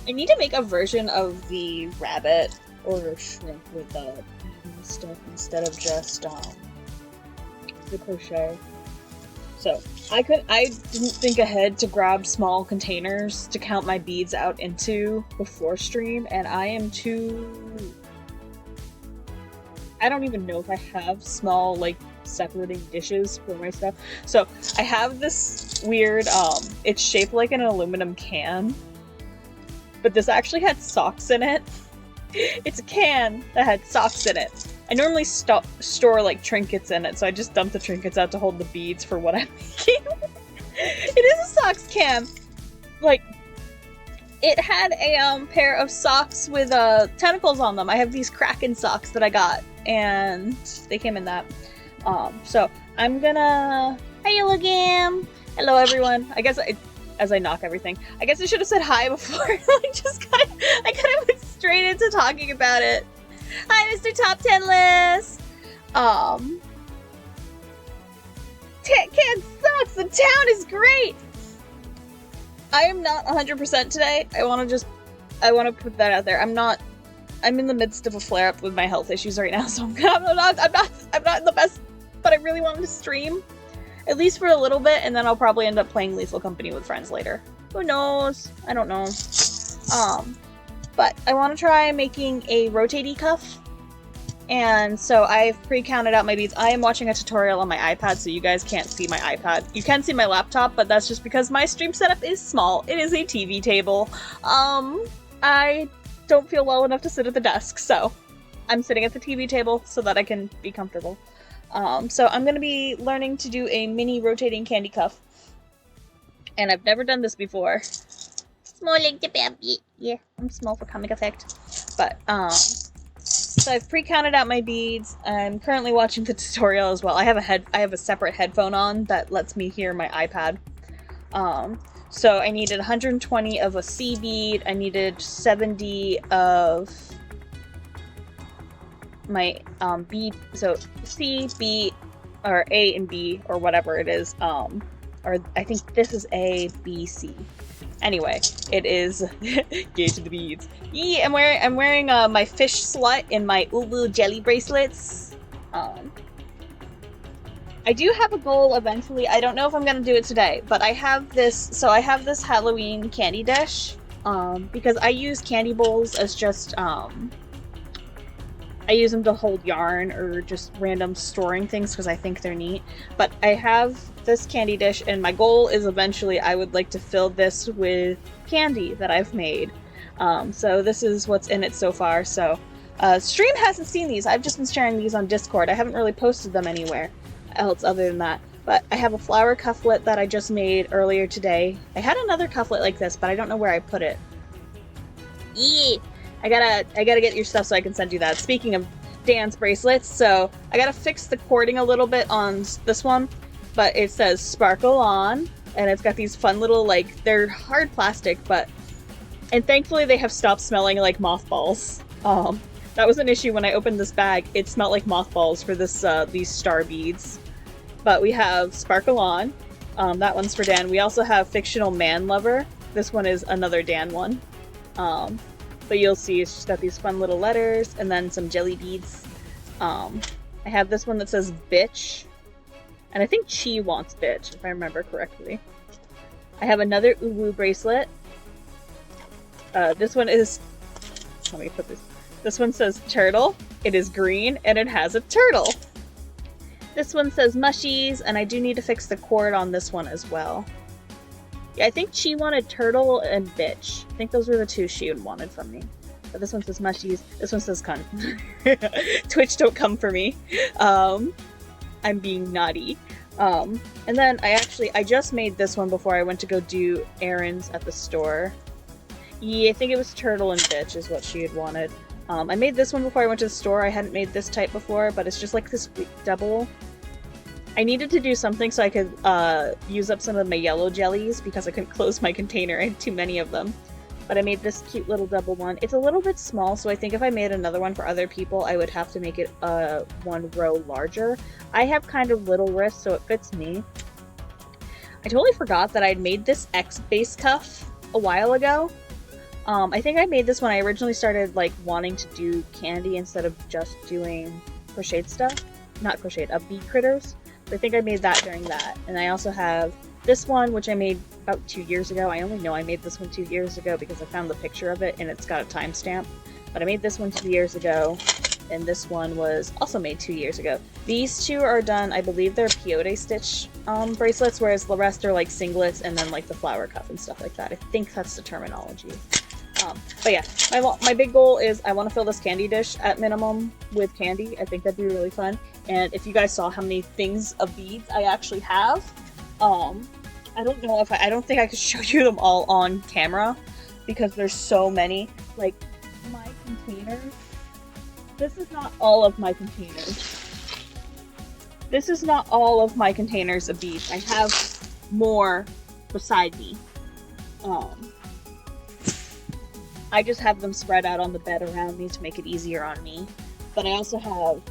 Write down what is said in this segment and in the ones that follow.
I need to make a version of the rabbit or shrimp with the stuff instead of just the crochet. So I didn't think ahead to grab small containers to count my beads out into before stream, and I am too. I don't even know if I have small like separating dishes for my stuff. So I have this weird it's shaped like an aluminum can, but this actually had socks in it. It's a can that had socks in it. I normally store like trinkets in it, so I just dump the trinkets out to hold the beads for what I'm making. It is a socks can. Like, it had a pair of socks with tentacles on them. I have these Kraken socks that I got, and they came in that. So I'm gonna. Hey, Lagam! Hello, everyone. I guess as I knock everything, I guess I should have said hi before. I kind of went straight into talking about it. Hi, Mr. Top 10 List! Can sucks! The town is great! I am not 100% today. I want to put that out there. I'm in the midst of a flare-up with my health issues right now, so I'm not in the best, but I really wanted to stream. At least for a little bit, and then I'll probably end up playing Lethal Company with friends later. Who knows? I don't know. But I want to try making a rotating cuff. And so I've pre-counted out my beads. I am watching a tutorial on my iPad, so you guys can't see my iPad. You can see my laptop, but that's just because my stream setup is small. It is a TV table. I don't feel well enough to sit at the desk, so I'm sitting at the TV table so that I can be comfortable. So I'm going to be learning to do a mini rotating candy cuff. And I've never done this before. Small like the baby. Yeah, I'm small for comic effect. But, so I've pre-counted out my beads. I'm currently watching the tutorial as well. I have a separate headphone on that lets me hear my iPad. So I needed 120 of a C bead. I needed 70 of my bead. So C, B, or A and B, or whatever it is. Or I think this is A, B, C. Anyway, it is gauge the beads. Yeah, I'm wearing my fish slut in my Ubu jelly bracelets. I do have a goal eventually. I don't know if I'm gonna do it today, but I have this. So I have this Halloween candy dish. Because I use candy bowls as just I use them to hold yarn or just random storing things because I think they're neat. But I have this candy dish, and my goal is eventually I would like to fill this with candy that I've made. So this is what's in it so far. So Stream hasn't seen these. I've just been sharing these on Discord. I haven't really posted them anywhere else other than that. But I have a flower cufflet that I just made earlier today. I had another cufflet like this, but I don't know where I put it. Yeah. I gotta get your stuff so I can send you that. Speaking of dance bracelets, so I gotta fix the cording a little bit on this one, but it says sparkle on, and it's got these fun little, like, they're hard plastic, and thankfully they have stopped smelling like mothballs. That was an issue when I opened this bag. It smelled like mothballs for this these star beads. But we have sparkle on. That one's for Dan. We also have fictional man lover. This one is another Dan one. But you'll see it's just got these fun little letters and then some jelly beads. I have this one that says bitch. And I think Chi wants bitch, if I remember correctly. I have another Uwu bracelet. This one is... Let me put this... This one says turtle. It is green and it has a turtle. This one says mushies, and I do need to fix the cord on this one as well. Yeah, I think she wanted turtle and bitch. I think those were the two she wanted from me. But this one says mushies. This one says cunt. Twitch, don't come for me. I'm being naughty. And then I just made this one before I went to go do errands at the store. Yeah, I think it was turtle and bitch is what she had wanted. I made this one before I went to the store. I hadn't made this type before, but it's just like this double. I needed to do something so I could use up some of my yellow jellies because I couldn't close my container. I had too many of them. But I made this cute little double one. It's a little bit small, so I think if I made another one for other people, I would have to make it one row larger. I have kind of little wrists, so it fits me. I totally forgot that I'd made this X base cuff a while ago. I think I made this when I originally started like wanting to do candy instead of just doing crocheted stuff. Not crocheted, bead critters. So I think I made that during that. And I also have this one, which I made about 2 years ago. I only know I made this one 2 years ago because I found the picture of it and it's got a timestamp. But I made this one 2 years ago, and this one was also made 2 years ago. These two are done, I believe they're peyote stitch bracelets, whereas the rest are like singlets and then like the flower cuff and stuff like that. I think that's the terminology. But yeah, my big goal is I want to fill this candy dish at minimum with candy. I think that'd be really fun. And if you guys saw how many things of beads I actually have, I don't know if I don't think I could show you them all on camera because there's so many. Like my containers, this is not all of my containers. This is not all of my containers of beads. I have more beside me. I just have them spread out on the bed around me to make it easier on me. But I also have,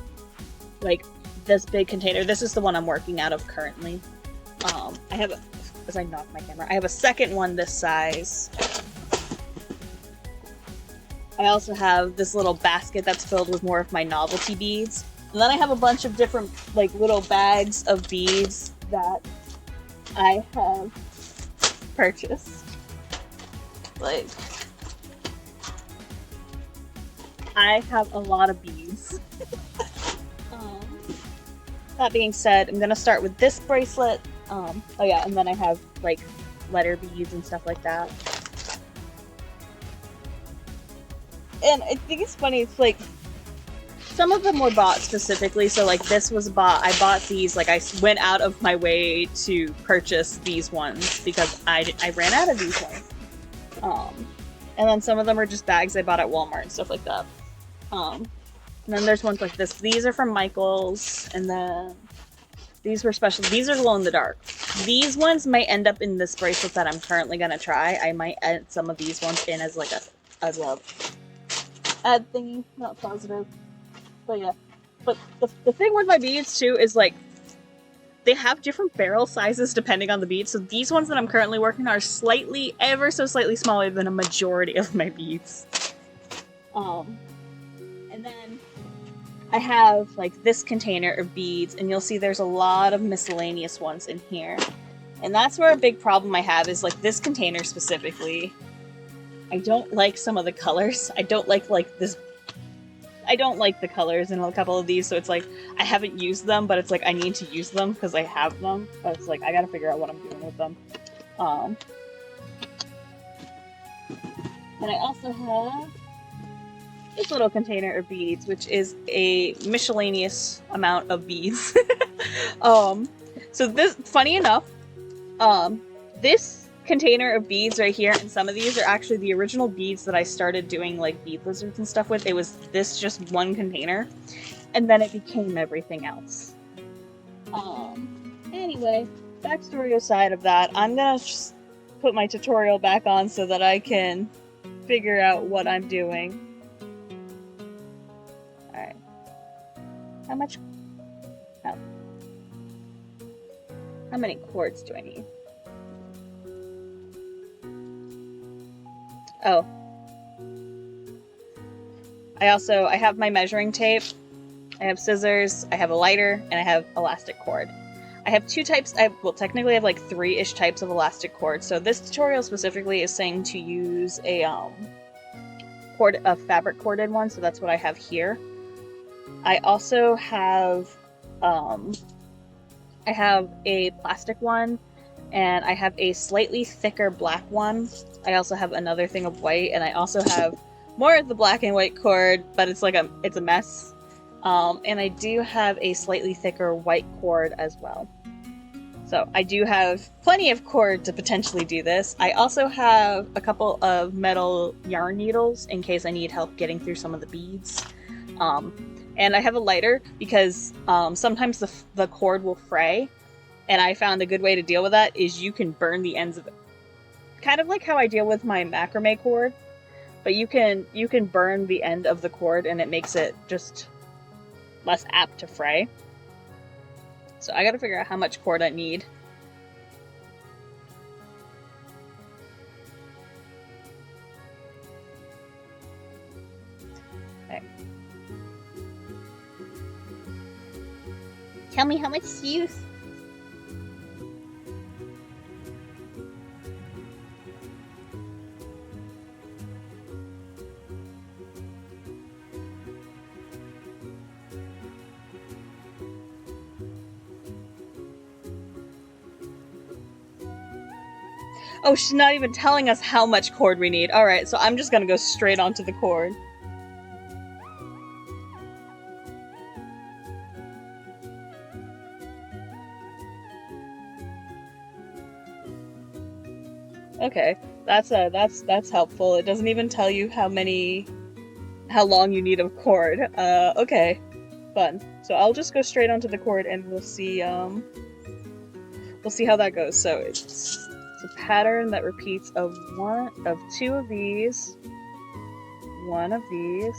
like, this big container. This is the one I'm working out of currently. I have, as I knock my camera, I have a second one this size. I also have this little basket that's filled with more of my novelty beads. And then I have a bunch of different, like, little bags of beads that I have purchased. Like, I have a lot of beads. That being said, I'm gonna start with this bracelet. Oh yeah, and then I have like letter beads and stuff like that. And I think it's funny, it's like some of them were bought specifically, so like this was bought, I bought these, like I went out of my way to purchase these ones because I ran out of these ones. And then some of them are just bags I bought at Walmart and stuff like that. And then there's ones like this. These are from Michael's, and then these were special. These are glow in the dark. These ones might end up in this bracelet that I'm currently gonna try. I might add some of these ones in as like a add thingy, not positive. But yeah. But the thing with my beads too is like they have different barrel sizes depending on the bead. So these ones that I'm currently working on are slightly, ever so slightly smaller than a majority of my beads. And then I have like this container of beads, and you'll see there's a lot of miscellaneous ones in here. And that's where a big problem I have is like this container specifically. I don't like some of the colors. I don't like this. I don't like the colors in a couple of these, so it's like I haven't used them, but it's like I need to use them because I have them. But it's like I gotta figure out what I'm doing with them. And I also have this little container of beads, which is a miscellaneous amount of beads. So this, funny enough, this container of beads right here, and some of these are actually the original beads that I started doing like bead lizards and stuff with. It was this just one container, and then it became everything else. Anyway, backstory aside of that, I'm gonna just put my tutorial back on so that I can figure out what I'm doing. Alright. How much? Oh. How many cords do I need? Oh. I have my measuring tape, I have scissors, I have a lighter, and I have elastic cord. I have two types, technically I have like 3-ish types of elastic cord, so this tutorial specifically is saying to use a fabric corded one, so that's what I have here. I also have, I have a plastic one, and I have a slightly thicker black one. I also have another thing of white, and I also have more of the black and white cord, but it's like it's a mess. And I do have a slightly thicker white cord as well. So I do have plenty of cord to potentially do this. I also have a couple of metal yarn needles in case I need help getting through some of the beads. And I have a lighter because sometimes the cord will fray, and I found a good way to deal with that is you can burn the ends of it. Kind of like how I deal with my macrame cord, but you can burn the end of the cord and it makes it just less apt to fray. So I gotta figure out how much cord I need. Tell me how much to use. Oh, she's not even telling us how much cord we need. Alright, so I'm just gonna go straight onto the cord. Okay, that's helpful. It doesn't even tell you how long you need of cord. Okay, fun. So I'll just go straight onto the cord and we'll see how that goes. So it's a pattern that repeats of two of these, one of these,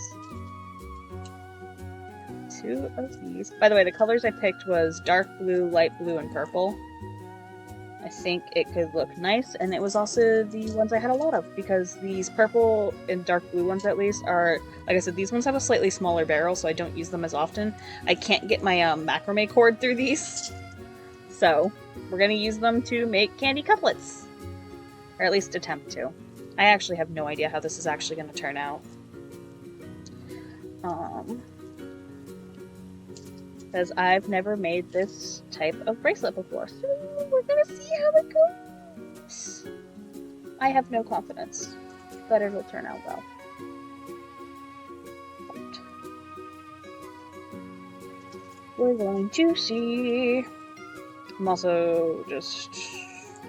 two of these. By the way, the colors I picked was dark blue, light blue, and purple. I think it could look nice, and it was also the ones I had a lot of, because these purple and dark blue ones at least are, like I said, these ones have a slightly smaller barrel, so I don't use them as often. I can't get my macrame cord through these, so we're gonna use them to make candy couplets. Or at least attempt to. I actually have no idea how this is actually gonna turn out. Because I've never made this type of bracelet before, so we're gonna see how it goes. I have no confidence that it'll turn out well. But we're going to see. I'm also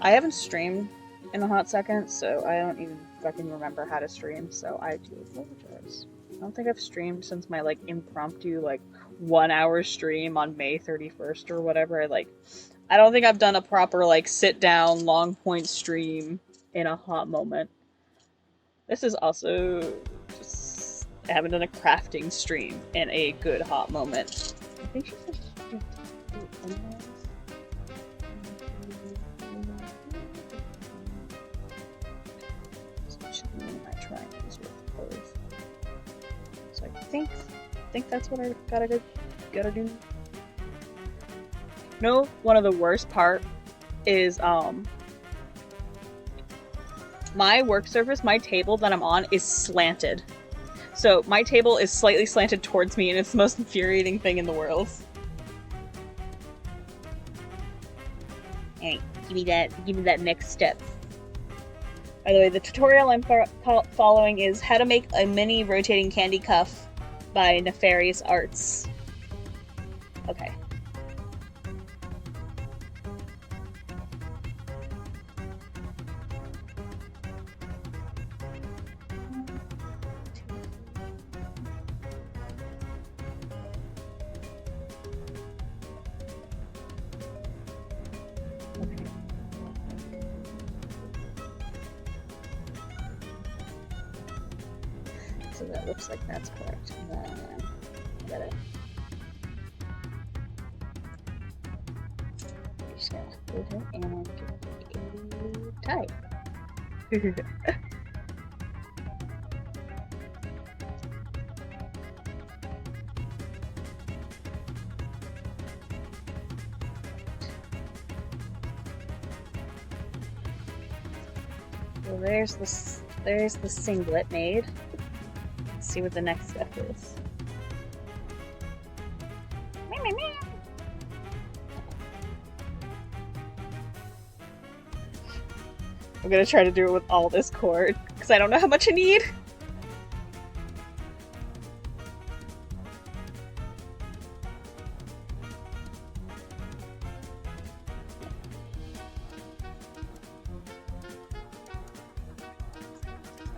I haven't streamed in a hot second, so I don't even fucking remember how to stream, so I do apologize. I don't think I've streamed since my, impromptu, 1 hour stream on May 31st or whatever. I don't think I've done a proper, sit down, long point stream in a hot moment. This is also I haven't done a crafting stream in a good hot moment. I think she said I think that's what I gotta do. No, one of the worst part is my work surface, my table that I'm on is slanted. So my table is slightly slanted towards me, and it's the most infuriating thing in the world. Hey, give me that next step. By the way, the tutorial I'm following is how to make a mini rotating candy cuff by Nefarious Arts. Okay. So that looks like that's correct. Got it. I'm just gonna hold it and give it a tie. So there's the singlet made. Let's see what the next step is. I'm gonna try to do it with all this cord, because I don't know how much I need.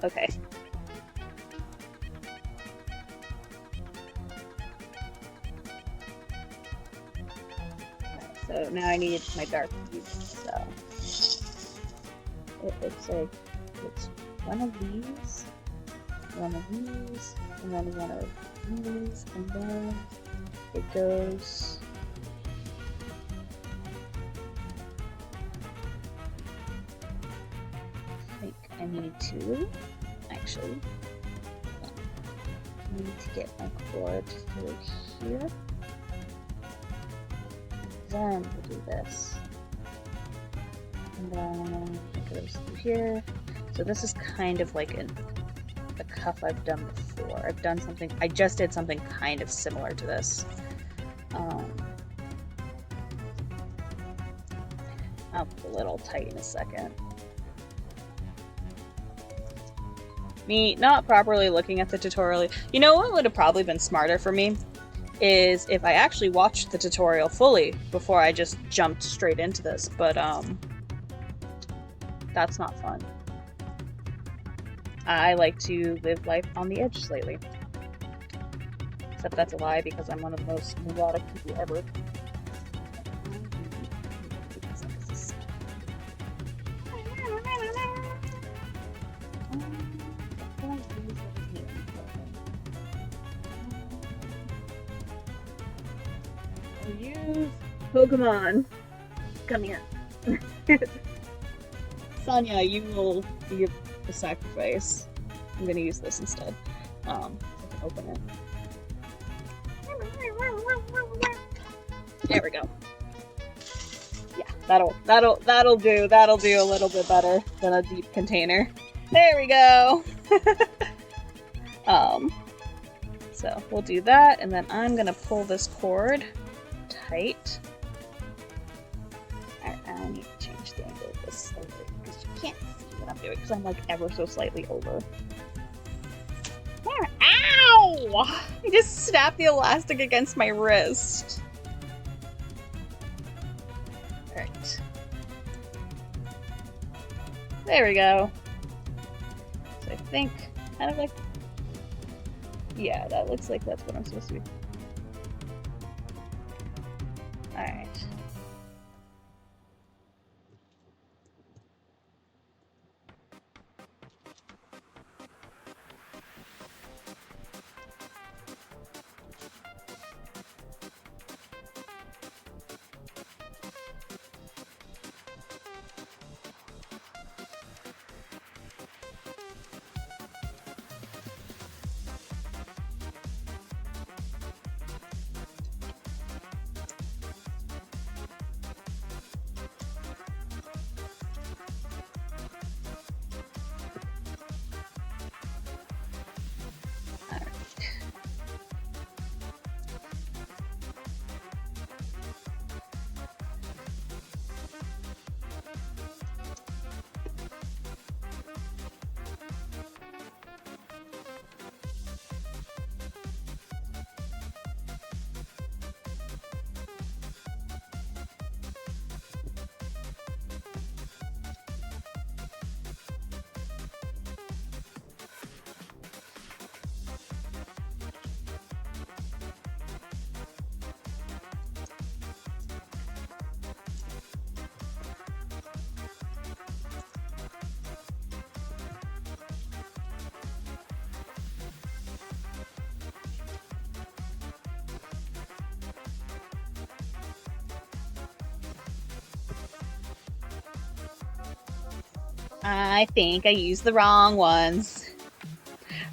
Okay. Alright, so now I need my dark blue, so it looks like it's one of these, and then one of these, and then it goes I think I need two, actually. I need to get my cord through here. Then we'll do this. And then it goes through here. So this is kind of like a cuff I've done before. I just did something kind of similar to this. I'll put a little tight in a second. Me not properly looking at the tutorial. You know what would have probably been smarter for me? Is if I actually watched the tutorial fully before I just jumped straight into this, but that's not fun. I like to live life on the edge slightly. Except that's a lie because I'm one of the most neurotic people ever. Use Pokemon. Come here. Sonia, you will be the sacrifice. I'm gonna use this instead. I can open it. There we go. Yeah, that'll do a little bit better than a deep container. There we go. So we'll do that, and then I'm gonna pull this cord tight. I need to change the angle of this slightly because you can't see what I'm doing because I'm like ever so slightly over. There. Ow! I just snapped the elastic against my wrist. Alright. There we go. So I think kind of like, yeah, that looks like that's what I'm supposed to be. Alright. I think I used the wrong ones.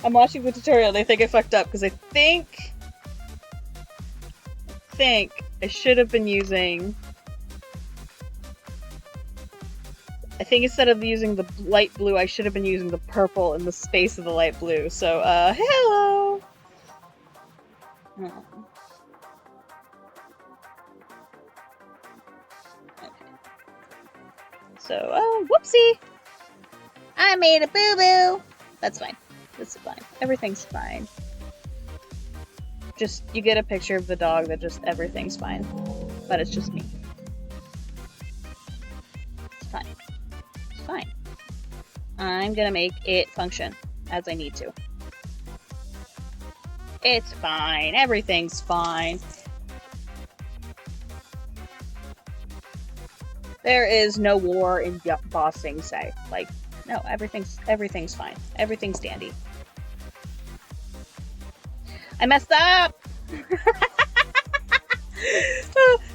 I'm watching the tutorial and I think I fucked up because I think I should have been using... I think instead of using the light blue, I should have been using the purple in the space of the light blue. So, hello! Okay. So, whoopsie! I made a boo-boo! That's fine. This is fine. Everything's fine. Just, you get a picture of the dog that just everything's fine. But it's just me. It's fine. It's fine. I'm gonna make it function as I need to. It's fine. Everything's fine. There is no war in bossing, say. Like, no, everything's fine. Everything's dandy. I messed up!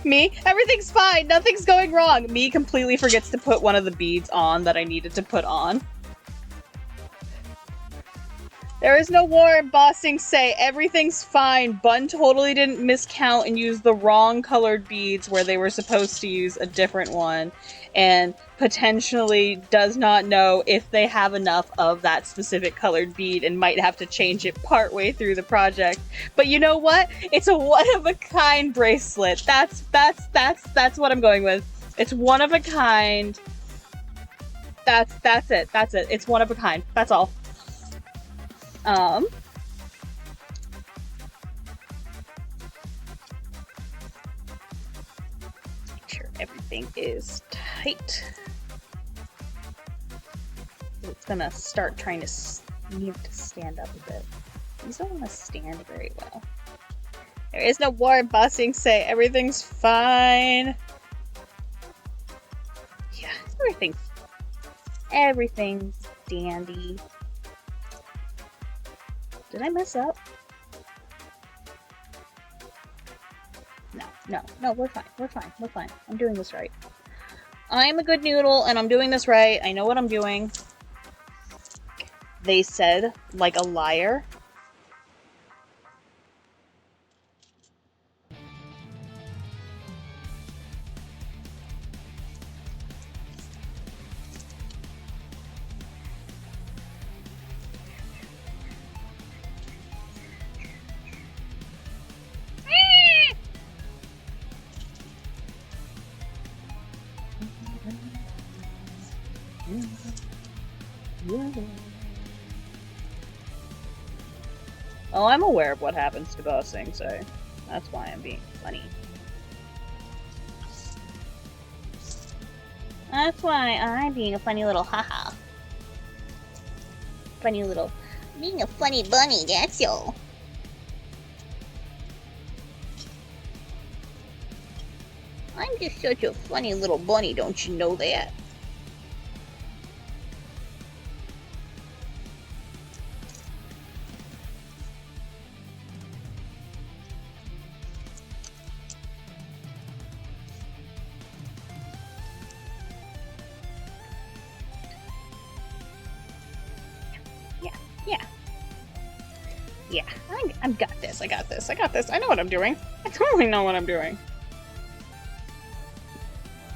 Me, everything's fine. Nothing's going wrong. Me completely forgets to put one of the beads on that I needed to put on. There is no war embossing say. Everything's fine. Bun totally didn't miscount and use the wrong colored beads where they were supposed to use a different one. And potentially does not know if they have enough of that specific colored bead and might have to change it partway through the project. But you know what? It's a one-of-a-kind bracelet. That's what I'm going with. It's one of a kind. That's it. That's it. It's one of a kind. That's all. Make sure everything is tight. It's gonna start trying to need to stand up a bit. These don't want to stand very well. There is no war embossing say. Everything's fine. Yeah, everything's dandy. Did I mess up? No, we're fine. I'm doing this right. I'm a good noodle, and I'm doing this right. I know what I'm doing. They said, like a liar. Oh, I'm aware of what happens to bossing, so that's why I'm being funny. That's why I'm being a funny little haha. Funny little... Being a funny bunny, that's all. I'm just such a funny little bunny, don't you know that? Yeah, I've got this. I got this. I know what I'm doing. I totally know what I'm doing.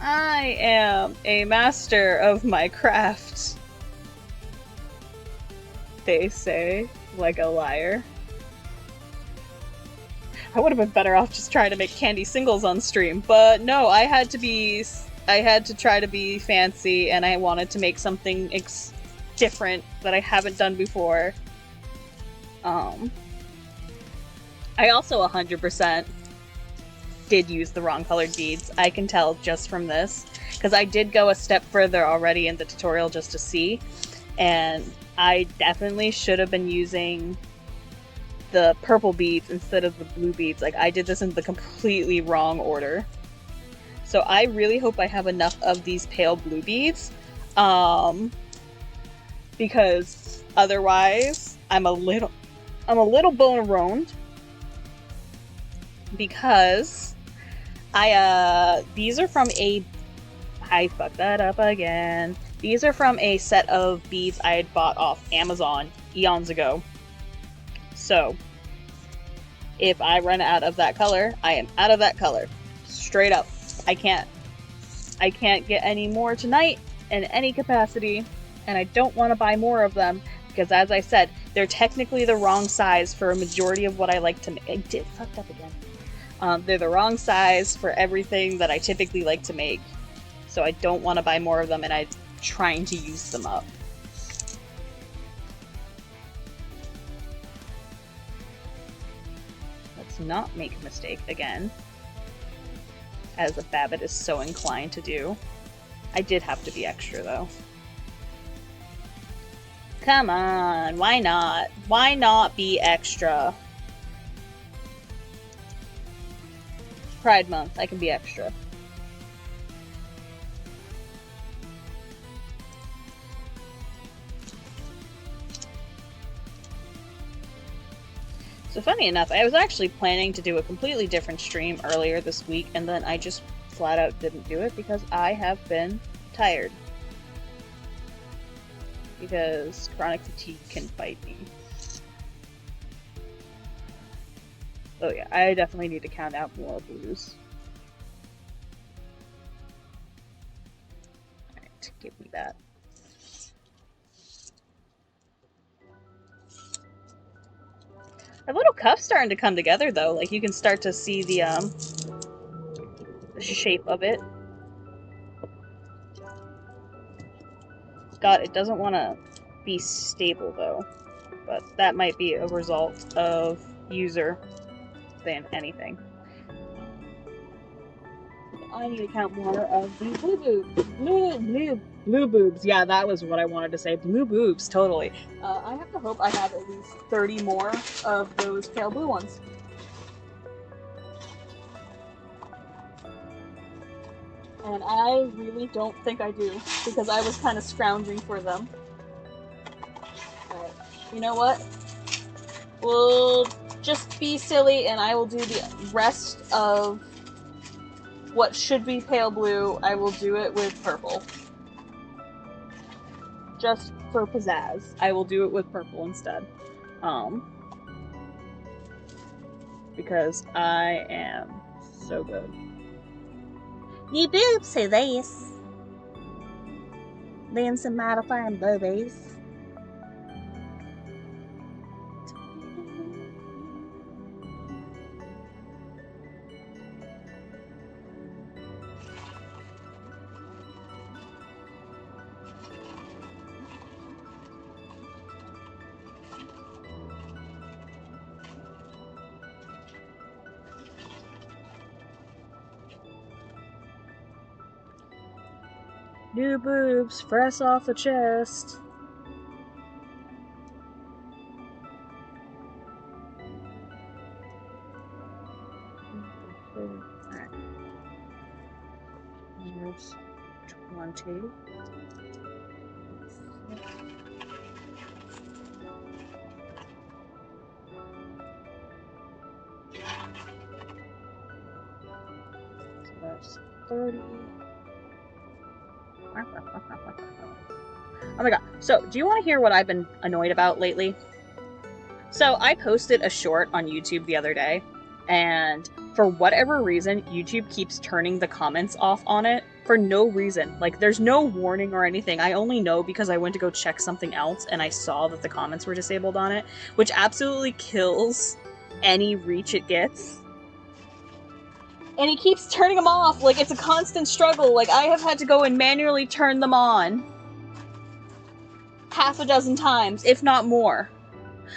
I am a master of my craft. They say, like a liar. I would have been better off just trying to make Kandi singles on stream, but no, I had to try to be fancy, and I wanted to make something different that I haven't done before. I also 100% did use the wrong colored beads. I can tell just from this, because I did go a step further already in the tutorial just to see, and I definitely should have been using the purple beads instead of the blue beads. Like, I did this in the completely wrong order. So I really hope I have enough of these pale blue beads, because otherwise I'm a little bone-roned, because these are from I fucked that up again. These are from a set of beads I had bought off Amazon eons ago. So, if I run out of that color, I am out of that color. Straight up. I can't get any more tonight in any capacity, and I don't want to buy more of them, because as I said, they're technically the wrong size for a majority of what I like to make. I did fucked up again. They're the wrong size for everything that I typically like to make, so I don't want to buy more of them, and I'm trying to use them up. Let's not make a mistake again, as the Babbitt is so inclined to do. I did have to be extra, though. Come on, why not? Why not be extra? Pride Month, I can be extra. So funny enough, I was actually planning to do a completely different stream earlier this week, and then I just flat out didn't do it because I have been tired. Because chronic fatigue can bite me. So yeah, I definitely need to count out more blues. Alright, give me that. A little cuff's starting to come together though, like you can start to see the shape of it. God, it doesn't want to be stable though, but that might be a result of user than anything. I need to count more of the blue boobs. Blue boobs. Yeah, that was what I wanted to say. Blue boobs, totally. I have to hope I have at least 30 more of those pale blue ones. And I really don't think I do, because I was kind of scrounging for them. Alright, you know what? We'll just be silly and I will do the rest of what should be pale blue. I will do it with purple. Just for pizzazz. I will do it with purple instead. Because I am so good. Me boobs say this. Then some modifying boobies. New boobs, fresh off the chest. Alright. Here's 20. So that's 30. Oh my god. So, do you want to hear what I've been annoyed about lately? So, I posted a short on YouTube the other day, and for whatever reason, YouTube keeps turning the comments off on it for no reason. Like, there's no warning or anything. I only know because I went to go check something else, and I saw that the comments were disabled on it, which absolutely kills any reach it gets. And he keeps turning them off, like it's a constant struggle. Like, I have had to go and manually turn them on half a dozen times, if not more.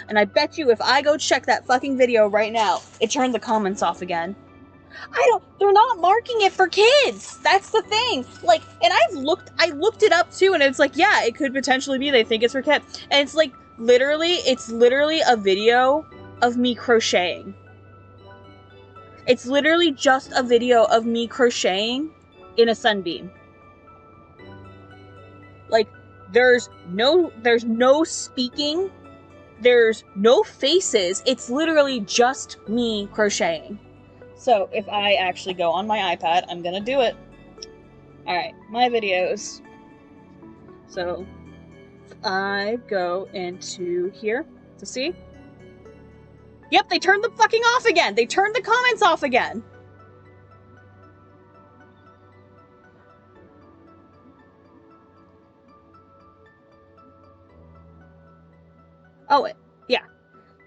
And I bet you if I go check that fucking video right now, it turned the comments off again. They're not marking it for kids! That's the thing! Like, and I looked it up too, and it's like, yeah, it could potentially be, they think it's for kids. And it's like, it's literally a video of me crocheting. It's literally just a video of me crocheting in a sunbeam. Like, there's no speaking, there's no faces, it's literally just me crocheting. So, if I actually go on my iPad, I'm gonna do it. Alright, my videos. So, I go into here to see. Yep, they turned them fucking off again! They turned the comments off again! Oh, yeah.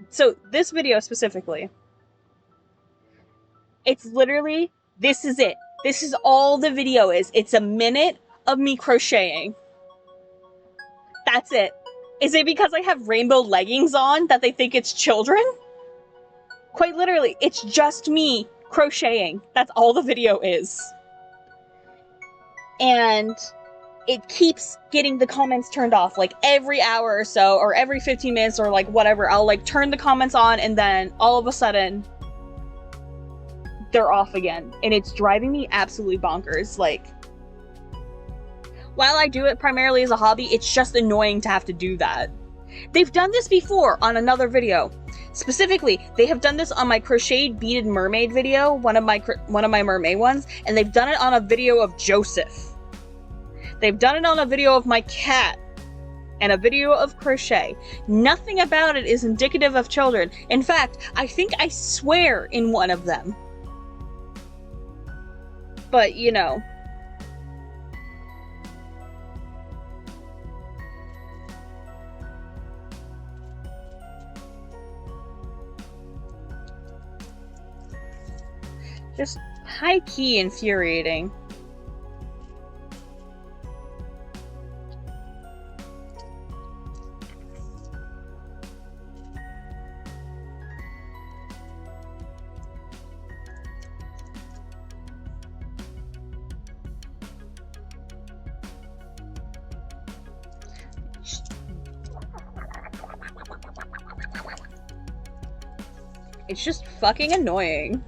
So, this video specifically, it's literally, this is it. This is all the video is. It's a minute of me crocheting. That's it. Is it because I have rainbow leggings on that they think it's children? Quite literally, it's just me crocheting. That's all the video is. And it keeps getting the comments turned off, like every hour or so, or every 15 minutes, or like whatever. I'll like turn the comments on, and then all of a sudden, they're off again. And it's driving me absolutely bonkers. Like, while I do it primarily as a hobby, it's just annoying to have to do that. They've done this before on another video. Specifically, they have done this on my crocheted beaded mermaid video, one of my mermaid ones, and they've done it on a video of Joseph. They've done it on a video of my cat, and a video of crochet. Nothing about it is indicative of children. In fact, I think I swear in one of them. But, you know. Just high-key infuriating. It's just fucking annoying.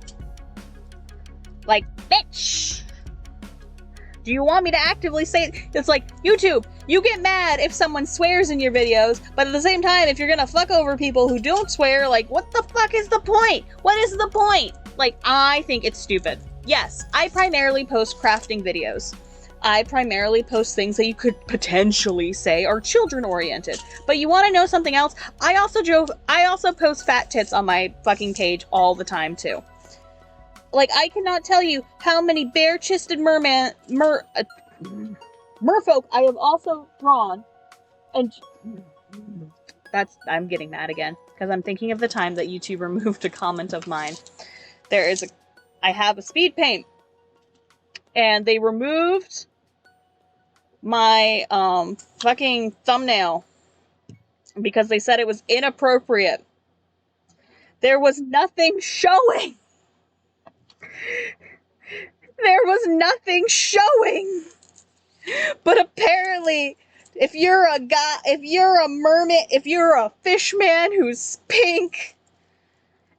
Like, bitch! Do you want me to actively say it? It's like, YouTube, you get mad if someone swears in your videos, but at the same time, if you're gonna fuck over people who don't swear, like, what the fuck is the point? What is the point? Like, I think it's stupid. Yes, I primarily post crafting videos. I primarily post things that you could potentially say are children-oriented. But you want to know something else? I also post fat tits on my fucking page all the time, too. Like, I cannot tell you how many bare-chested merfolk I have also drawn. And I'm getting mad again, because I'm thinking of the time that YouTube removed a comment of mine. I have a speed paint, and they removed my, fucking thumbnail, because they said it was inappropriate. There was nothing showing! There was nothing showing! But apparently, if you're a guy, if you're a mermaid, if you're a fish man who's pink,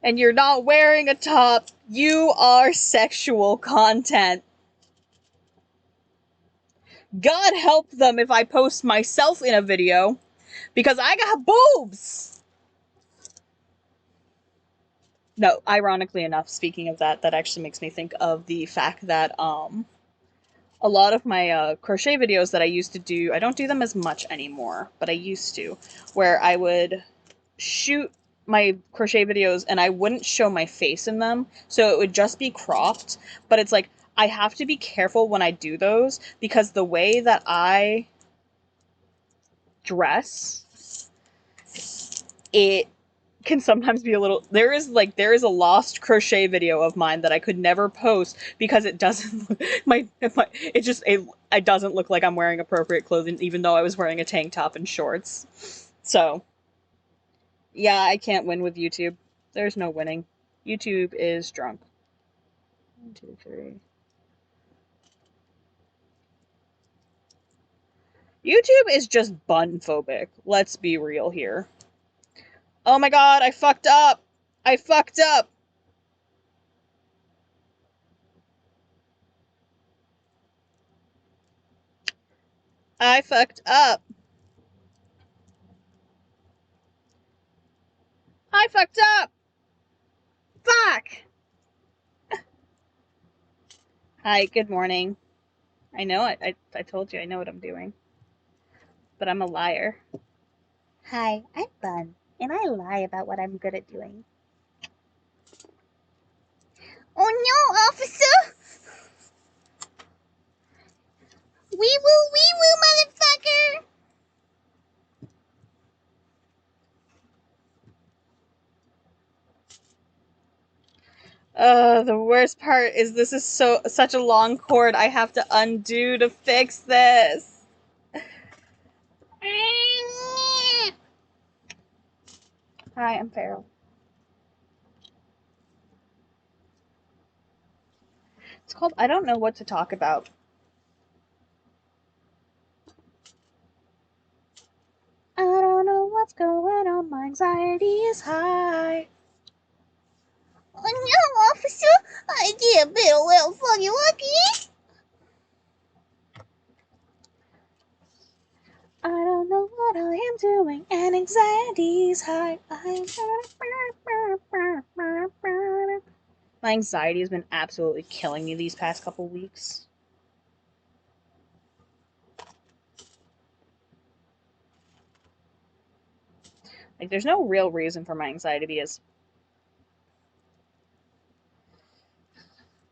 and you're not wearing a top, you are sexual content. God help them if I post myself in a video, because I got boobs! No, ironically enough, speaking of that, that actually makes me think of the fact that, a lot of my crochet videos that I used to do, I don't do them as much anymore, but I used to, where I would shoot my crochet videos and I wouldn't show my face in them, so it would just be cropped, but it's like, I have to be careful when I do those, because the way that I dress, it can sometimes be a little, there is a lost crochet video of mine that I could never post because it doesn't it doesn't look like I'm wearing appropriate clothing, even though I was wearing a tank top and shorts. So yeah, I can't win with YouTube. There's no winning. YouTube is drunk. 1, 2, 3. YouTube is just bun phobic. Let's be real here. Oh my god, I fucked up! I fucked up! I fucked up! I fucked up! Fuck! Hi, good morning. I know, I told you I know what I'm doing. But I'm a liar. Hi, I'm Bun, and I lie about what I'm good at doing. Oh no, officer! Wee woo, motherfucker! The worst part is this is such a long cord I have to undo to fix this. Hi, I'm Farrell. It's called I Don't Know What to Talk About. I don't know what's going on, my anxiety is high. Oh no, officer! I did a bit of well fucking lucky! I don't know what I am doing, and anxiety's high. My anxiety has been absolutely killing me these past couple weeks. Like, there's no real reason for my anxiety to be as...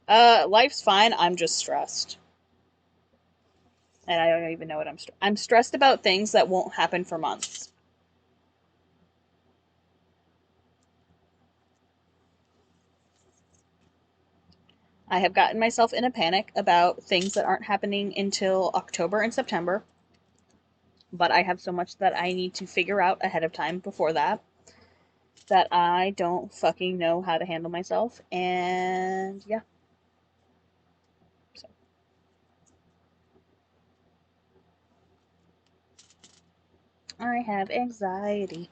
life's fine, I'm just stressed. And I don't even know what I'm stressed about things that won't happen for months. I have gotten myself in a panic about things that aren't happening until October and September. But I have so much that I need to figure out ahead of time before that I don't fucking know how to handle myself. And yeah. So. I have anxiety.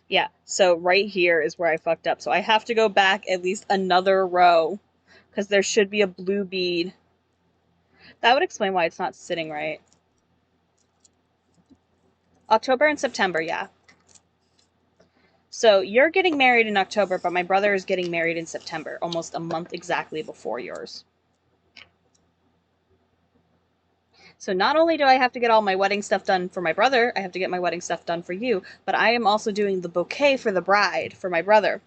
Yeah, so right here is where I fucked up. So I have to go back at least another row because there should be a blue bead. That would explain why it's not sitting right. October and September, yeah. So you're getting married in October, but my brother is getting married in September, almost a month exactly before yours. So not only do I have to get all my wedding stuff done for my brother, I have to get my wedding stuff done for you, but I am also doing the bouquet for the bride for my brother.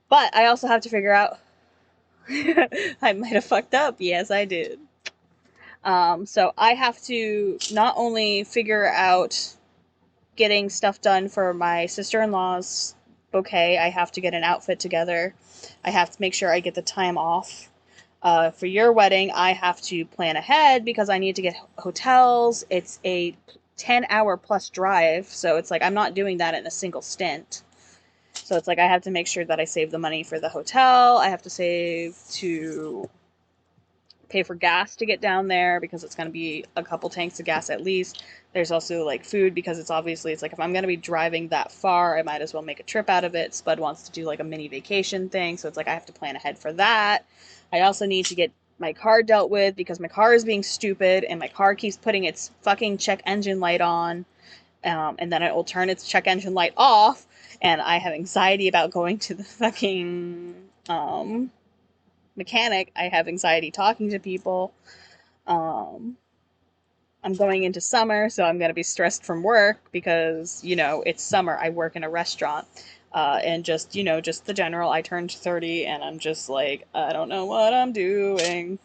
But I also have to figure out... I might have fucked up. Yes, I did. So I have to not only figure out getting stuff done for my sister-in-law's bouquet, I have to get an outfit together. I have to make sure I get the time off. For your wedding, I have to plan ahead because I need to get hotels. It's a 10-hour plus drive, so it's like I'm not doing that in a single stint. So it's like I have to make sure that I save the money for the hotel. I have to save to pay for gas to get down there because it's going to be a couple tanks of gas at least. There's also like food because it's like if I'm going to be driving that far, I might as well make a trip out of it. Spud wants to do like a mini vacation thing, so it's like I have to plan ahead for that. I also need to get my car dealt with because my car is being stupid and my car keeps putting its fucking check engine light on, and then it will turn its check engine light off, and I have anxiety about going to the fucking mechanic. I have anxiety talking to people. I'm going into summer, so I'm going to be stressed from work because, you know, it's summer. I work in a restaurant. And just, you know, just the general, I turned 30 and I'm just like, I don't know what I'm doing.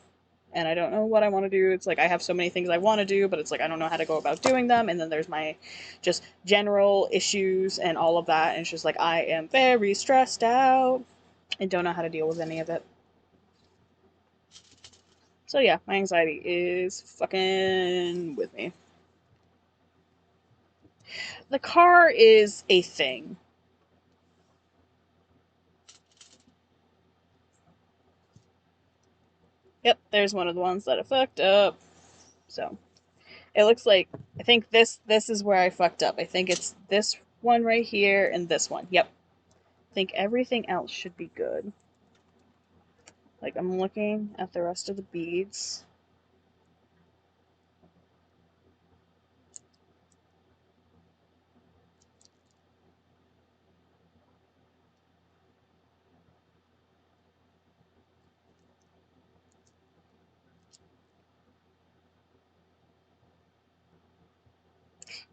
And I don't know what I want to do. It's like I have so many things I want to do, but it's like I don't know how to go about doing them. And then there's my just general issues and all of that. And it's just like I am very stressed out and don't know how to deal with any of it. So yeah, my anxiety is fucking with me. The car is a thing. Yep, there's one of the ones that I fucked up. So it looks like I think this is where I fucked up. I think it's this one right here and this one. Yep. I think everything else should be good. Like I'm looking at the rest of the beads.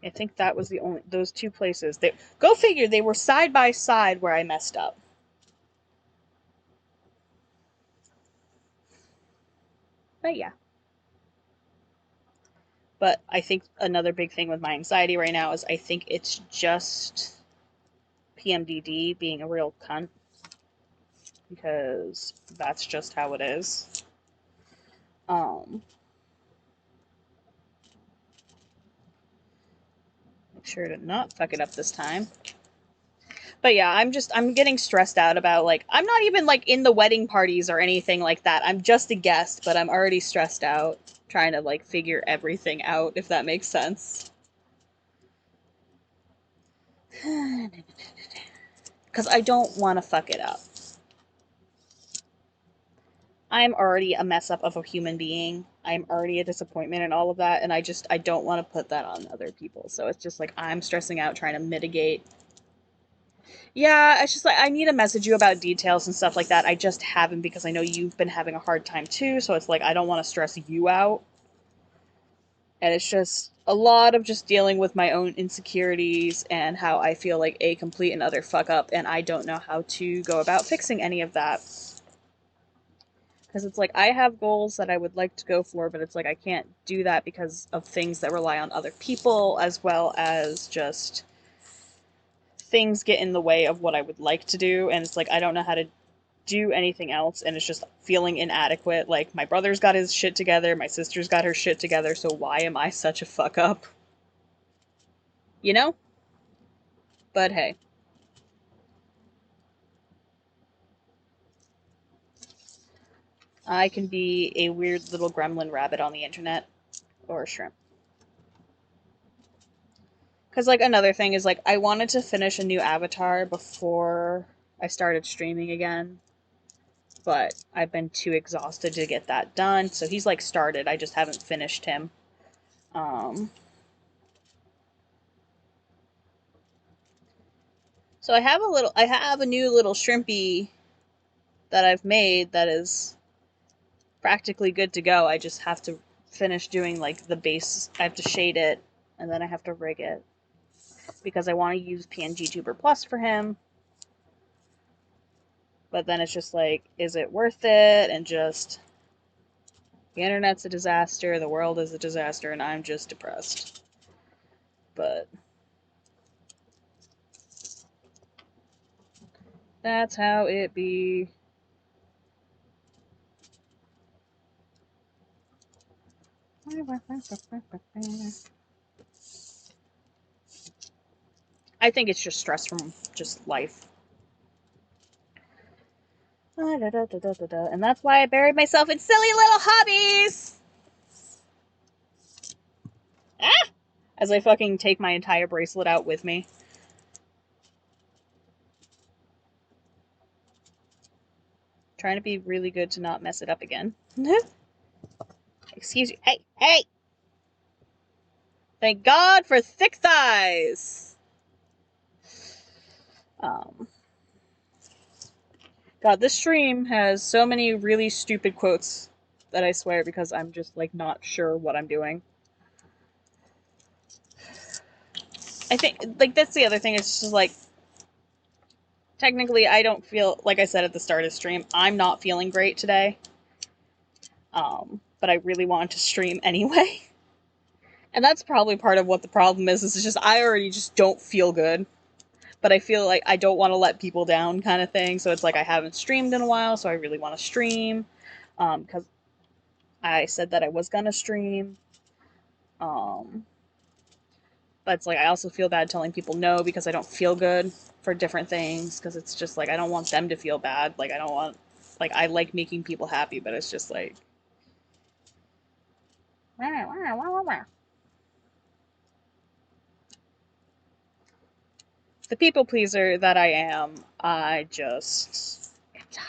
I think that was the only those two places. They go figure they were side by side where I messed up. But yeah. But I think another big thing with my anxiety right now is I think it's just PMDD being a real cunt. Because that's just how it is. Make sure to not fuck it up this time. But yeah, I'm getting stressed out about, like, I'm not even, like, in the wedding parties or anything like that. I'm just a guest, but I'm already stressed out trying to, like, figure everything out, if that makes sense. Because I don't want to fuck it up. I'm already a mess up of a human being. I'm already a disappointment and all of that, and I don't want to put that on other people. So it's just like I'm stressing out trying to mitigate. Yeah, it's just like I need to message you about details and stuff like that. I just haven't because I know you've been having a hard time too, so it's like I don't want to stress you out. And it's just a lot of just dealing with my own insecurities and how I feel like a complete and utter fuck up, and I don't know how to go about fixing any of that. Because it's like, I have goals that I would like to go for, but it's like I can't do that because of things that rely on other people, as well as just things get in the way of what I would like to do, and it's like I don't know how to do anything else, and it's just feeling inadequate. Like, my brother's got his shit together, my sister's got her shit together, so why am I such a fuck up? You know? But hey. I can be a weird little gremlin rabbit on the internet. Or a shrimp. Because, like, another thing is, like, I wanted to finish a new avatar before I started streaming again. But I've been too exhausted to get that done. So he's, like, started. I just haven't finished him. So I have a new little shrimpy that I've made that is practically good to go. I just have to finish doing, like, the base. I have to shade it, and then I have to rig it. Because I want to use PNG Tuber Plus for him. But then it's just like, is it worth it? And just, the internet's a disaster, the world is a disaster, and I'm just depressed. But that's how it be. I think it's just stress from just life. And that's why I buried myself in silly little hobbies! Ah! As I fucking take my entire bracelet out with me. Trying to be really good to not mess it up again. Excuse you. Hey, hey! Thank God for thick thighs! God, this stream has so many really stupid quotes that I swear because I'm just, like, not sure what I'm doing. I think, like, that's the other thing, it's just, like, technically I don't feel, like I said at the start of the stream, I'm not feeling great today. But I really wanted to stream anyway. And that's probably part of what the problem is it's just I already just don't feel good. But I feel like I don't want to let people down kind of thing, so it's like I haven't streamed in a while, so I really want to stream. Because I said that I was gonna stream. But it's like I also feel bad telling people no because I don't feel good for different things, because it's just like I don't want them to feel bad. Like, I don't want, like, I like making people happy, but it's just like the people pleaser that I am, I just am tired.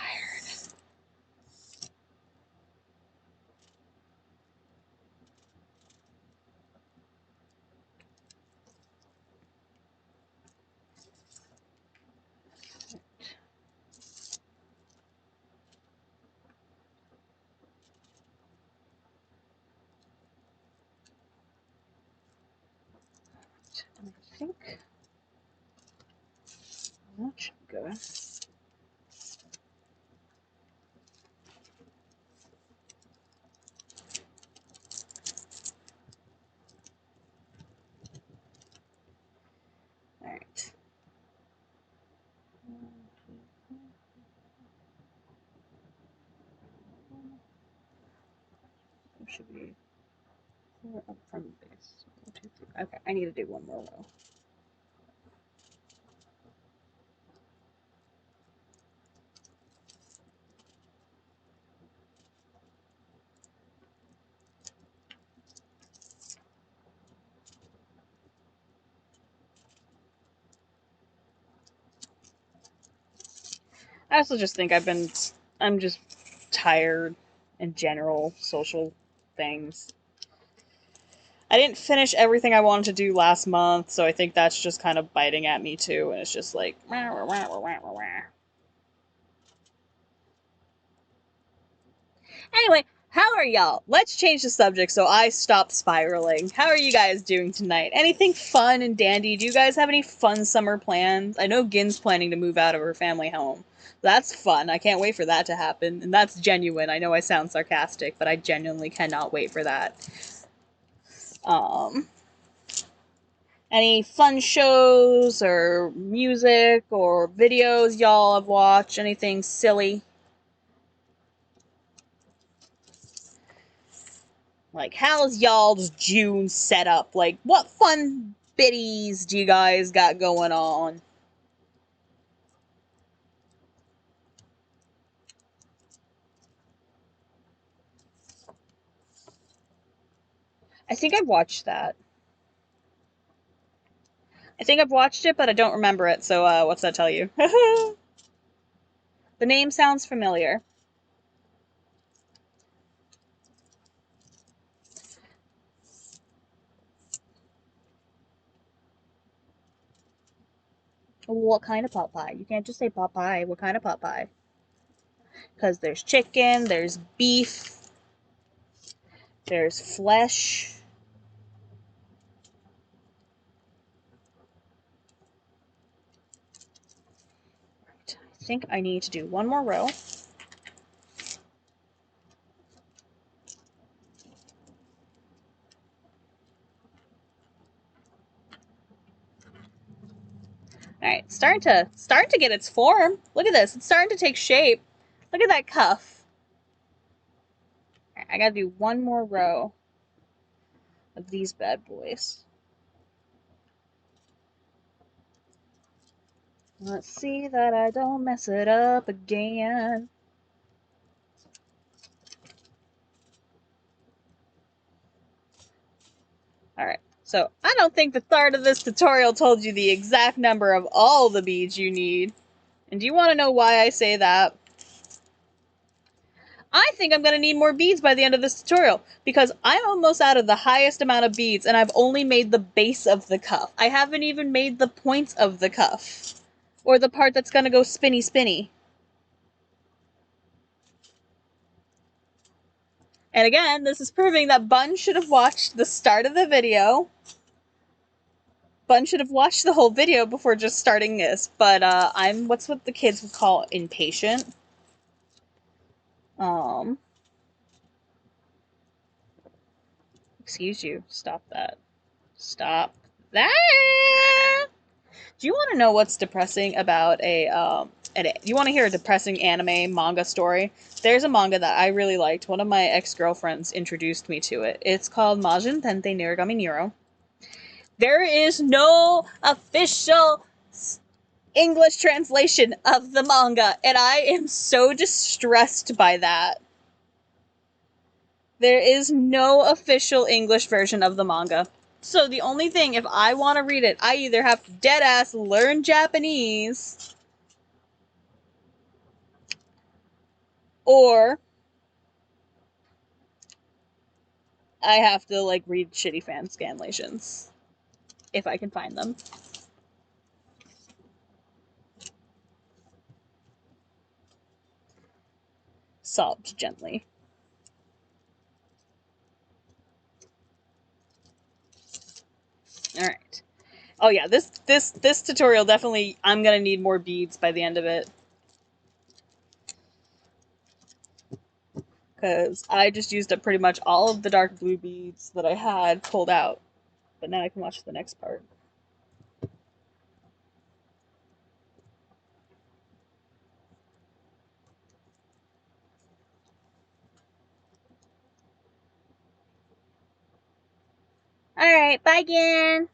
I think that should go. Alright. Should be up from the base. 1, 2, 3. Okay, I need to do one more row. I also just think I'm just tired in general, social things. I didn't finish everything I wanted to do last month, so I think that's just kind of biting at me too, and it's just like, Anyway, How are y'all? Let's change the subject so I stop spiraling. How are you guys doing tonight? Anything fun and dandy? Do you guys have any fun summer plans? I know Gin's planning to move out of her family home. That's fun. I can't wait for that to happen. And that's genuine. I know I sound sarcastic, but I genuinely cannot wait for that. Any fun shows or music or videos y'all have watched? Anything silly? Like, how's y'all's June setup? Like, what fun biddies do you guys got going on? I think I've watched that. I think I've watched it, but I don't remember it, so, what's that tell you? The name sounds familiar. What kind of pot pie? You can't just say pot pie. What kind of pot pie? Because there's chicken, there's beef, there's flesh. Right. I think I need to do one more row. Alright, starting to get its form. Look at this. It's starting to take shape. Look at that cuff. Right, I gotta do one more row of these bad boys. Let's see that I don't mess it up again. Alright, so I don't think the start of this tutorial told you the exact number of all the beads you need. And do you want to know why I say that? I think I'm going to need more beads by the end of this tutorial, because I'm almost out of the highest amount of beads, and I've only made the base of the cuff. I haven't even made the points of the cuff. Or the part that's going to go spinny spinny. And again, this is proving that Bun should have watched the start of the video. Bun should have watched the whole video before just starting this, but I'm what's what the kids would call impatient. Excuse you. Stop that. Stop that! Do you want to know what's depressing about do you want to hear a depressing anime manga story? There's a manga that I really liked. One of my ex-girlfriends introduced me to it. It's called Majin Tente Nirigami Nero. There is no official English translation of the manga, and I am so distressed by that. There is no official English version of the manga. So the only thing, if I want to read it, I either have to deadass learn Japanese, or I have to, like, read shitty fan scanlations. If I can find them. Sobbed gently. Alright. Oh yeah, this tutorial definitely, I'm gonna need more beads by the end of it. Because I just used up pretty much all of the dark blue beads that I had pulled out. But now I can watch the next part. Alright, bye again!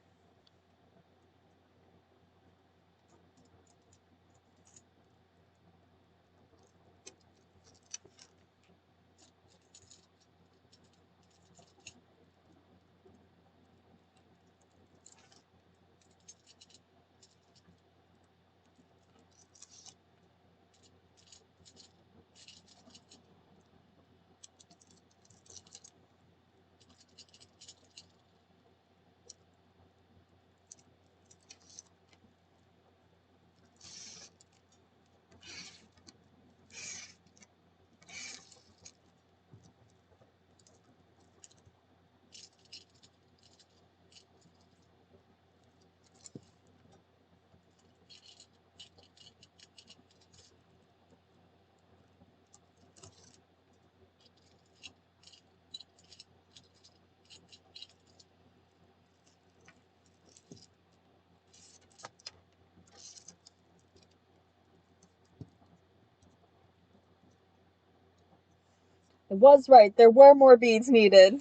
It was right. There were more beads needed.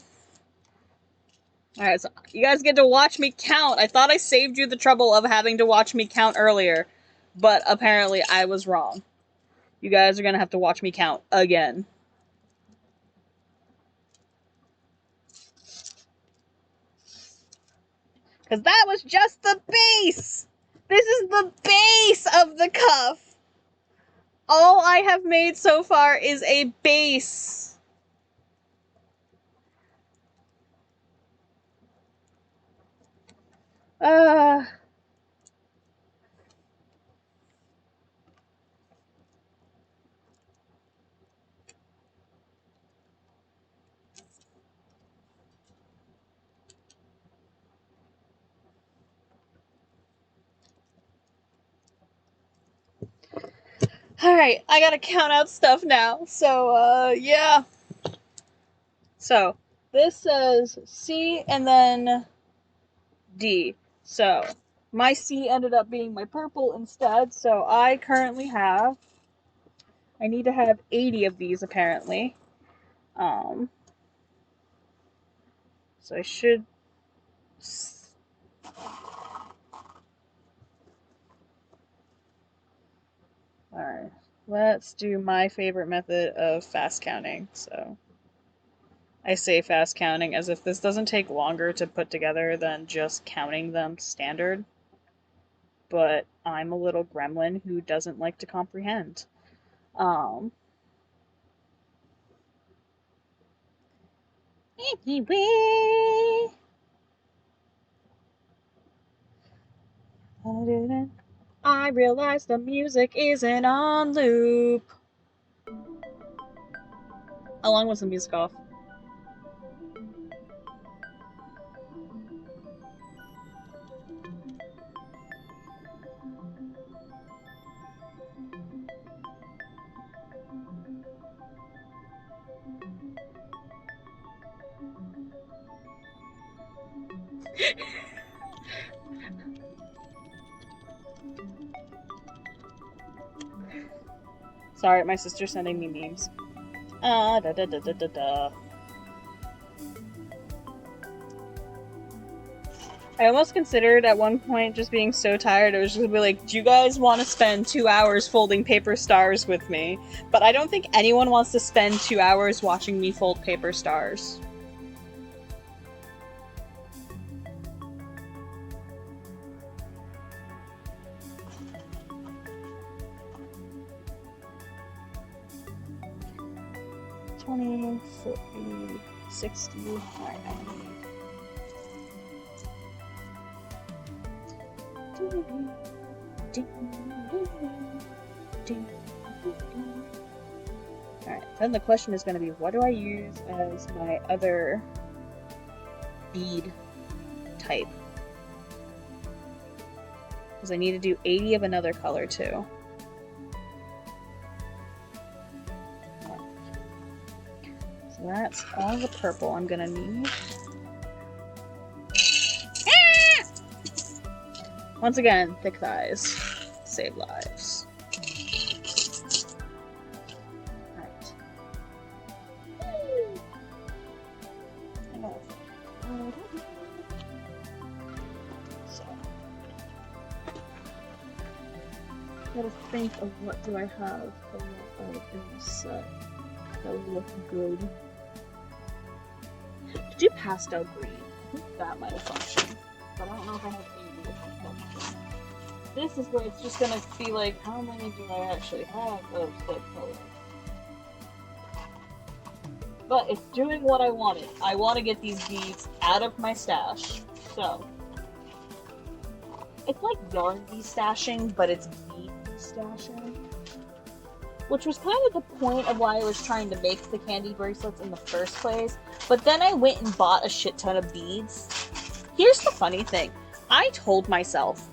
Alright, so you guys get to watch me count. I thought I saved you the trouble of having to watch me count earlier, but apparently I was wrong. You guys are gonna have to watch me count again. Because that was just the base! This is the base of the cuff! All I have made so far is a base. Alright, I gotta count out stuff now. So, yeah. So, this says C and then D. So, my C ended up being my purple instead, so I currently have... I need to have 80 of these, apparently. So I should... Alright, let's do my favorite method of fast counting, so... I say fast counting as if this doesn't take longer to put together than just counting them standard. But I'm a little gremlin who doesn't like to comprehend. Anyway... I realize the music isn't on loop. How long was the music off? Sorry, my sister's sending me memes. Da da da da da da. I almost considered at one point just being so tired, I was just gonna be like, do you guys want to spend 2 hours folding paper stars with me? But I don't think anyone wants to spend 2 hours watching me fold paper stars. $20, $50, $60. Alright, Alright, then the question is going to be, what do I use as my other bead type? Because I need to do 80 of another color too. So that's all the purple I'm going to need. Once again, thick thighs save lives. Alright. So, gotta think of what do I have a lot of in this set that would look good. To do pastel green, I think that might have functioned, but I don't know if I have any different function. This is where it's just gonna be like, how many do I actually have of said color? But it's doing what I wanted. I want to get these beads out of my stash, so it's like yarn de-stashing, but it's bead de-stashing. Which was kind of the point of why I was trying to make the Kandi bracelets in the first place. But then I went and bought a shit ton of beads. Here's the funny thing. I told myself,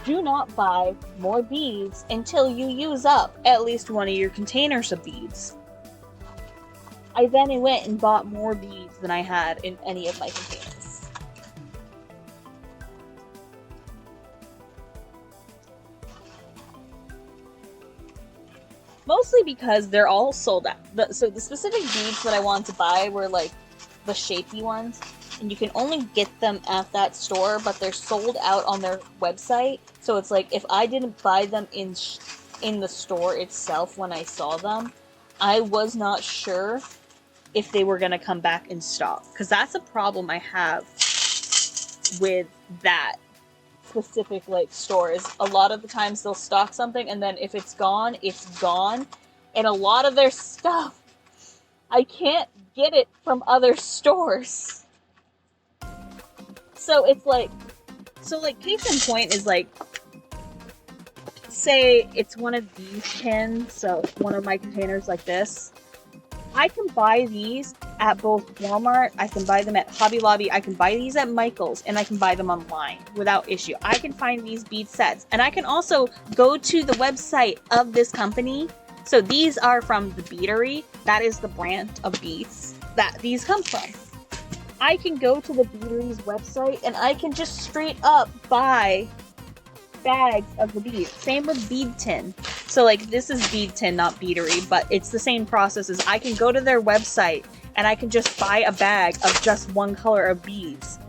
do not buy more beads until you use up at least one of your containers of beads. I then went and bought more beads than I had in any of my containers. Mostly because they're all sold out. So the specific beads that I wanted to buy were like the shapy ones, and you can only get them at that store, but they're sold out on their website. So it's like if I didn't buy them in the store itself when I saw them, I was not sure if they were going to come back in stock, because that's a problem I have with that specific like store. Is a lot of the times they'll stock something and then if it's gone, and a lot of their stuff I can't get it from other stores. So it's like, case in point is like, say it's one of these tins, so one of my containers like this. I can buy these at both Walmart, I can buy them at Hobby Lobby, I can buy these at Michael's, and I can buy them online without issue. I can find these bead sets, and I can also go to the website of this company. So these are from the Beadery. That is the brand of beads that these come from. I can go to the Beadery's website, and I can just straight up buy bags of the beads. Same with bead tin. So like this is bead tin, not Beadery, but it's the same process as I can go to their website and I can just buy a bag of just one color of beads.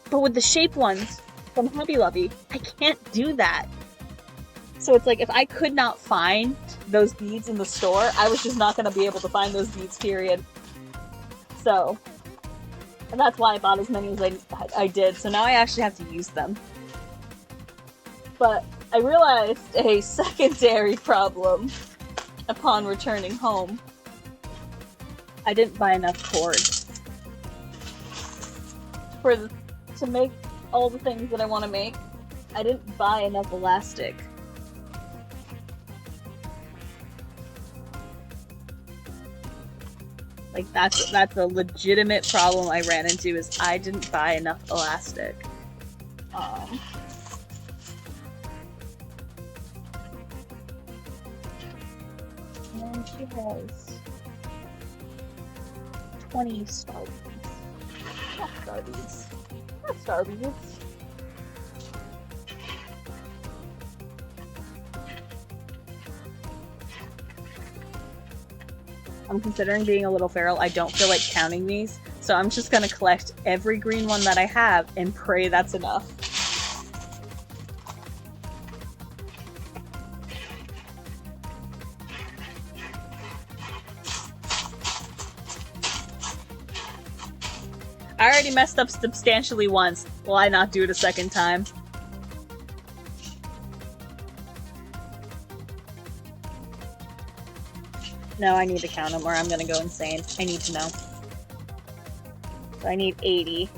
But with the shape ones from Hobby Lobby, I can't do that. So it's like if I could not find those beads in the store, I was just not going to be able to find those beads, period. So, and that's why I bought as many as I did. So now I actually have to use them. But I realized a secondary problem upon returning home. I didn't buy enough cord to make all the things that I want to make. I didn't buy enough elastic. Like that's a legitimate problem I ran into, is I didn't buy enough elastic. And she has 20 star beads. Not star beads. Not star beads. I'm considering being a little feral. I don't feel like counting these, so I'm just gonna collect every green one that I have and pray that's enough. I already messed up substantially once. Why not do it a second time? No, I need to count them or I'm gonna go insane. I need to know. So I need 80.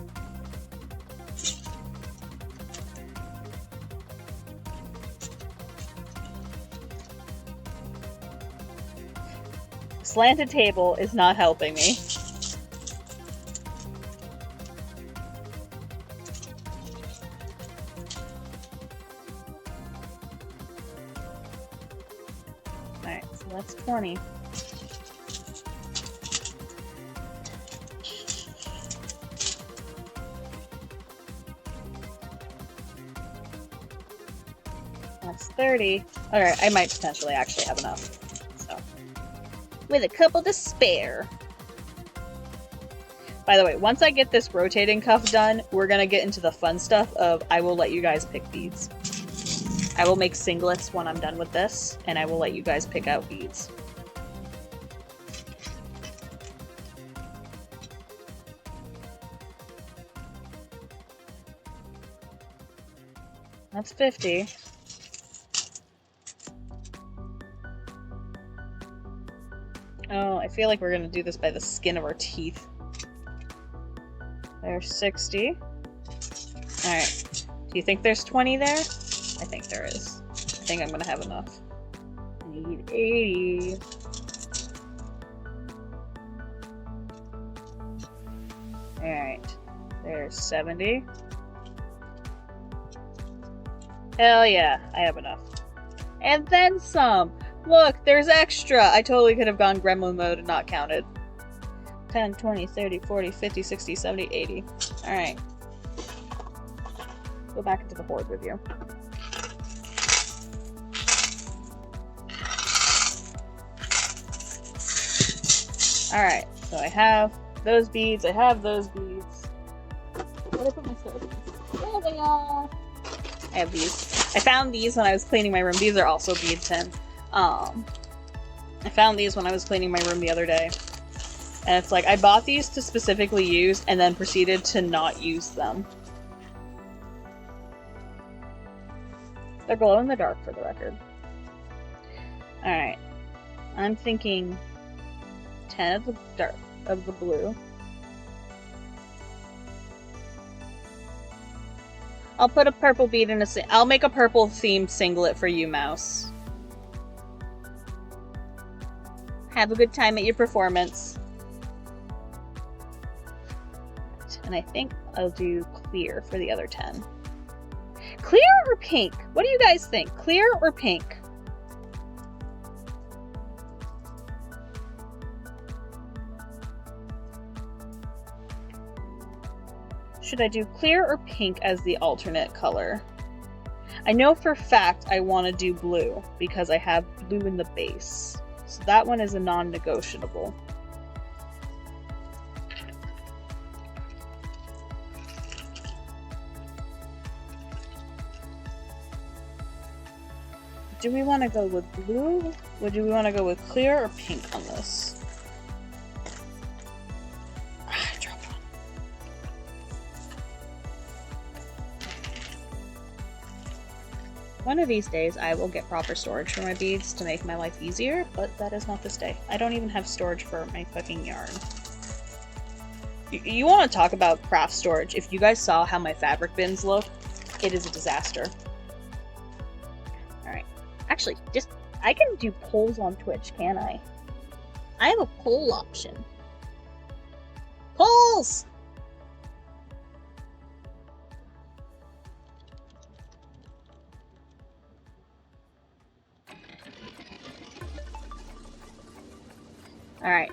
Slanted table is not helping me. Alright, so that's 20. That's 30. Alright, I might potentially actually have enough. So, with a couple to spare. By the way, once I get this rotating cuff done, we're gonna get into the fun stuff of I will let you guys pick beads. I will make singlets when I'm done with this, and I will let you guys pick out beads. That's 50. Oh, I feel like we're gonna do this by the skin of our teeth. There's 60. Alright. Do you think there's 20 there? I think there is. I think I'm gonna have enough. I need 80. Alright. There's 70. Hell yeah, I have enough. And then some! Look, there's extra! I totally could have gone gremlin mode and not counted. 10, 20, 30, 40, 50, 60, 70, 80. Alright. Go back into the horde with you. Alright, so I have those beads, I have those beads. Where did I put my star beads? There they are! I have these. I found these when I was cleaning my room. These are also bead tin. I found these when I was cleaning my room the other day. And it's like, I bought these to specifically use and then proceeded to not use them. They're glow in the dark, for the record. Alright. I'm thinking 10 of the dark, of the blue. I'll put a purple bead in I'll make a purple themed singlet for you, Mouse. Have a good time at your performance. And I think I'll do clear for the other 10. Clear or pink? What do you guys think? Clear or pink? Should I do clear or pink as the alternate color? I know for a fact I want to do blue because I have blue in the base. So that one is a non-negotiable. Do we want to go with blue? Or do we want to go with clear or pink on this? I dropped one. One of these days I will get proper storage for my beads to make my life easier, but that is not this day. I don't even have storage for my fucking yarn. You want to talk about craft storage? If you guys saw how my fabric bins look, it is a disaster. Actually, I can do polls on Twitch, can I? I have a poll option. Polls! Alright.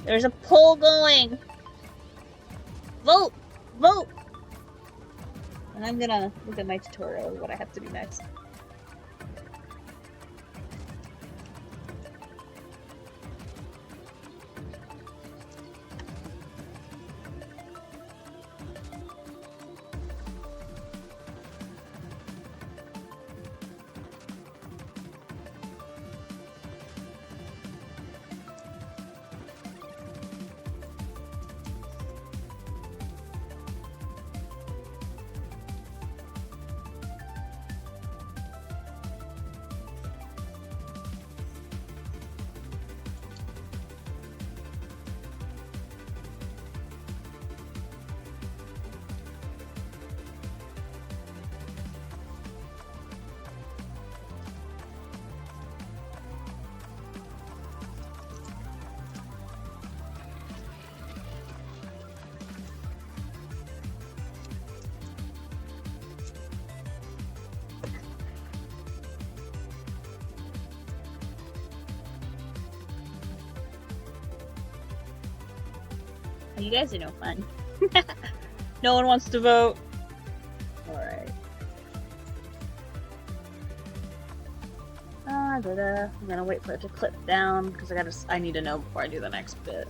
There's a poll going. Vote! Vote! And I'm gonna look at my tutorial of what I have to do next. You guys are no fun. No one wants to vote. Alright. I'm gonna wait for it to clip down because I need to know before I do the next bit.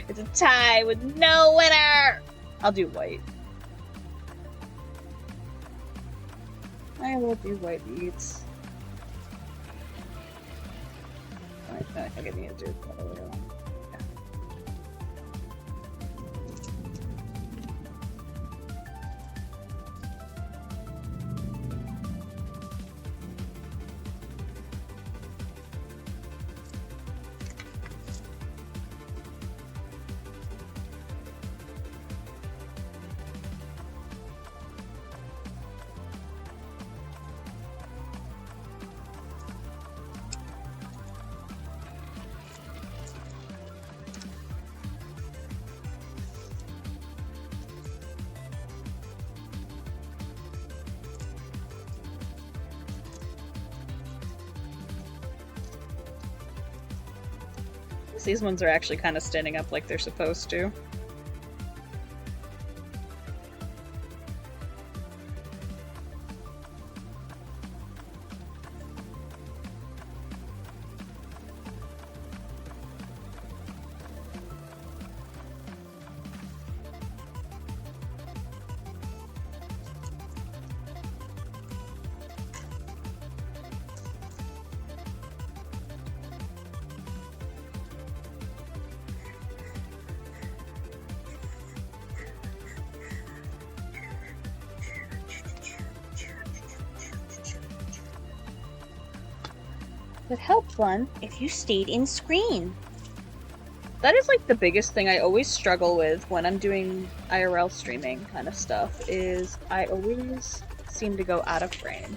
It's a tie with no winner! I'll do white. I will do white beads. I think I need to do the other one. These ones are actually kind of standing up like they're supposed to. Would help one if you stayed in screen. That is like the biggest thing I always struggle with when I'm doing IRL streaming kind of stuff, is I always seem to go out of frame.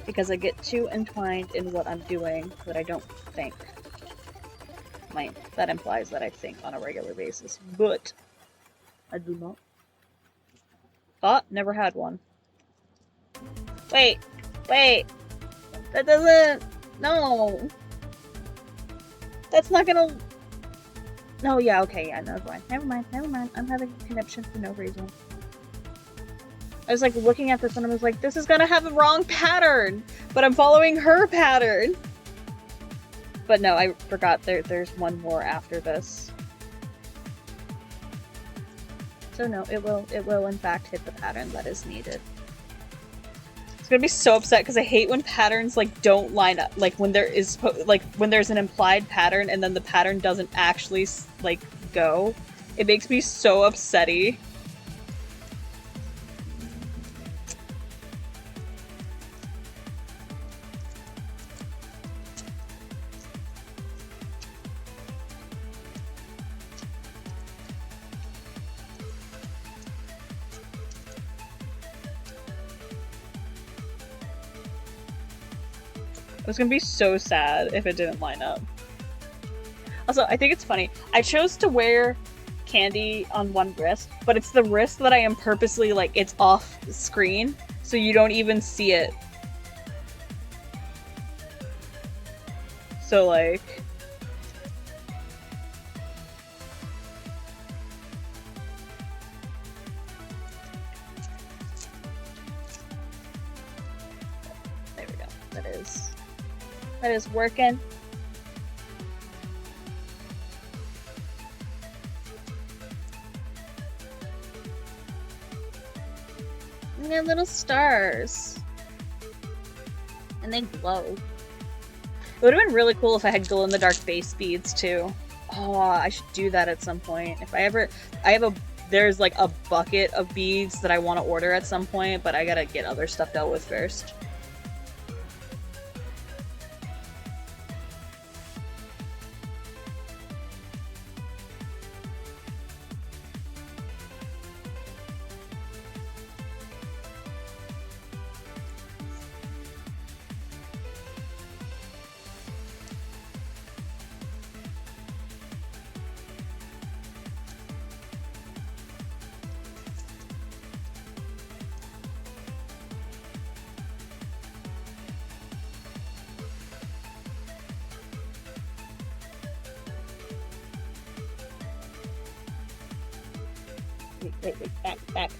Because I get too entwined in what I'm doing that I don't think. That implies that I think on a regular basis, but I do not. Thought never had one. Wait, that doesn't. No, that's not gonna. No, yeah, okay, yeah, no, fine. Never mind. I'm having a conniption for no reason. I was like looking at this and I was like, this is gonna have a wrong pattern, but I'm following her pattern. But no, I forgot there's one more after this. So no, it will in fact hit the pattern that is needed. It's gonna be so upset because I hate when patterns like don't line up. Like when there is when there's an implied pattern and then the pattern doesn't actually like go. It makes me so upsetty. I was gonna be so sad if it didn't line up. Also, I think it's funny. I chose to wear Kandi on one wrist, but it's the wrist that I am purposely like, it's off screen, so you don't even see it. So like... There we go. That is working. And they're little stars. And they glow. It would have been really cool if I had glow-in-the-dark base beads too. Oh, I should do that at some point. If I ever... There's like a bucket of beads that I want to order at some point, but I gotta get other stuff dealt with first. Wait, back.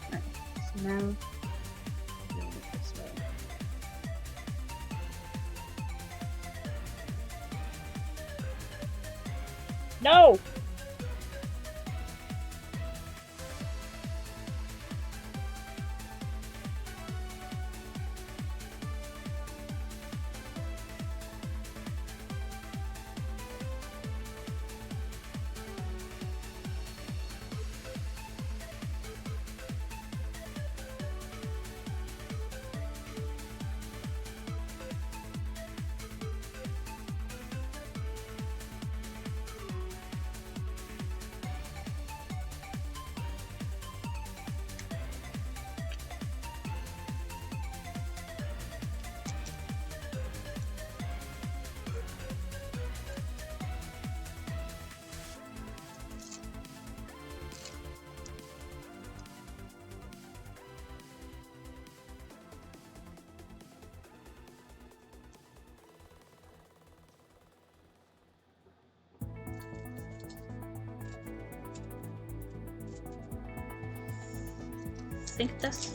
Alright, so now... this way. No! sync this?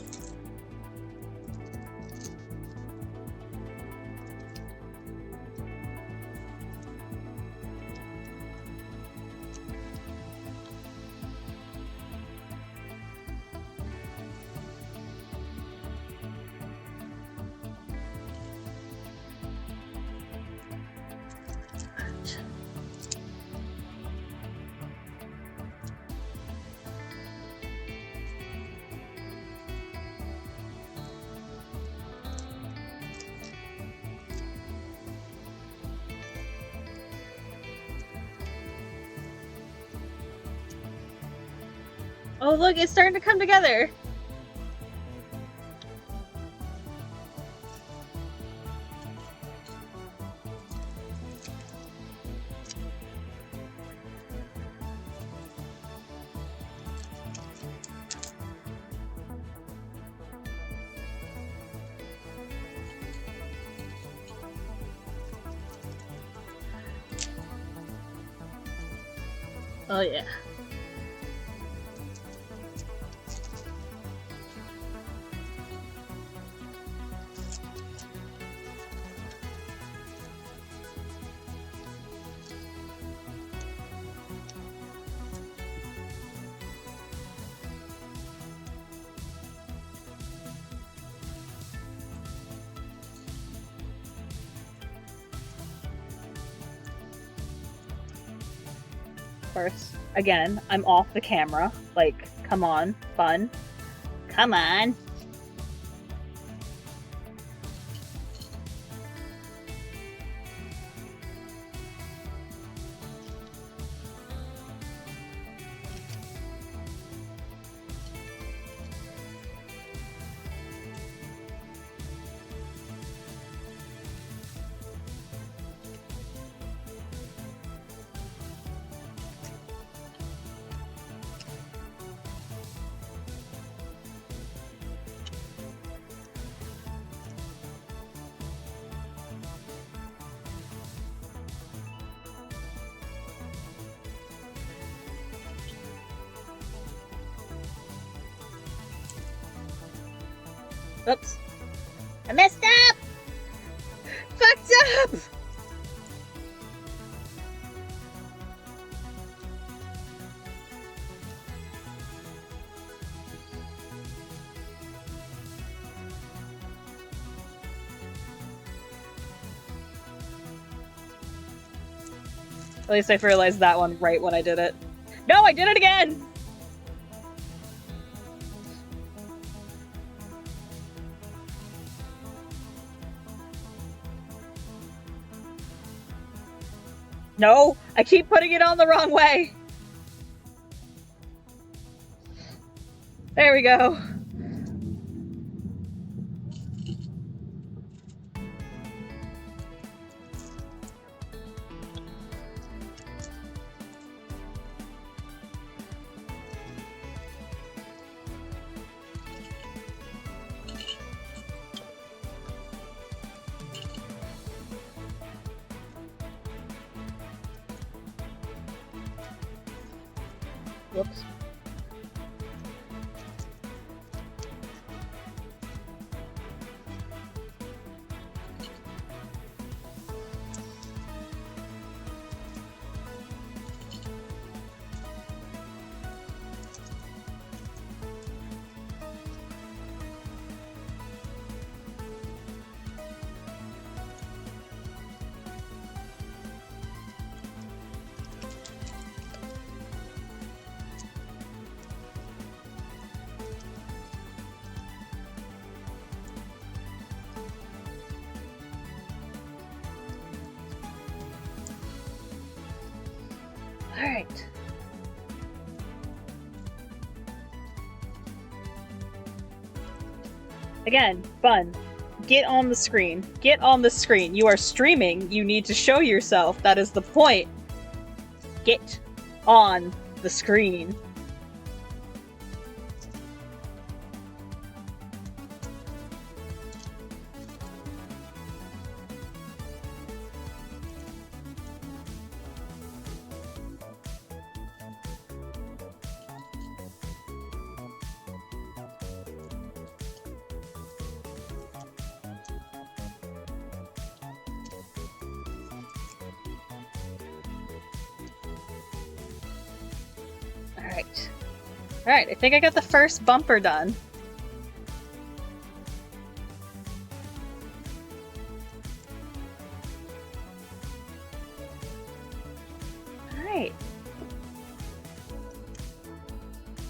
Oh look, it's starting to come together! Oh yeah. Of course, again, I'm off the camera. Like, come on, fun. Come on. Oops. I messed up! Fucked up! At least I realized that one right when I did it. No, I did it again! No, I keep putting it on the wrong way. There we go. Whoops. Alright. Again, fun. Get on the screen. Get on the screen. You are streaming. You need to show yourself. That is the point. Get on the screen. Alright. Alright, I think I got the first bumper done. Alright.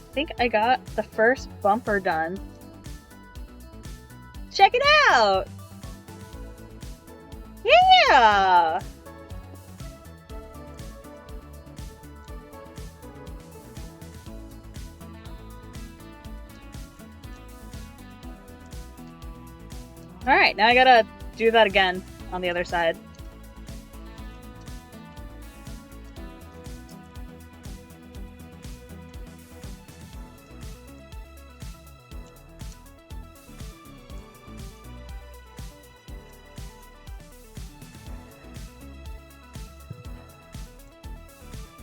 I think I got the first bumper done. Check it out! Yeah! Alright, now I gotta do that again on the other side.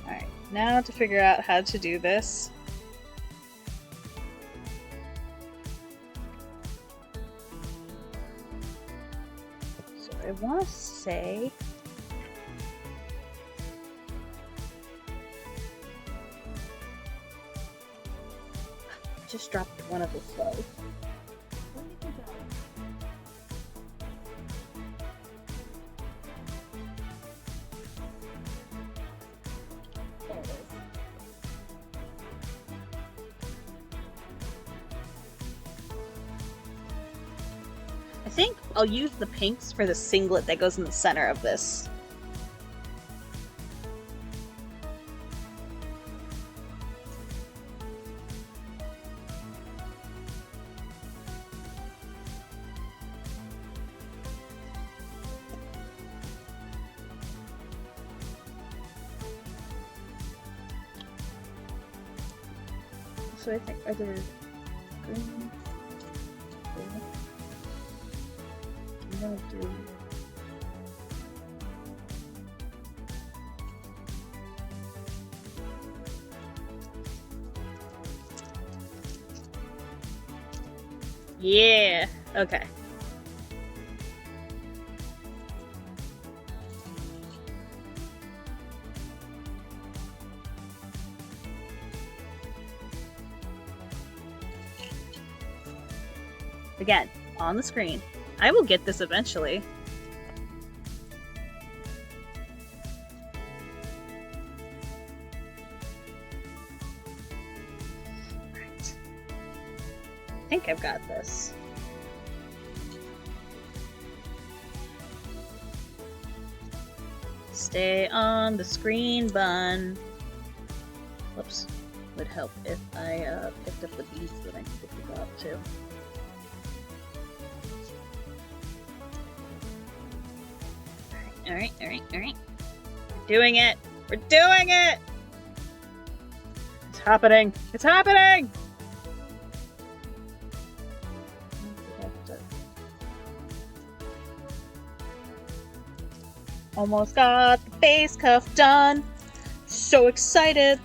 Alright, now to figure out how to do this. I want to say just dropped one of the slows. There it is. I think I'll use the pinks for the singlet that goes in the center of this. So I think are there green? I'm gonna do yeah, okay. Again, on the screen. I will get this eventually. Right. I think I've got this. Stay on the screen, bun. Whoops. Would help if I picked up the beads that I needed to pick up too. Alright. We're doing it! We're doing it! It's happening! It's happening! Almost got the base cuff done! So excited!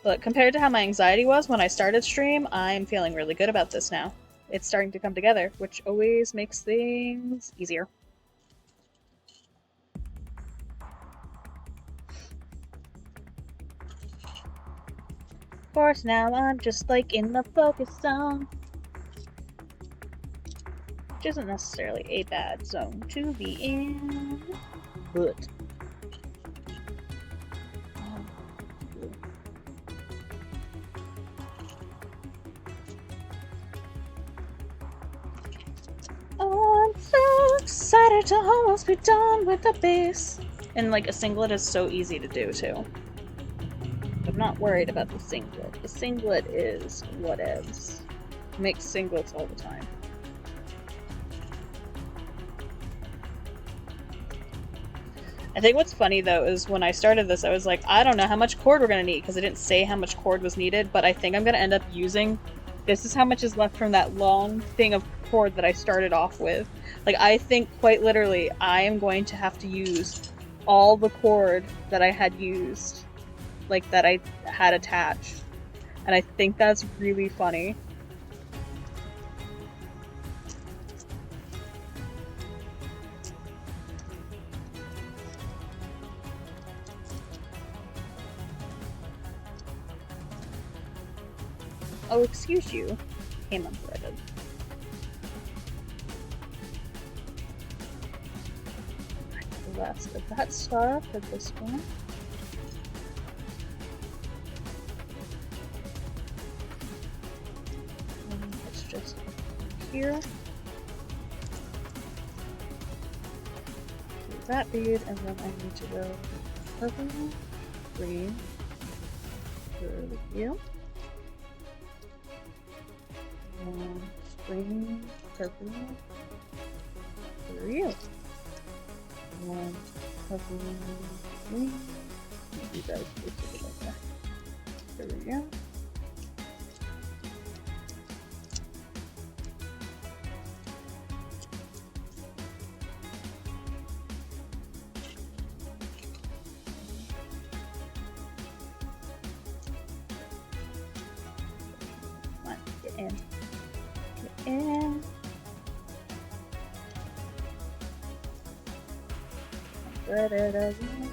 But compared to how my anxiety was when I started stream, I'm feeling really good about this now. It's starting to come together, which always makes things easier. Of course, now I'm just like in the focus zone. Which isn't necessarily a bad zone to be in, but oh, I'm so excited to almost be done with the base. And like a singlet is so easy to do too. I'm not worried about the singlet. The singlet is whatevs. I make singlets all the time. I think what's funny though is when I started this, I was like, I don't know how much cord we're gonna need because I didn't say how much cord was needed, but I think I'm gonna end up using, this is how much is left from that long thing of cord that I started off with. Like, I think quite literally I am going to have to use all the cord that I had used like that I had attached. And I think that's really funny. Oh, excuse you. Came unthreaded. The rest of that star for this one. And it's just here. Do that bead, and then I need to go purple, green, for you. And green, purple, for you. And purple, green. You guys basically like that. There we go. Come on, get in. Get in. Spread it again.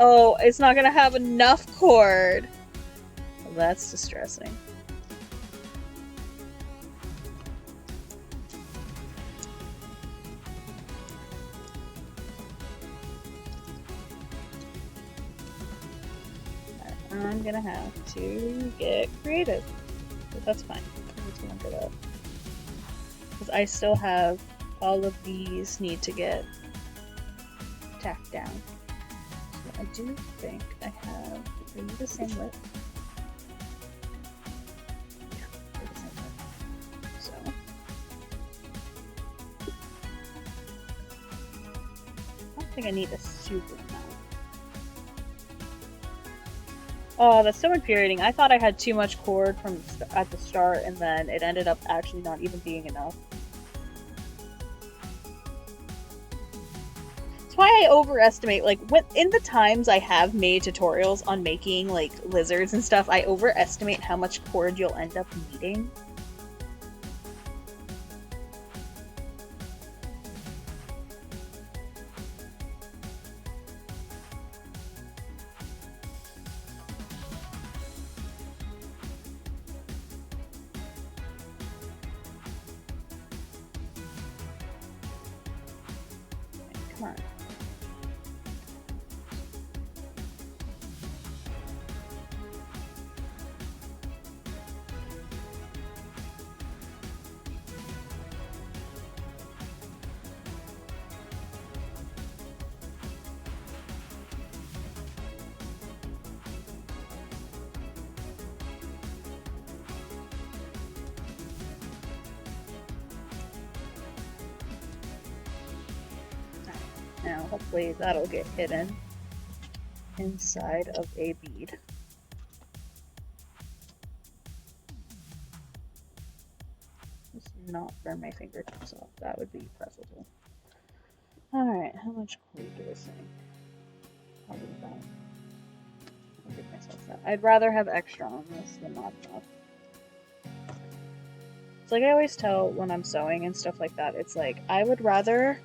Oh, it's not gonna have enough cord. Well, that's distressing. I'm gonna have to get creative, but that's fine. I'm just gonna look it up because I still have all of these need to get tacked down. So I do think I have. Are you the same width? Yeah, they're the same width. So I don't think I need a super amount. Oh, that's so infuriating. I thought I had too much cord from at the start, and then it ended up actually not even being enough. That's why I overestimate, like, in the times I have made tutorials on making, like, lizards and stuff, I overestimate how much cord you'll end up needing. Come on. Now, hopefully that'll get hidden inside of a bead. Just not burn my fingertips off. That would be preferable. Alright, how much cord do I think? Probably about. I'll give myself that. I'd rather have extra on this than not enough. It's like I always tell when I'm sewing and stuff like that, it's like, I would rather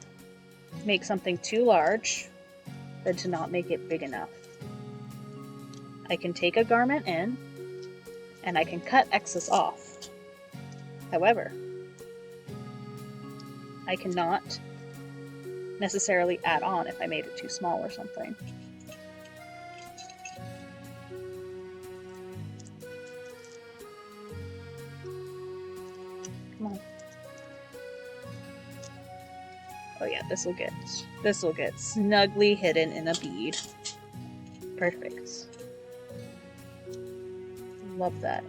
make something too large than to not make it big enough. I can take a garment in, and I can cut excess off. However, I cannot necessarily add on if I made it too small or something. Come on. Oh yeah, this will get snugly hidden in a bead. Perfect. Love that.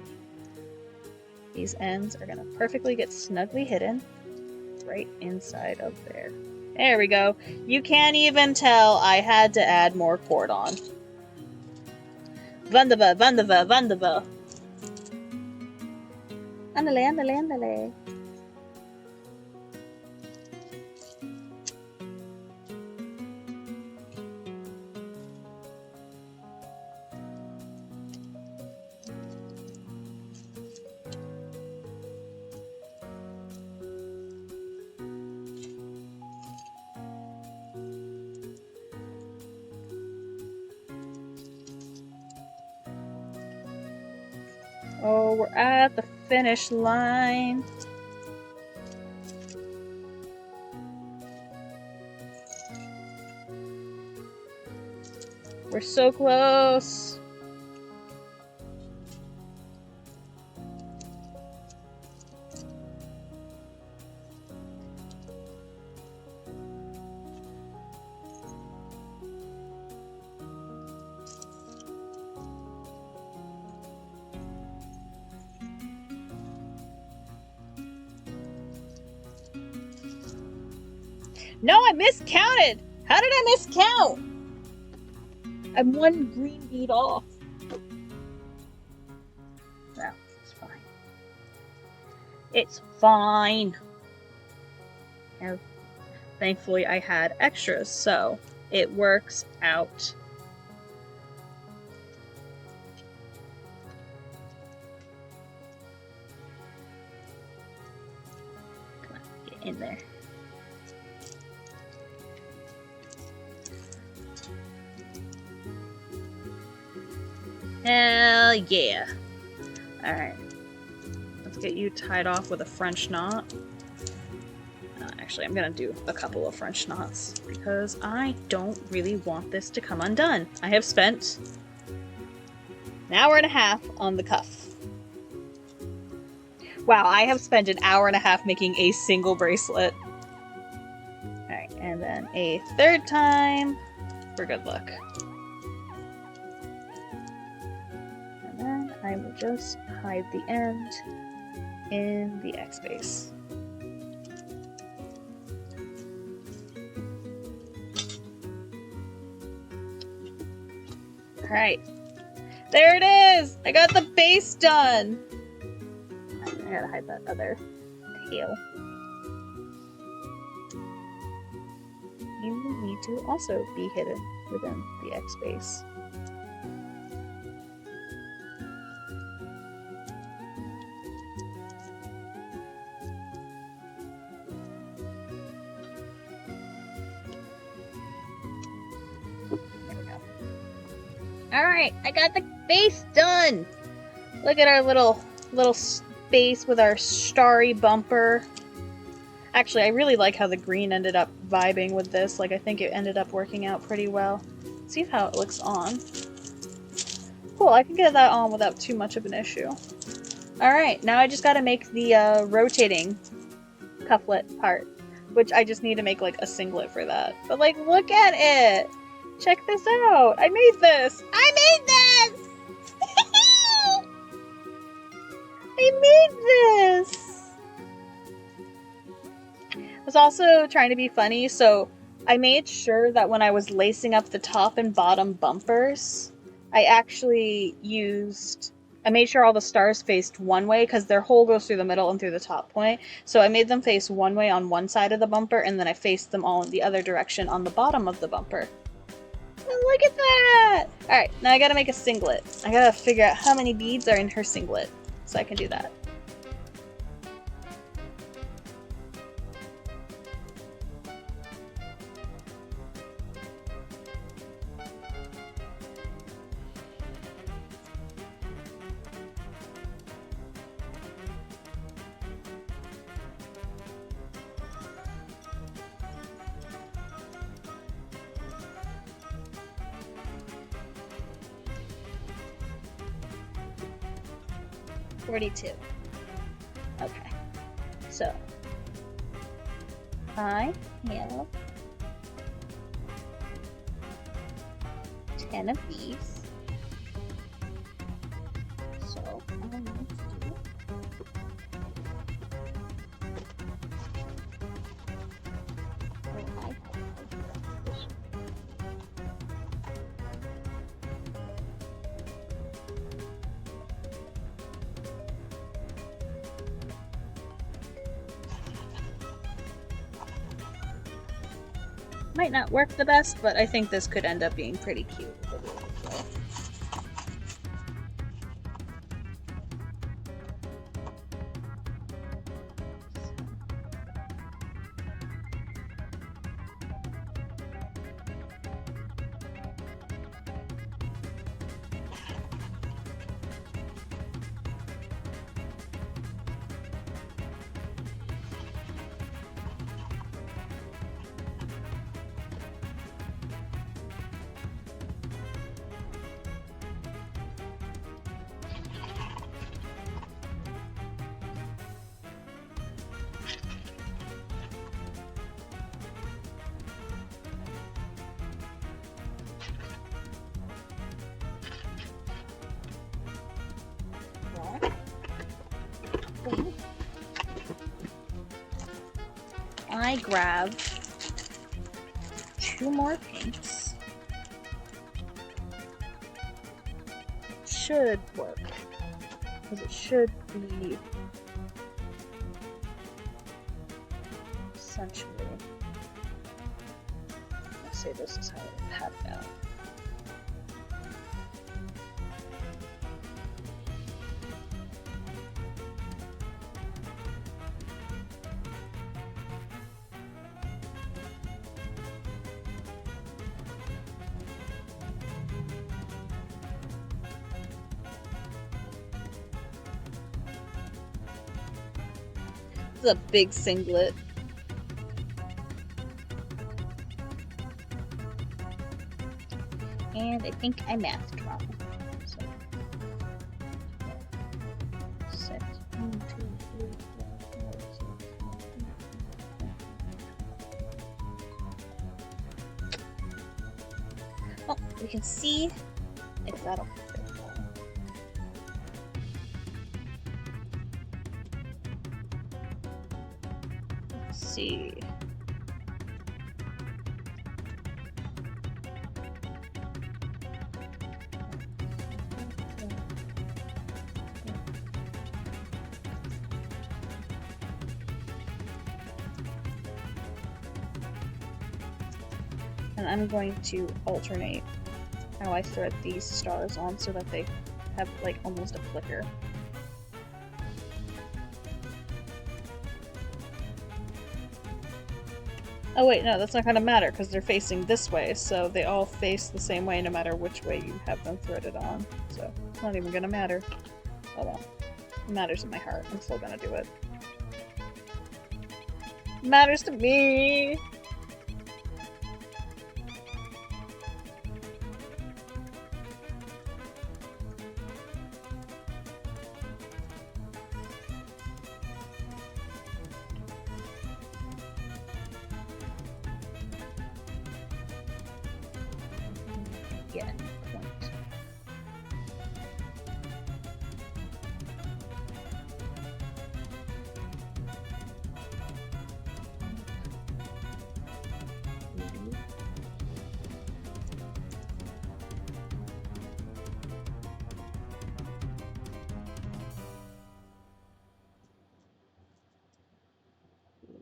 These ends are gonna perfectly get snugly hidden right inside of there. There we go. You can't even tell I had to add more cord on. Wunderbar, wunderbar, wunderbar. Ándale, ándale, ándale. Oh, we're at the finish line. We're so close. No, I miscounted! How did I miscount? I'm one green bead off. No, it's fine. It's fine. And thankfully I had extras, so it works out. Come on, get in there. Hell yeah. Alright. Let's get you tied off with a French knot. Actually, I'm gonna do a couple of French knots because I don't really want this to come undone. I have spent an hour and a half on the cuff. Wow, I have spent an hour and a half making a single bracelet. Alright, and then a third time for good luck. I will just hide the end in the X space. Alright. There it is! I got the base done! I gotta hide that other tail. You need to also be hidden within the X space. Alright, I got the base done! Look at our little space with our starry bumper. Actually, I really like how the green ended up vibing with this. Like, I think it ended up working out pretty well. Let's see how it looks on. Cool, I can get that on without too much of an issue. Alright, now I just gotta make the rotating cufflet part. Which I just need to make, like, a singlet for that. But, like, look at it! Check this out! I made this! I made this! I made this! I was also trying to be funny, so I made sure that when I was lacing up the top and bottom bumpers, I actually I made sure all the stars faced one way, because their hole goes through the middle and through the top point. So I made them face one way on one side of the bumper, and then I faced them all in the other direction on the bottom of the bumper. Look at that! Alright, now I gotta make a singlet. I gotta figure out how many beads are in her singlet, so I can do that. $42. Okay. So I have 10 of these. So all I need to do might not work the best, but I think this could end up being pretty cute. I grab 2 more pinks. Should work, because it should be essentially. Let's say this is how I have it out. A big singlet. and I think I mathed wrong. So set 1, 2, 3, 4, 5, 6, 7, 8. Oh, we can see if that'll fit. Let's see. And I'm going to alternate how I thread these stars on so that they have like almost a flicker. Oh wait, no, that's not gonna matter because they're facing this way, so they all face the same way no matter which way you have them threaded on. So it's not even gonna matter. Oh well. It matters in my heart. I'm still gonna do it. It matters to me! Yeah, point.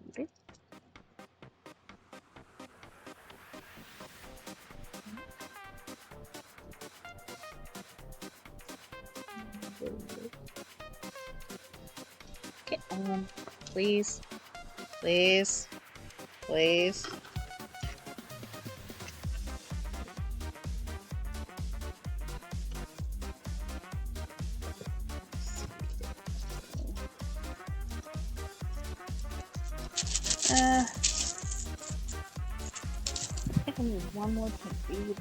Okay. Okay, please, please, please. I think I need one more pink bead.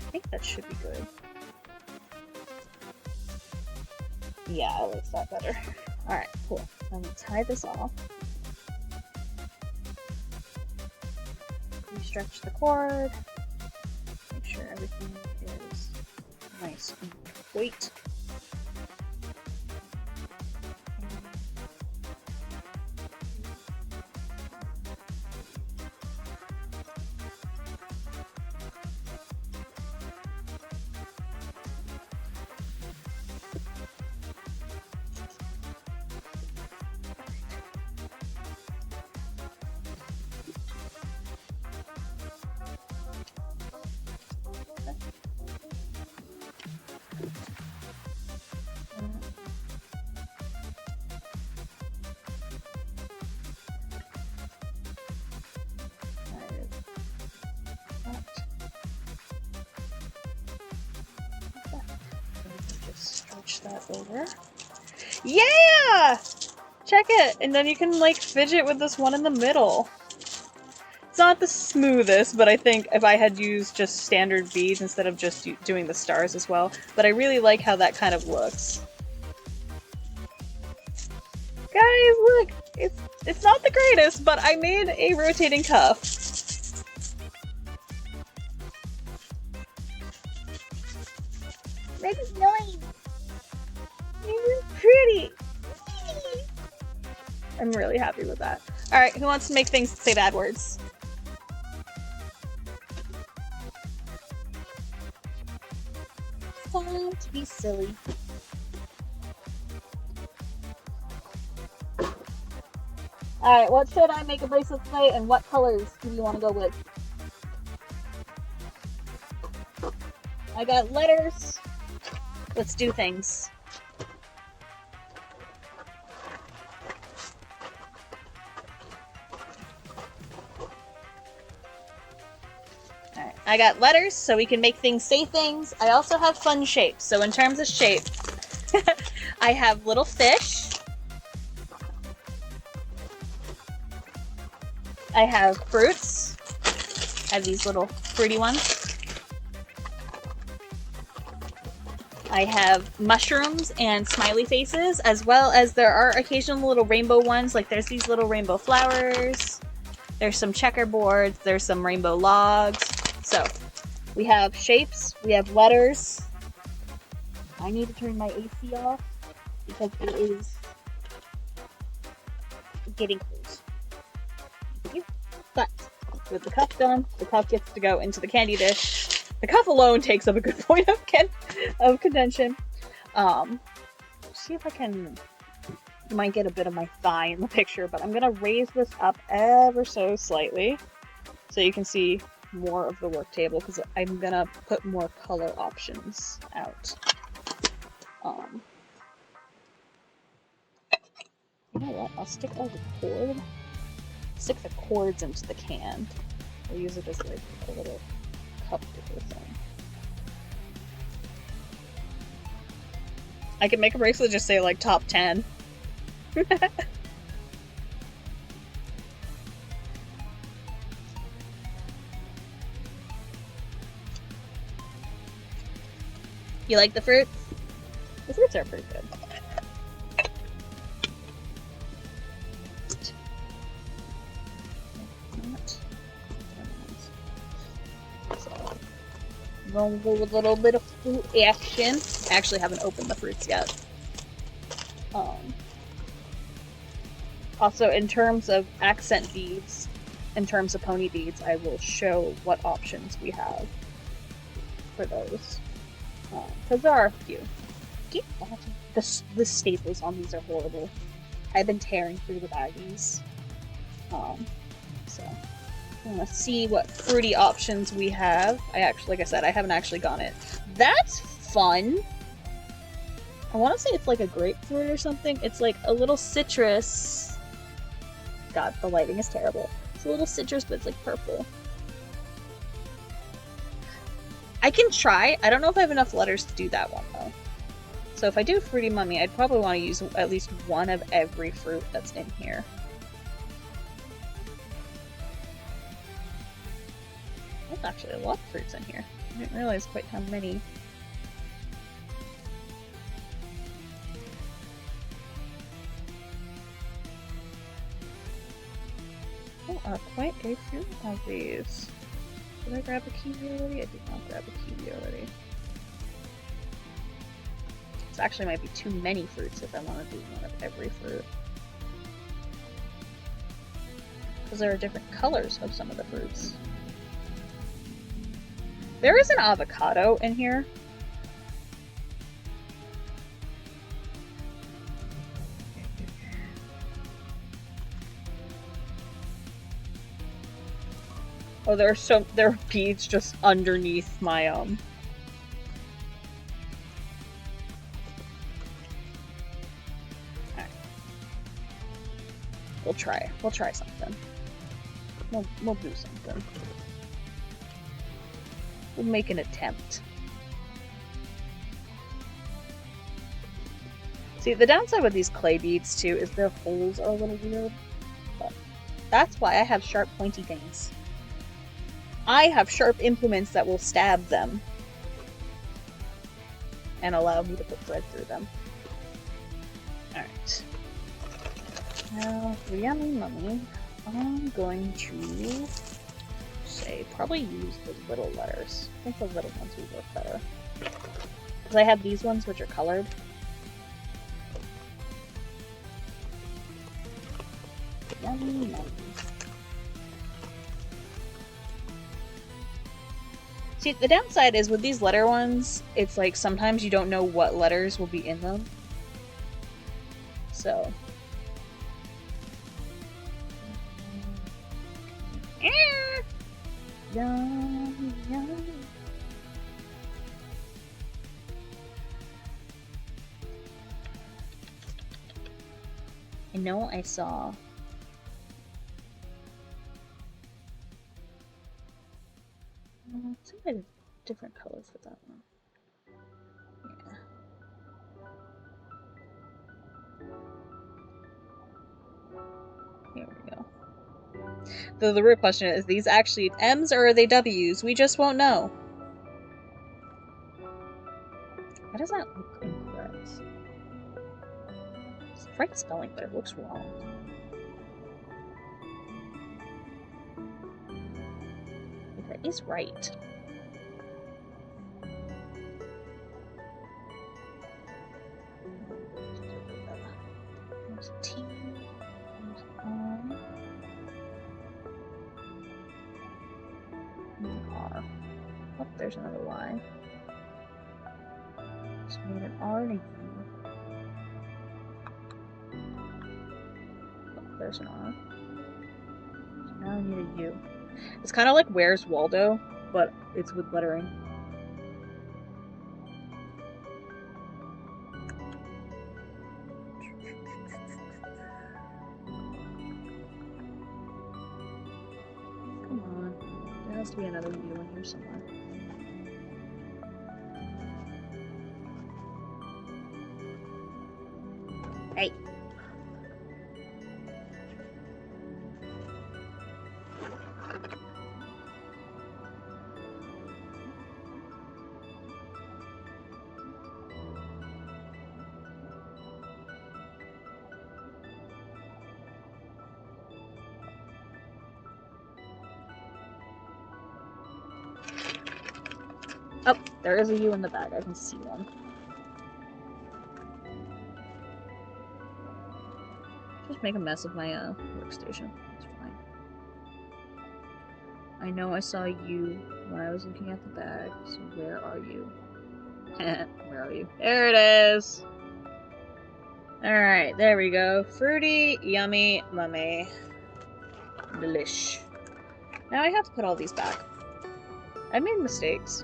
I think that should be good. Yeah, I like that better. Alright, cool. I'm gonna tie this off. Stretch the cord. Make sure everything is nice and complete. That over. Yeah! Check it! And then you can like fidget with this one in the middle. It's not the smoothest, but I think if I had used just standard beads instead of just doing the stars as well. But I really like how that kind of looks. Guys, look! It's not the greatest, but I made a rotating cuff. Red is annoying. Pretty. I'm really happy with that. Alright, who wants to make things say bad words? Time to be silly. Alright, what should I make a bracelet today, and what colors do you want to go with? I got letters. Let's do things. Alright, I got letters, so we can make things say things. I also have fun shapes. So in terms of shape, I have little fish. I have fruits. I have these little fruity ones. I have mushrooms and smiley faces, as well as there are occasional little rainbow ones, like there's these little rainbow flowers, there's some checkerboards, there's some rainbow logs. So, we have shapes, we have letters. I need to turn my AC off because it is getting cold. But, with the cuff done, the cuff gets to go into the candy dish. The cuff alone takes up a good point of contention. See if I can... You might get a bit of my thigh in the picture, but I'm going to raise this up ever so slightly so you can see more of the work table, because I'm going to put more color options out. You know what? I'll stick all the cord. Stick the cords into the can. I'll use it as like a little cup holder thing. I could make a bracelet just say like top 10. You like the fruits? The fruits are pretty good. Going with a little bit of fruit action. I actually haven't opened the fruits yet. Also, in terms of accent beads, in terms of pony beads, I will show what options we have for those. Because there are a few. The staples on these are horrible. I've been tearing through the baggies. So... I'm gonna see what fruity options we have. Like I said, I haven't actually gone it. That's fun! I want to say it's like a grapefruit or something. It's like a little citrus. God, the lighting is terrible. It's a little citrus, but it's like purple. I can try. I don't know if I have enough letters to do that one, though. So if I do Fruity Mummy, I'd probably want to use at least one of every fruit that's in here. There's actually a lot of fruits in here. I didn't realize quite how many. Oh, quite a few of these. Did I grab a kiwi already? I did not grab a kiwi already. This actually might be too many fruits if I want to do one of every fruit. Because there are different colors of some of the fruits. There is an avocado in here. Oh, there are beads just underneath my Alright. We'll try something. We'll do something. We'll make an attempt. See, the downside with these clay beads too is their holes are a little weird. But that's why I have sharp pointy things. I have sharp implements that will stab them. And allow me to put thread through them. Alright. Now, for Yummy Mummy, I'm going to say probably use the little letters. I think the little ones will work better. Because I have these ones which are colored. Yummy Mummy. See, the downside is with these letter ones, it's like sometimes you don't know what letters will be in them. So. Yum, yum. I know I saw somebody had different colors for that one. Yeah. Here we go. Though the real question is, these actually M's or are they W's? We just won't know. Why does that look incorrect? It's the right spelling, but it looks wrong. That is right. There's a T. There's an I. And an R. Oh, there's another Y. So we need an R and a U. Oh, there's an R. So now I need a U. It's kind of like Where's Waldo, but it's with lettering. Come on. There has to be another U in here somewhere. Hey. Oh, there is a U in the bag. I can see one. Just make a mess of my workstation. It's fine. I know I saw you when I was looking at the bag, so where are you? Where are you? There it is! Alright, there we go. Fruity, yummy, mummy. Delish. Now I have to put all these back. I made mistakes.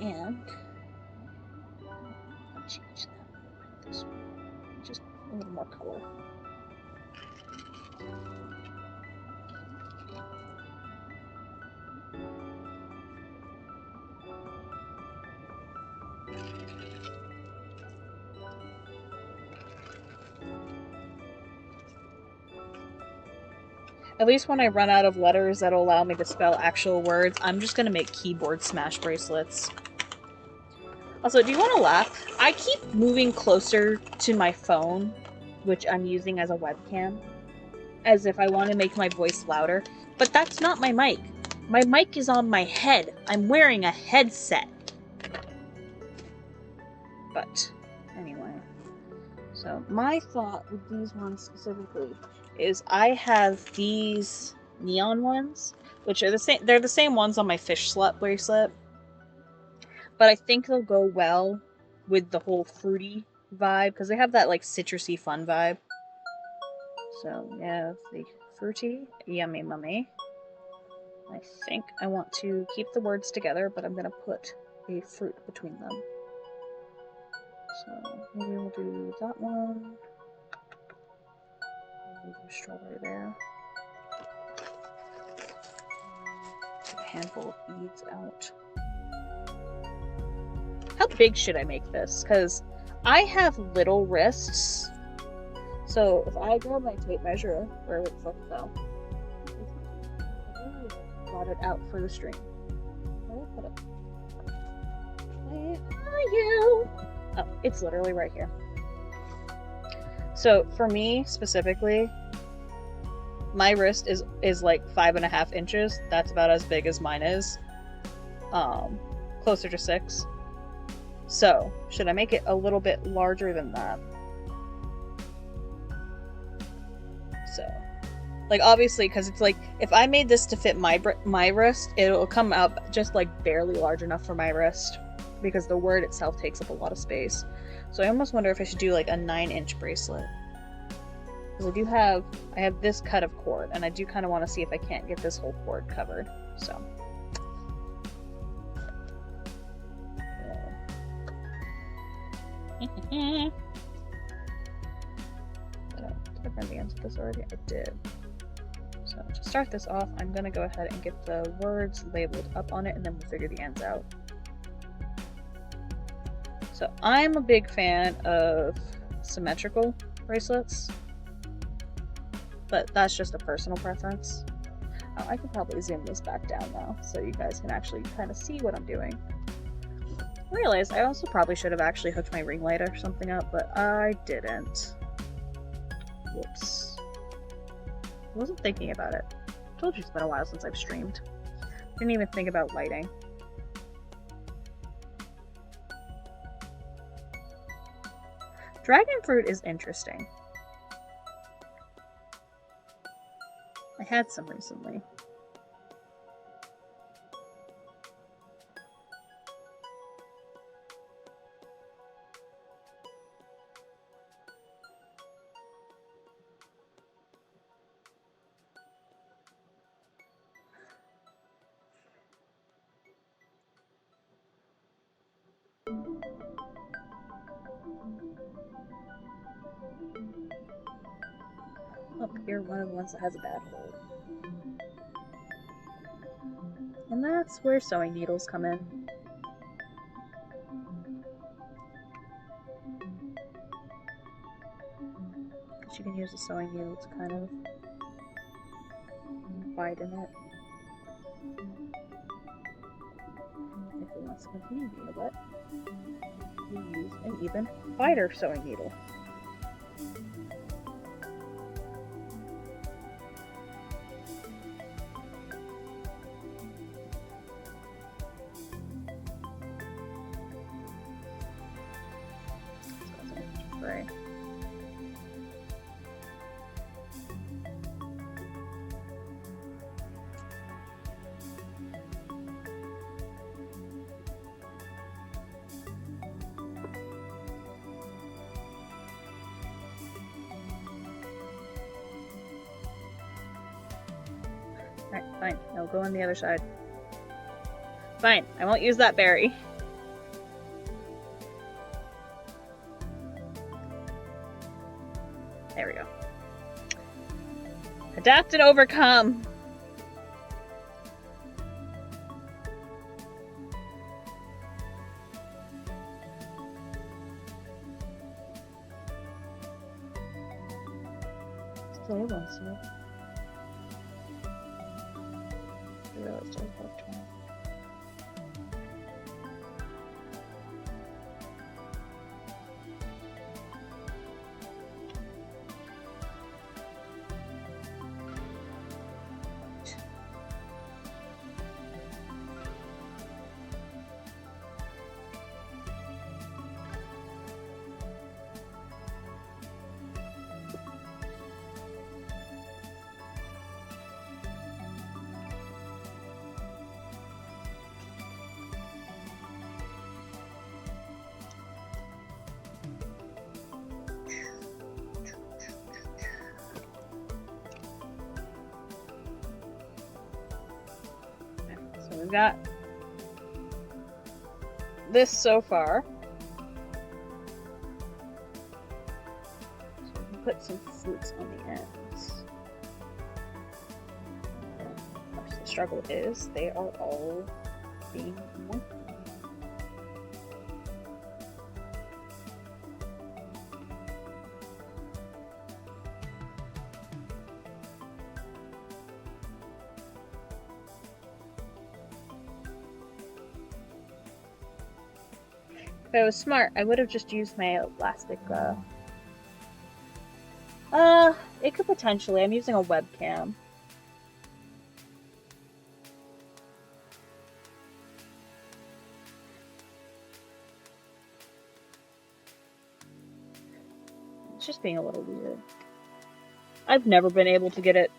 And I'll change that. This one. Just a little more color. At least when I run out of letters that'll allow me to spell actual words, I'm just gonna make keyboard smash bracelets. Also, do you want to laugh? I keep moving closer to my phone, which I'm using as a webcam, as if I want to make my voice louder, but that's not my mic. My mic is on my head. I'm wearing a headset. But, anyway. So, my thought with these ones specifically is I have these neon ones, which are the same. They're the same ones on my fish slut bracelet, but I think they'll go well with the whole fruity vibe because they have that like citrusy fun vibe. So yeah, the fruity, yummy mummy. I think I want to keep the words together, but I'm gonna put a fruit between them. So maybe we'll do that one. We'll do strawberry there. A handful of beads out. How big should I make this? Because I have little wrists. So if I grab my tape measure, wherever the fuck it fell, I brought it out for the stream. Where did I put it? Where are you? Oh, it's literally right here. So for me specifically, my wrist is like 5.5 inches. That's about as big as mine is. Closer to 6. So should I make it a little bit larger than that? So, like obviously, because it's like if I made this to fit my wrist, it'll come out just like barely large enough for my wrist, because the word itself takes up a lot of space. So I almost wonder if I should do like a 9-inch bracelet. Because I have this cut of cord, and I do kind of want to see if I can't get this whole cord covered. So. Did I find the ends of this already? I did. So to start this off, I'm going to go ahead and get the words labeled up on it, and then we'll figure the ends out. So I'm a big fan of symmetrical bracelets, but that's just a personal preference. Oh, I could probably zoom this back down now so you guys can actually kind of see what I'm doing. I realized I also probably should have actually hooked my ring light or something up, but I didn't. Whoops. I wasn't thinking about it. I told you it's been a while since I've streamed. Didn't even think about lighting. Dragon fruit is interesting. I had some recently. Oh, you're one of the ones that has a bad hold. And that's where sewing needles come in. Because you can use a sewing needle to kind of widen it. If it wants to continue being a wet, you use an even wider sewing needle. Right. Alright, fine. I'll go on the other side. Fine, I won't use that berry. There we go. Adapt and overcome! Let's play once here. realized I left one. So we've got this so far. So we can put some fruits on the ends. Of course, the struggle is they are all being monkey. If I was smart, I would have just used my elastic, it could potentially. I'm using a webcam. It's just being a little weird. I've never been able to get it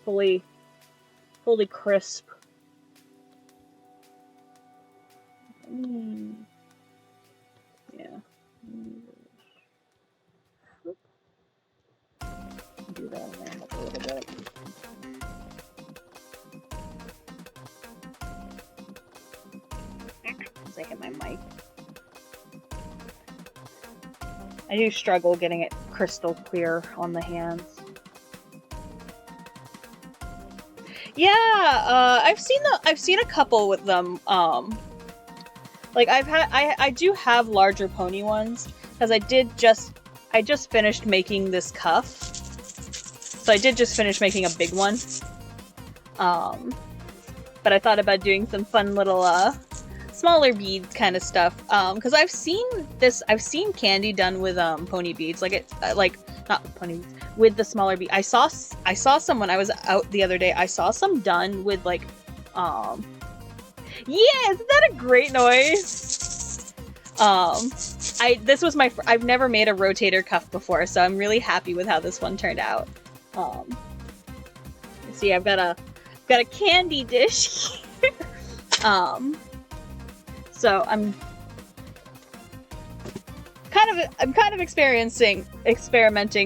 fully crisp. Yeah. Do that and then up a little bit. As I hit my mic. I do struggle getting it crystal clear on the hands. Yeah, I've seen a couple with them. Like I do have larger pony ones because I just finished making this cuff, so I did just finish making a big one. But I thought about doing some fun little smaller beads kind of stuff. Because I've seen Kandi done with pony beads, not pony beads, with the smaller bead. I saw someone, I was out the other day, I saw some done with like yeah, isn't that a great noise? I've never made a rotator cuff before, so I'm really happy with how this one turned out. See, I've got a candy dish here. So I'm kind of experimenting,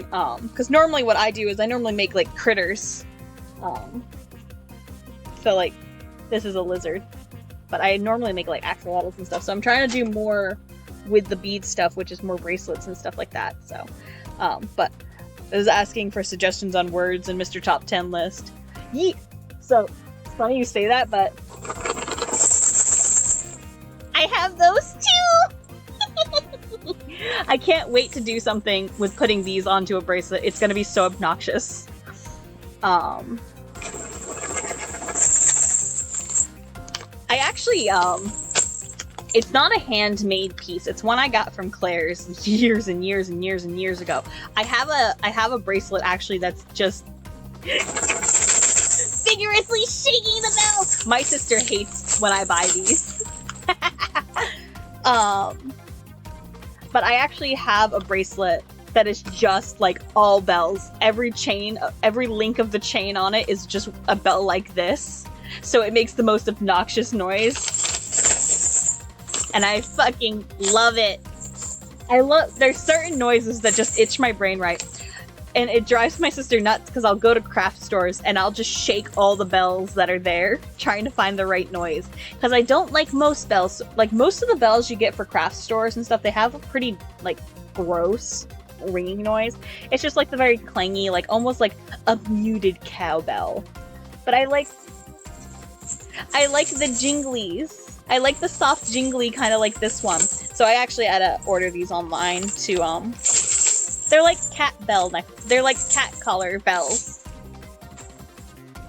because normally what I do is I normally make like critters. So like this is a lizard. But I normally make like axolotls and stuff, so I'm trying to do more with the bead stuff, which is more bracelets and stuff like that. So, but I was asking for suggestions on words in Mr. Top 10 list. Yeet! So, it's funny you say that, but I have those too! I can't wait to do something with putting these onto a bracelet. It's gonna be so obnoxious. I actually, it's not a handmade piece. It's one I got from Claire's years and years and years and years ago. I have a bracelet actually that's just vigorously shaking the bell. My sister hates when I buy these. But I actually have a bracelet that is just like all bells. Every link of the chain on it is just a bell like this. So it makes the most obnoxious noise. And I fucking love it. There's certain noises that just itch my brain right. And it drives my sister nuts because I'll go to craft stores and I'll just shake all the bells that are there trying to find the right noise. Because I don't like most bells. Like most of the bells you get for craft stores and stuff, they have a pretty like gross ringing noise. It's just like the very clangy, like almost like a muted cowbell. But I like the jinglies. I like the soft jingly kind of like this one. So I actually had to order these online to they're like cat collar bells.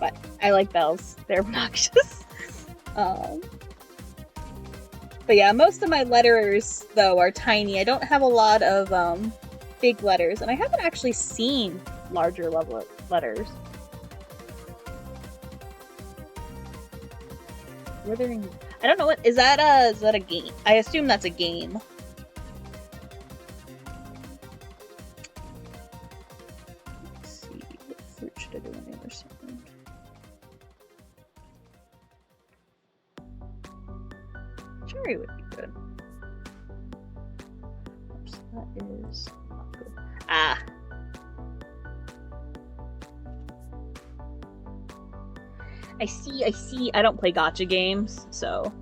But I like bells. They're obnoxious. But yeah, most of my letters, though, are tiny. I don't have a lot of big letters, and I haven't actually seen larger letters. Withering. I don't know what is that a game? I assume that's a game. Let's see, what fruit should I do on the other side? Cherry would be good. Oops, that is not good. Ah. I see. I don't play gacha games, so.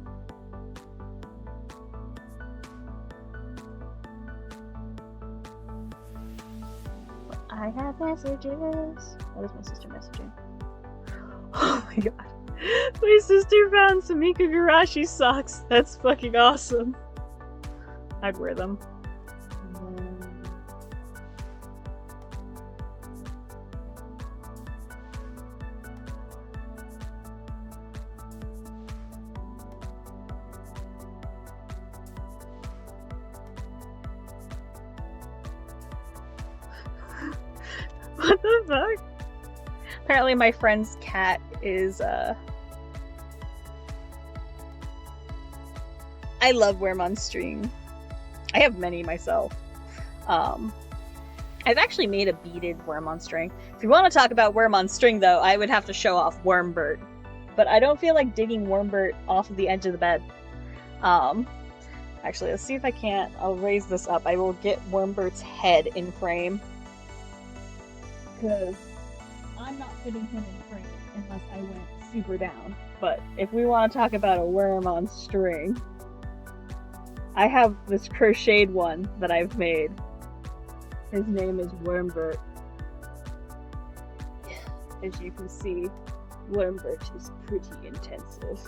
I have messages. What is my sister messaging? Oh my god. My sister found some Mikagurashi socks. That's fucking awesome. I'd wear them. What the fuck? Apparently my friend's cat is, I love Worm on String. I have many myself. I've actually made a beaded Worm on String. If you want to talk about Worm on String, though, I would have to show off Wormbert. But I don't feel like digging Wormbert off of the edge of the bed. Actually, let's see if I can't. I'll raise this up. I will get Wormbert's head in frame. Because I'm not fitting him in frame unless I went super down. But if we want to talk about a worm on string, I have this crocheted one that I've made. His name is Wormbert. As you can see, Wormbert is pretty intensive.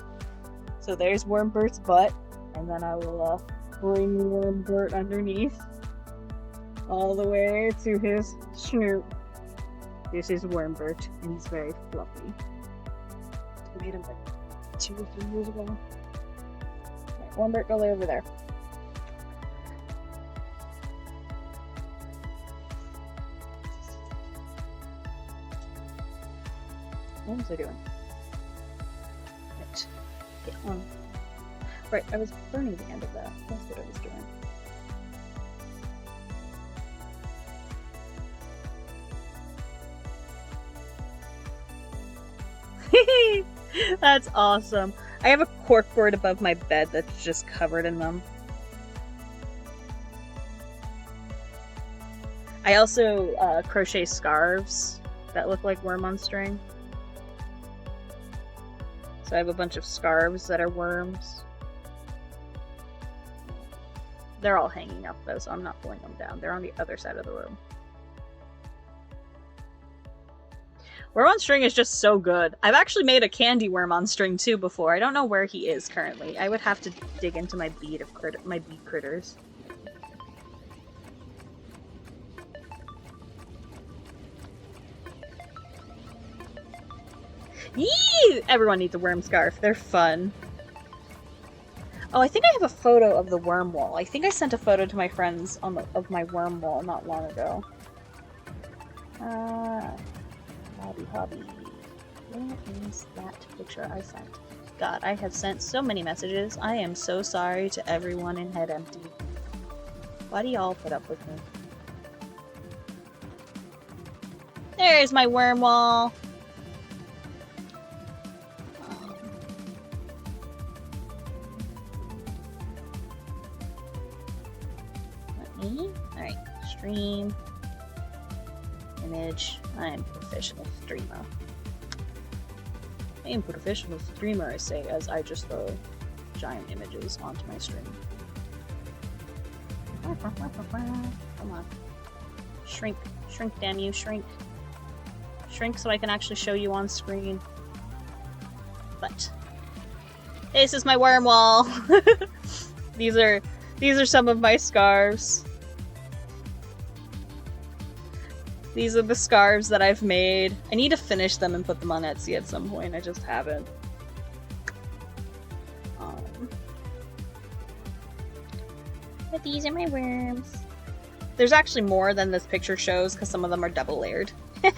So there's Wormbert's butt, and then I will bring Wormbert underneath all the way to his snoot. This is Wormbert, and he's very fluffy. I made him like 2 or 3 years ago. Right, Wormbert, go over there. What was I doing? Right. Get on. Right, I was burning the end of that. That's what I was doing. That's awesome. I have a corkboard above my bed that's just covered in them. I also crochet scarves that look like worm on string. So I have a bunch of scarves that are worms. They're all hanging up though, so I'm not pulling them down. They're on the other side of the room. Worm on string is just so good. I've actually made a Kandi worm on string too before. I don't know where he is currently. I would have to dig into my bead critters. Yee! Everyone needs a worm scarf. They're fun. Oh, I think I have a photo of the worm wall. I think I sent a photo to my friends of my worm wall not long ago. Hobby. Where is that picture I sent? God, I have sent so many messages. I am so sorry to everyone in Head Empty. Why do y'all put up with me? There's my worm wall. Alright, stream. Image. I am a professional streamer. I am a professional streamer, I say, as I just throw giant images onto my stream. Come on. Shrink. Shrink, damn you, shrink. Shrink so I can actually show you on screen. But this is my worm wall. These are some of my scarves. These are the scarves that I've made. I need to finish them and put them on Etsy at some point. I just haven't. But these are my worms. There's actually more than this picture shows because some of them are double layered. But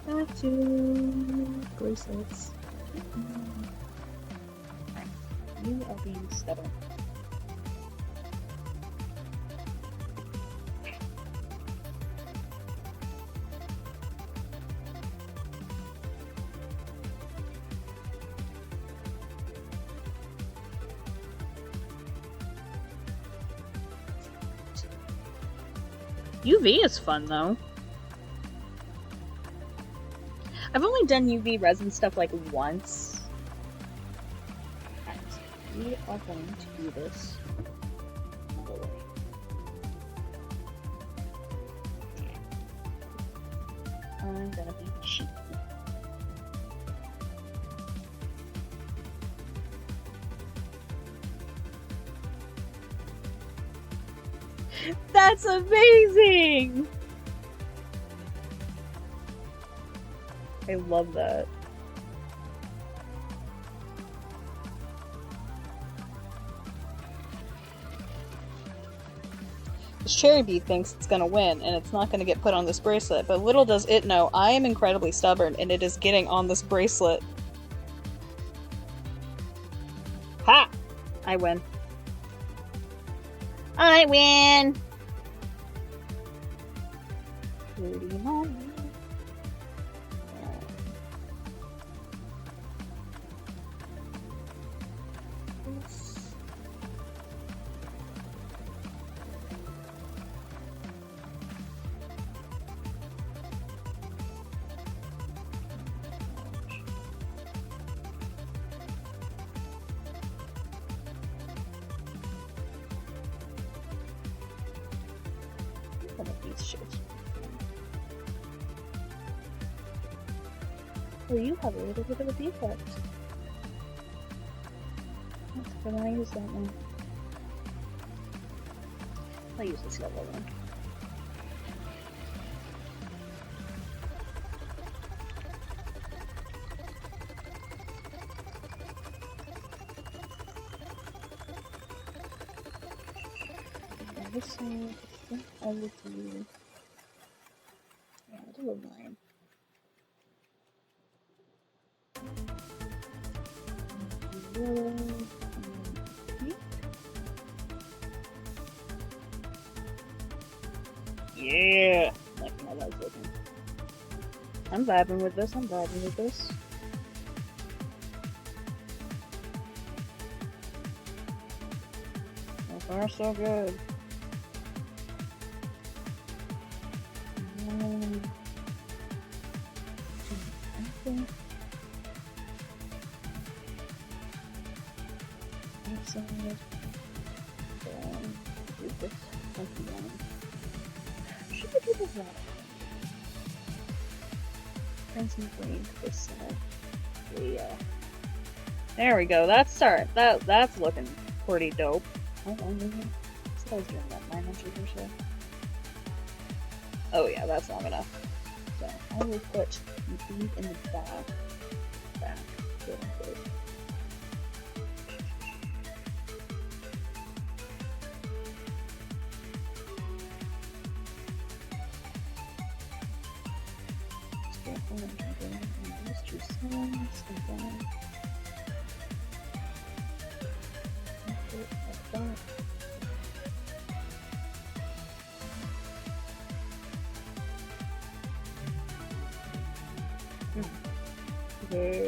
back to bracelets. You are being stubborn. UV is fun though. I've only done UV resin stuff like once. And we are going to do this all the way. I'm gonna be cheap. That's amazing! I love that. This cherry bee thinks it's gonna win, and it's not gonna get put on this bracelet, but little does it know, I am incredibly stubborn, and it is getting on this bracelet. Ha! I win. I win! Pretty mommy. One of these shapes. Oh, you have a little bit of a defect. That's good. I use that one. I'll use this yellow one. And this one, I think I would do. Yeah, I'll do a line. Yellow and pink. Yeah! I like how that's looking. I'm vibing with this, I'm vibing with this. So far, so good. Yeah. There we go. That's that's looking pretty dope. How long is it? I was doing that 9 inches or so. Oh yeah, that's long enough. So I will put these in the back. Good and good. These two sides, and then put it like that. Yeah.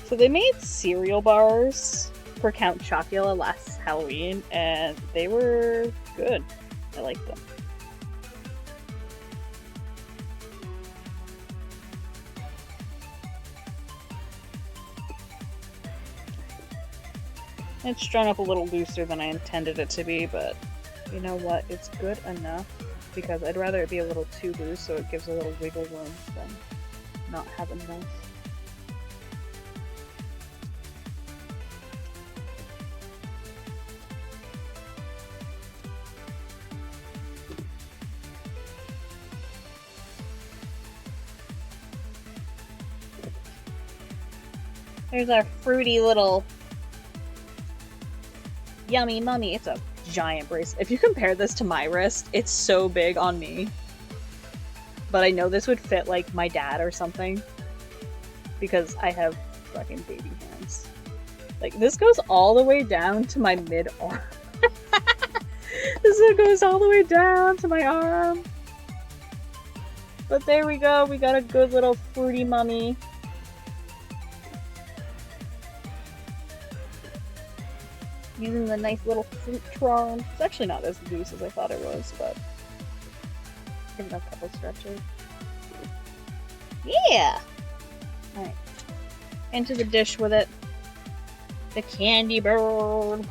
So they made cereal bars for Count Chocula last Halloween, and they were good. I liked them. It's strung up a little looser than I intended it to be, but you know what? It's good enough because I'd rather it be a little too loose so it gives a little wiggle room than not have enough. There's our fruity little yummy mummy. It's a giant bracelet. If you compare this to my wrist, it's so big on me. But I know this would fit like my dad or something. Because I have fucking baby hands. Like this goes all the way down to my mid-arm. This one goes all the way down to my arm. But there we go. We got a good little fruity mummy. Using the nice little fruit charm. It's actually not as loose as I thought it was, but give it a couple stretches. Yeah! Alright. Into the dish with it. The candy bird.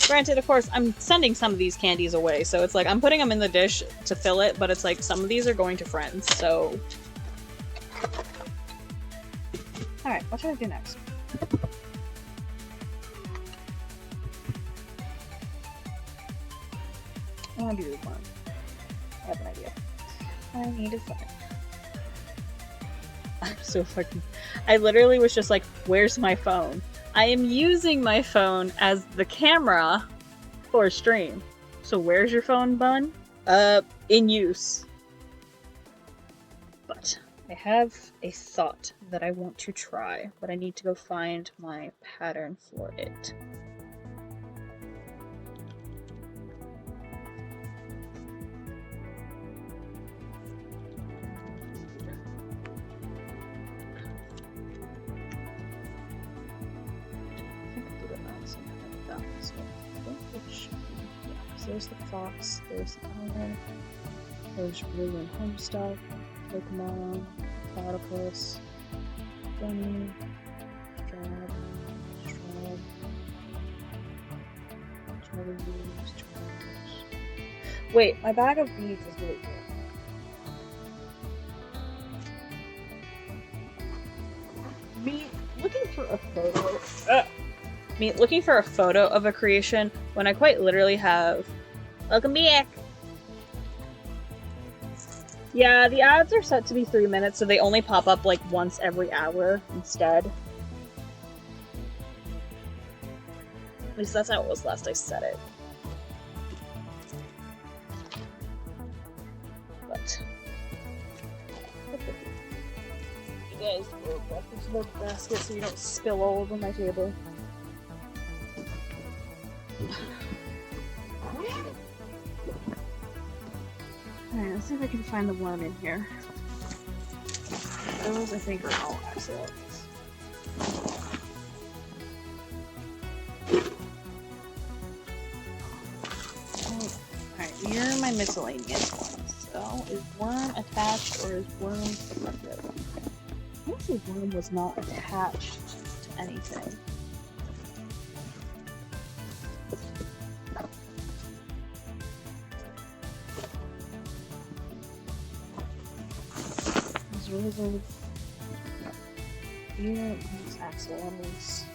Granted, of course, I'm sending some of these candies away, so it's like I'm putting them in the dish to fill it, but it's like some of these are going to friends, so... Alright, what should I do next? I want to do this one. I have an idea. I need a phone. I'm so fucking... I literally was just like, where's my phone? I am using my phone as the camera for a stream. So where's your phone, Bun? In use. But I have a thought that I want to try, but I need to go find my pattern for it. There's the fox, there's the owl, there's blue and homestuck, Pokemon, platypus, bunny, strab, Charlies. Wait, my bag of beads is really good. Me looking for a photo of a creation when I quite literally have... Welcome back! Yeah, the ads are set to be 3 minutes, so they only pop up like once every hour instead. At least that's how it was last I set it. But... you guys go back into the basket so you don't spill all over my table. Alright, let's see if I can find the worm in here. Those, I think, are all axolotls. Alright, here are my miscellaneous ones. So, is worm attached or is worm separate? I think the worm was not attached to anything. Here, these axolotls.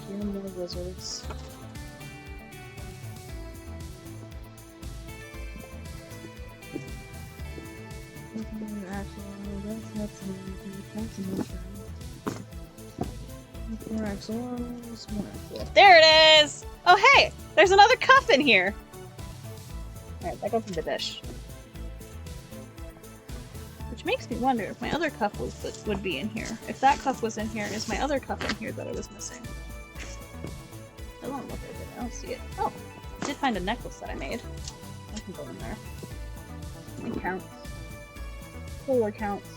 Here, more lizards. More axolotls, more axolotls. There it is! Oh hey! There's another cuff in here! Alright, that goes in the dish. Which makes me wonder if my other cuff would be in here. If that cuff was in here, is my other cuff in here that I was missing? I don't look at it. I don't see it. Oh, I did find a necklace that I made. I can go in there. It counts. 4 counts.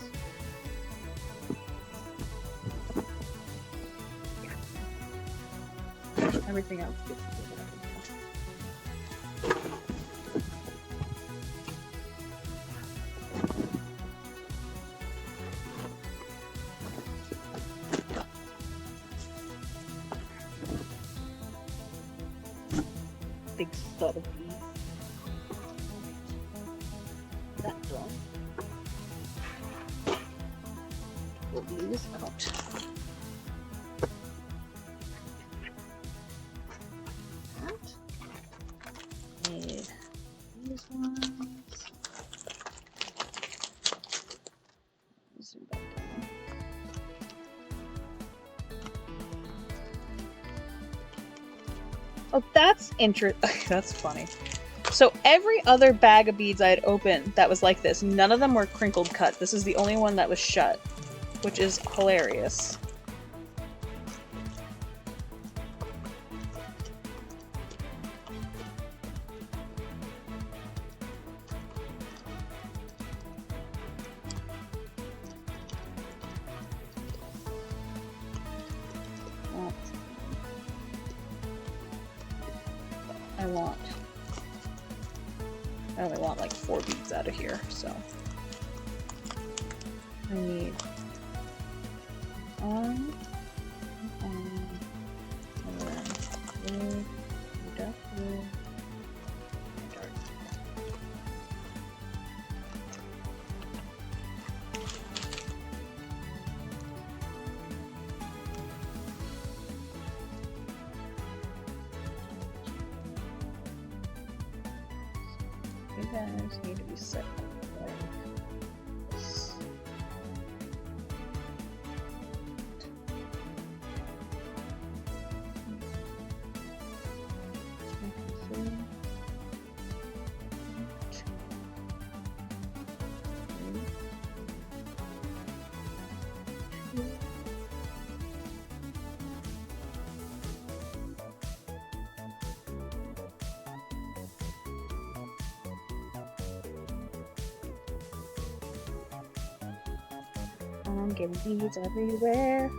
Everything else gets to do whatever. Big stud of bees. That done. We'll do this out. Need these ones. Zoom back down. Oh, that's that's funny. So every other bag of beads I had opened that was like this, none of them were crinkled cut. This is the only one that was shut, which is hilarious. I only want like 4 beads out of here, so I need and then blue, dark blue, dark. You guys need to be set like this. I'm getting beads everywhere.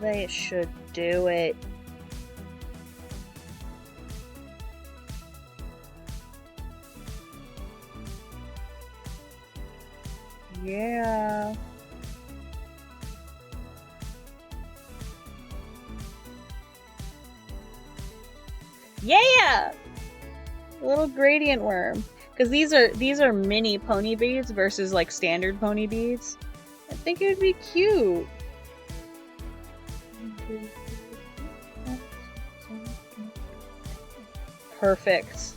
They should do it. Yeah. Yeah! Little gradient worm. Because these are mini pony beads versus like standard pony beads. I think it would be cute. Perfect.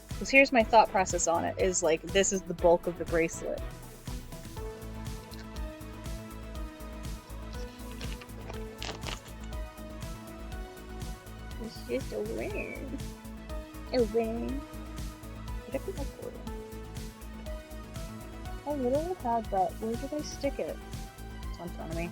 Because here's my thought process on it, is like, this is the bulk of the bracelet. It's just a ring. A ring. Did I put my cord in? I literally had that. Where did I stick it? It's in front of me.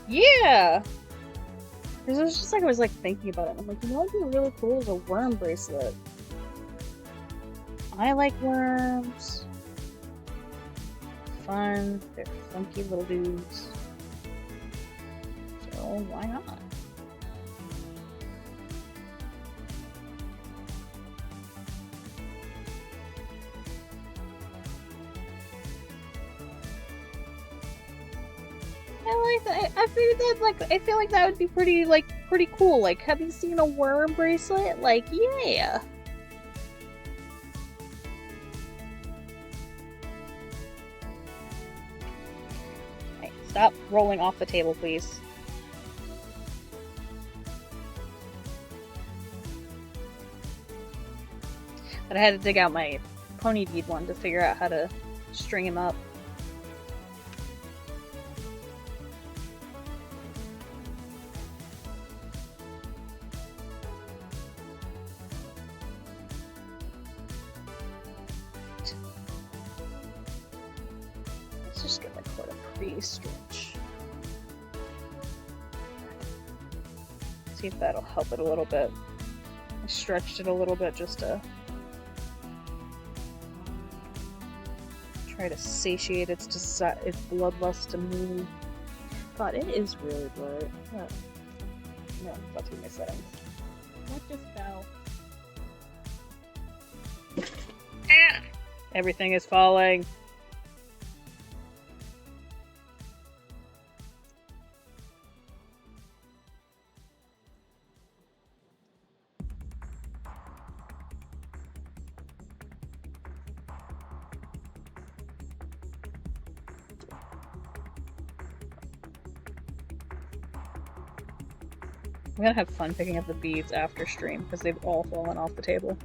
Yeah! Because it was just like, I was like thinking about it. I'm like, you know what would be really cool is a worm bracelet. I like worms. Fun. They're funky little dudes. So why not? I like that. I figured that, like, I feel like that would be pretty cool. Like, have you seen a worm bracelet? Like, yeah. Hey, stop rolling off the table, please. But I had to dig out my pony bead one to figure out how to string him up. Stretch. See if that'll help it a little bit. I stretched it a little bit just to try to satiate its bloodlust to move. God, it is really bright. Oh. No, that's what my settings. What just fell? Ah! Everything is falling. I'm gonna have fun picking up the beads after stream because they've all fallen off the table.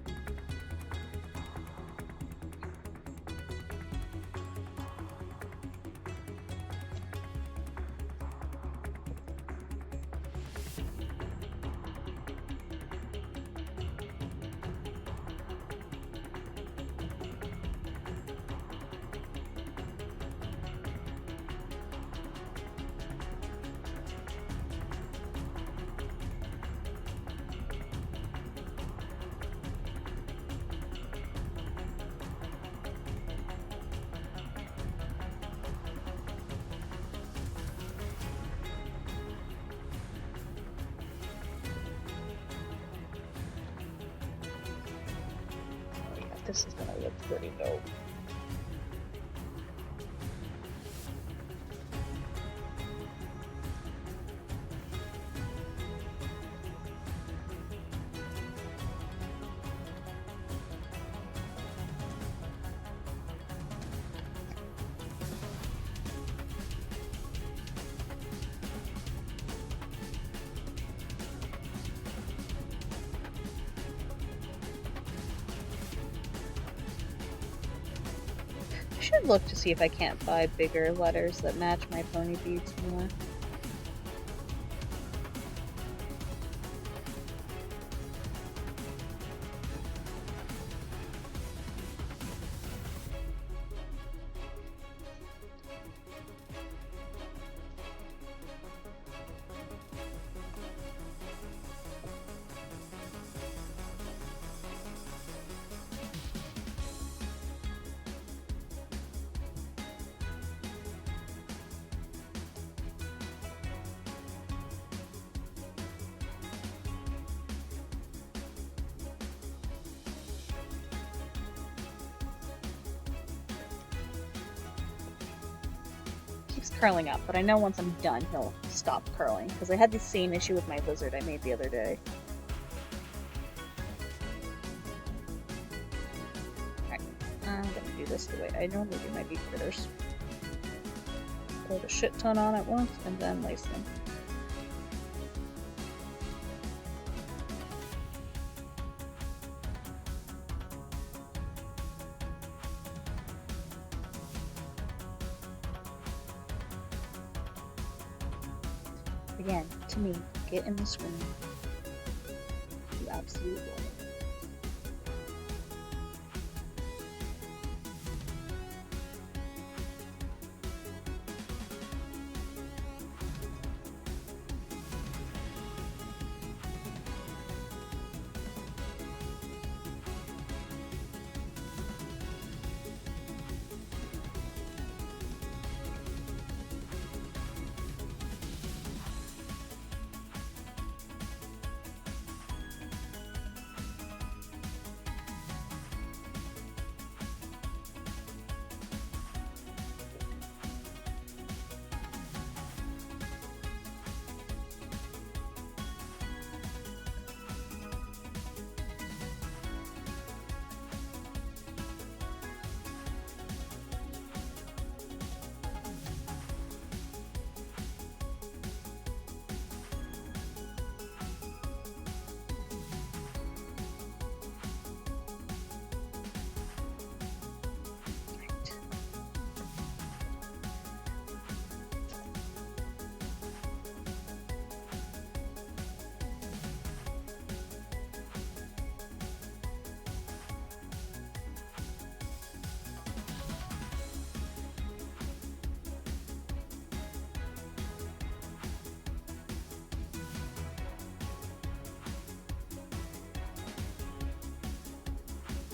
This is gonna look pretty dope. I should look to see if I can't buy bigger letters that match my pony beads more. Curling up, but I know once I'm done he'll stop curling because I had the same issue with my lizard I made the other day. Alright, I'm gonna do this the way I normally do my bead critters. Put a shit ton on at once and then lace them. Again, to me, get in the screen. You absolutely love it.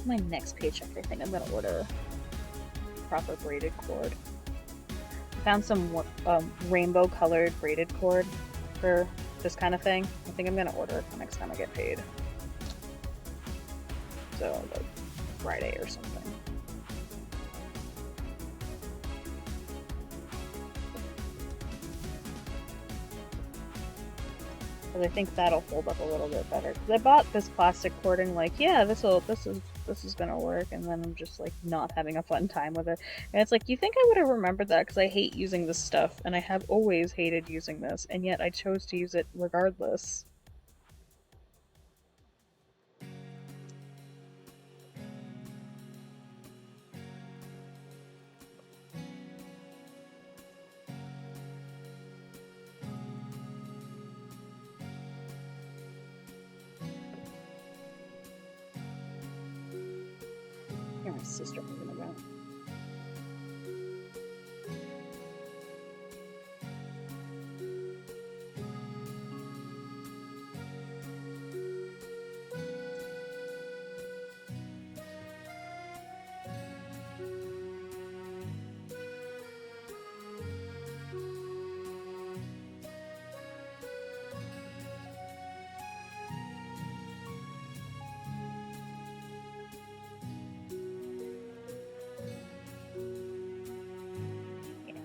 my next paycheck, I think I'm gonna order proper braided cord. I found some rainbow colored braided cord for this kind of thing. I think I'm gonna order it the next time I get paid. So like Friday or something. I think that'll hold up a little bit better. Cause I bought this plastic cording, like, yeah, this is gonna work, and then I'm just like not having a fun time with it. And it's like, you think I would have remembered that because I hate using this stuff, and I have always hated using this, and yet I chose to use it regardless. Hear my sister moving around.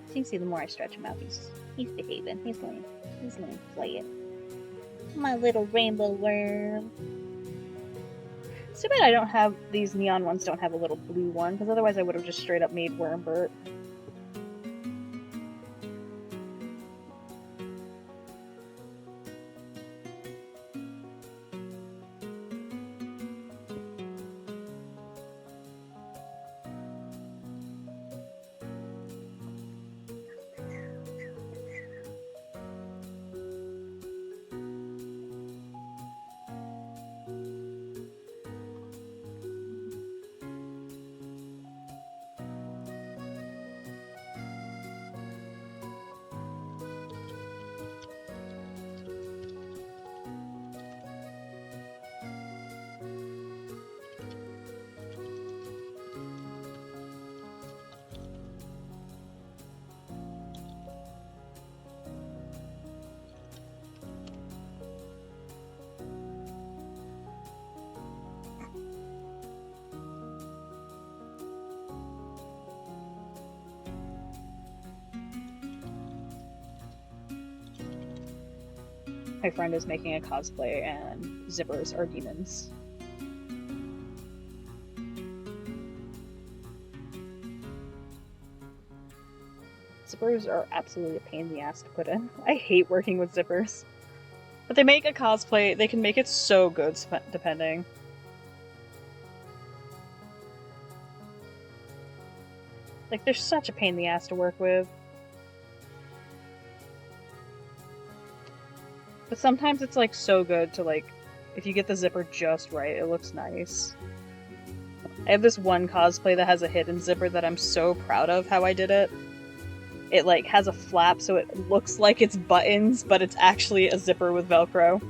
So you see, the more I stretch him out, he's behaving. He's going to play it. My little rainbow worm. It's too bad I don't have these neon ones. Don't have a little blue one, because otherwise I would have just straight up made Wormbert. My friend is making a cosplay, and zippers are demons. Zippers are absolutely a pain in the ass to put in. I hate working with zippers. But they make a cosplay, they can make it so good, depending. Like, they're such a pain in the ass to work with. But sometimes it's like so good to like, if you get the zipper just right, it looks nice. I have this one cosplay that has a hidden zipper that I'm so proud of how I did it. It like has a flap so it looks like it's buttons, but it's actually a zipper with Velcro.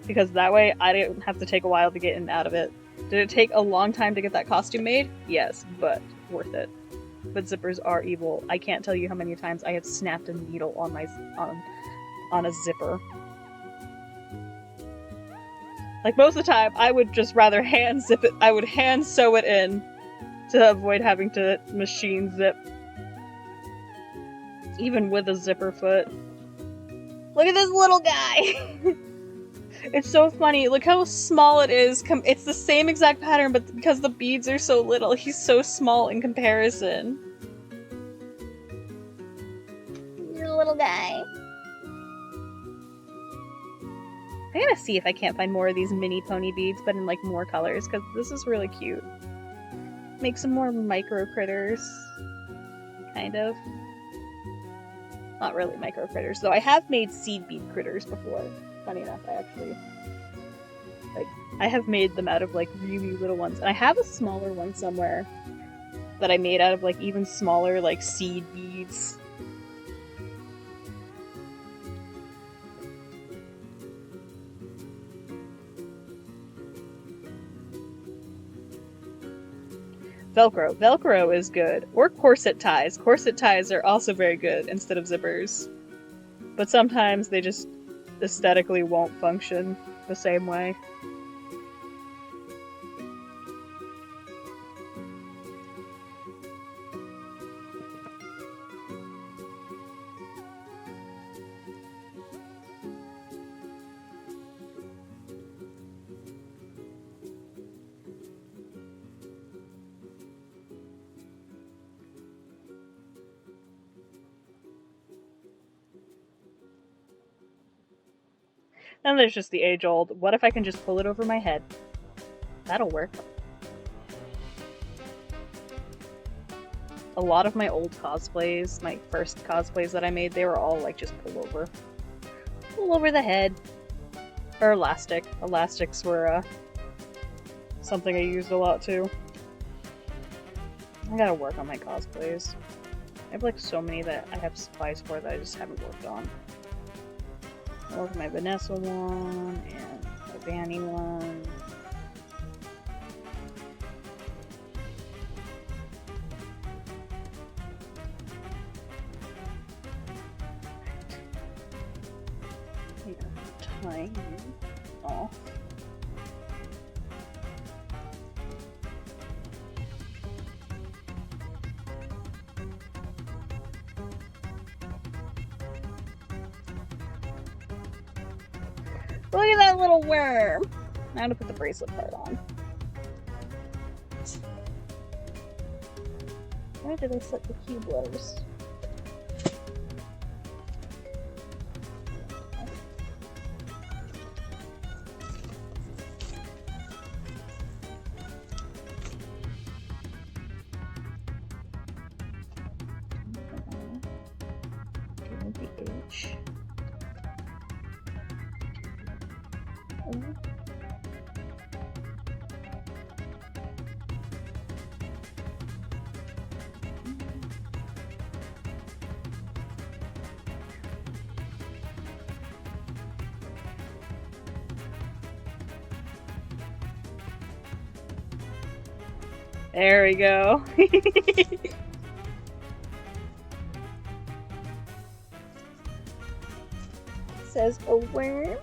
Because that way I didn't have to take a while to get in and out of it. Did it take a long time to get that costume made? Yes, but worth it. But zippers are evil. I can't tell you how many times I have snapped a needle on my on a zipper. Like, most of the time, I would just rather hand zip it. I would hand sew it in to avoid having to machine zip. Even with a zipper foot. Look at this little guy! It's so funny. Look how small it is. It's the same exact pattern, but because the beads are so little, he's so small in comparison. You're a little guy. I'm gonna see if I can't find more of these mini pony beads, but in like more colors, because this is really cute. Make some more micro critters. Kind of. Not really micro critters, though I have made seed bead critters before. Funny enough, I have made them out of like really little ones. And I have a smaller one somewhere that I made out of like even smaller like seed beads. Velcro. Velcro is good. Or corset ties. Corset ties are also very good instead of zippers. But sometimes they just aesthetically won't function the same way. And there's just the age-old, what if I can just pull it over my head? That'll work. A lot of my old cosplays, my first cosplays that I made, they were all like just pull over. Pull over the head. Or elastic. Elastics were something I used a lot too. I gotta work on my cosplays. I have like so many that I have supplies for that I just haven't worked on. I love my Vanessa one and my Vanny one. Yeah, tiny. Oh. Look at that little worm! Now to put the bracelet part on. Where did I set the cube letters? The H. There we go. Says a worm.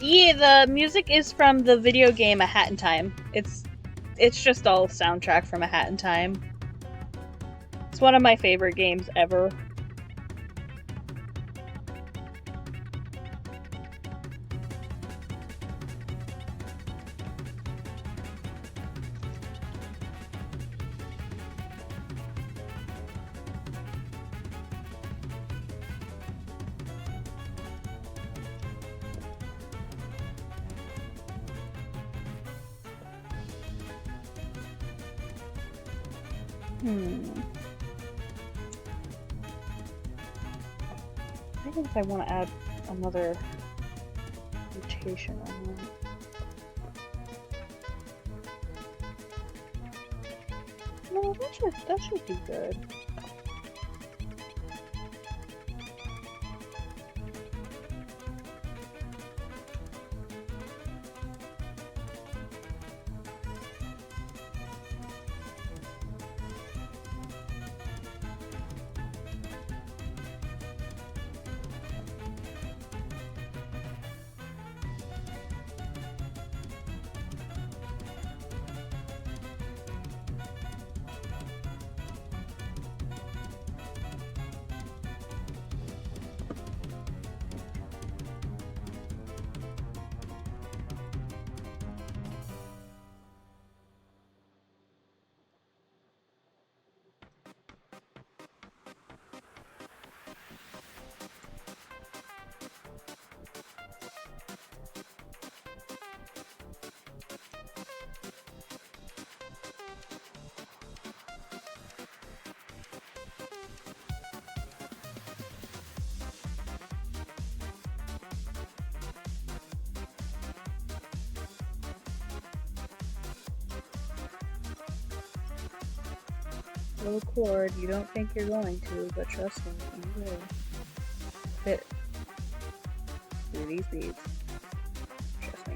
Yeah, the music is from the video game A Hat in Time. It's just all soundtrack from A Hat in Time. It's one of my favorite games ever. I think I want to add another rotation on that. No, that should be good. Little cord, you don't think you're going to, but trust me, you will. Fit through these beads. Trust me.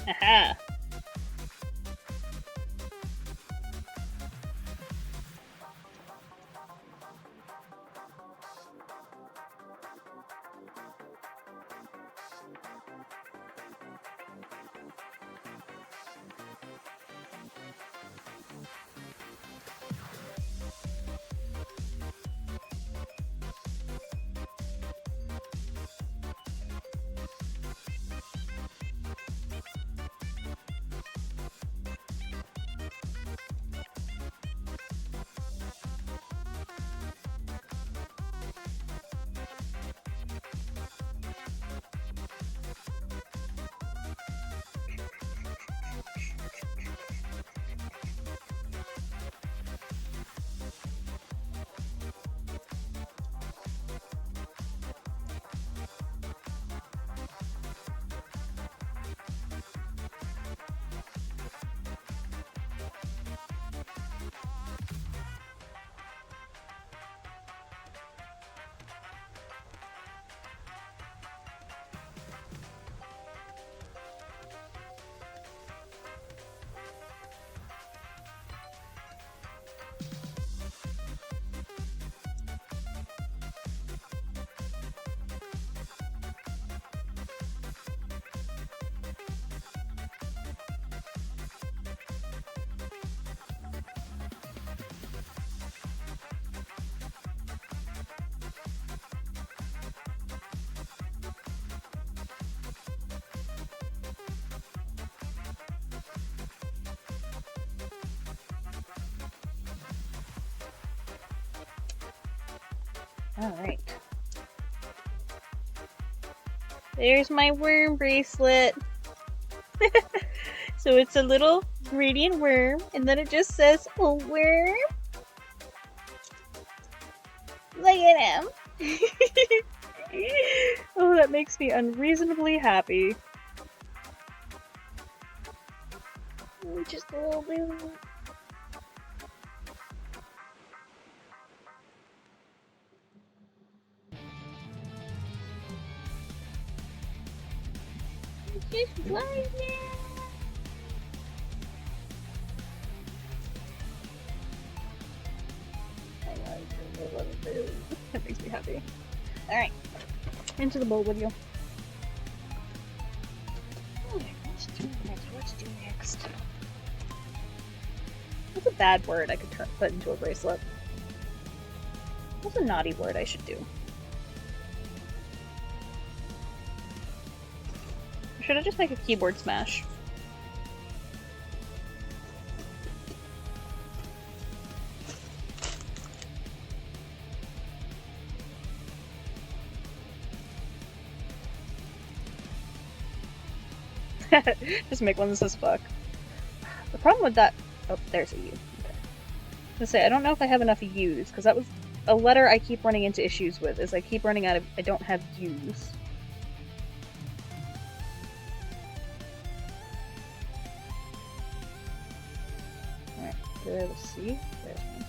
Aha! Alright. There's my worm bracelet. So it's a little radiant worm, and then it just says, "Oh, worm." Look at him. Oh, that makes me unreasonably happy. Oh, just a little bit. Just flying there. That makes me happy. Alright. Into the bowl with you. Okay, let's do next. What's a bad word I could put into a bracelet? What's a naughty word I should do? Or should I just make a keyboard smash? Just make one that says fuck. The problem with that... Oh, there's a U. Okay. I was gonna say, I don't know if I have enough U's, because that was a letter I keep running into issues with, is I keep running out of... I don't have U's. Alright, do I have a C? There's one.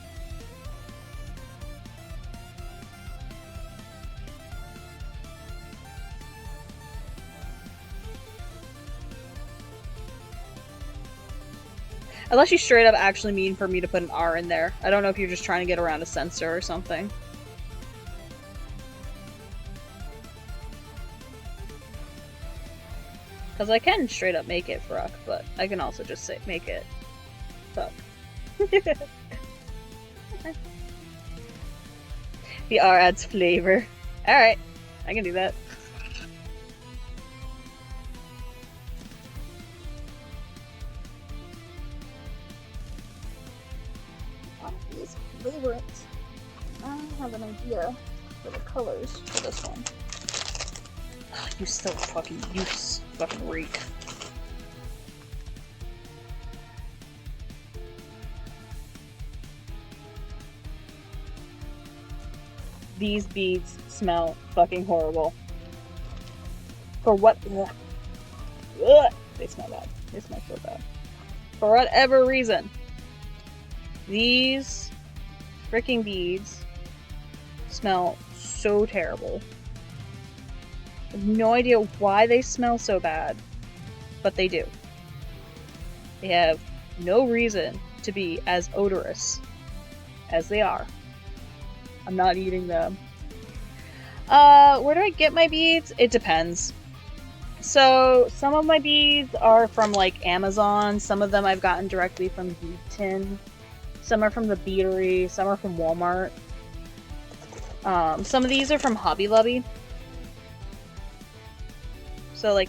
Unless you straight up actually mean for me to put an R in there. I don't know if you're just trying to get around a censor or something. Because I can straight up make it Fruck, but I can also just say make it Fuck. The R adds flavor. Alright, I can do that. These favorites. I have an idea for the colors for this one. Oh, you fucking reek. These beads smell fucking horrible. For what? Ugh. They smell bad. They smell so bad. For whatever reason, these freaking beads smell so terrible. I have no idea why they smell so bad, but they do. They have no reason to be as odorous as they are. I'm not eating them. Where do I get my beads? It depends. So, some of my beads are from, like, Amazon. Some of them I've gotten directly from Bead Tin. Some are from the Beatery. Some are from Walmart. Some of these are from Hobby Lobby. So, like,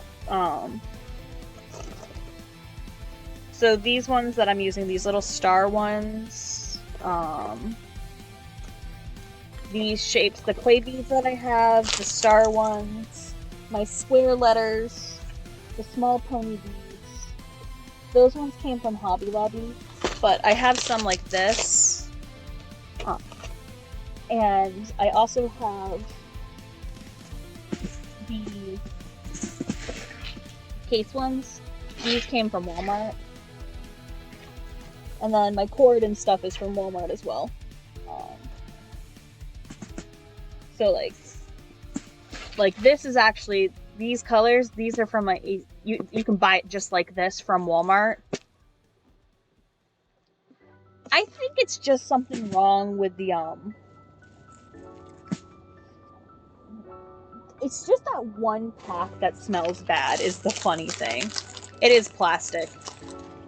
so these ones that I'm using, these little star ones, these shapes, the clay beads that I have, the star ones, my square letters, the small pony beads. Those ones came from Hobby Lobby, but I have some like this. And I also have the case ones. These came from Walmart. And then my cord and stuff is from Walmart as well. So like this is actually, these colors, these are from you can buy it just like this from Walmart. I think it's just something wrong with the, it's just that one pack that smells bad is the funny thing. It is plastic.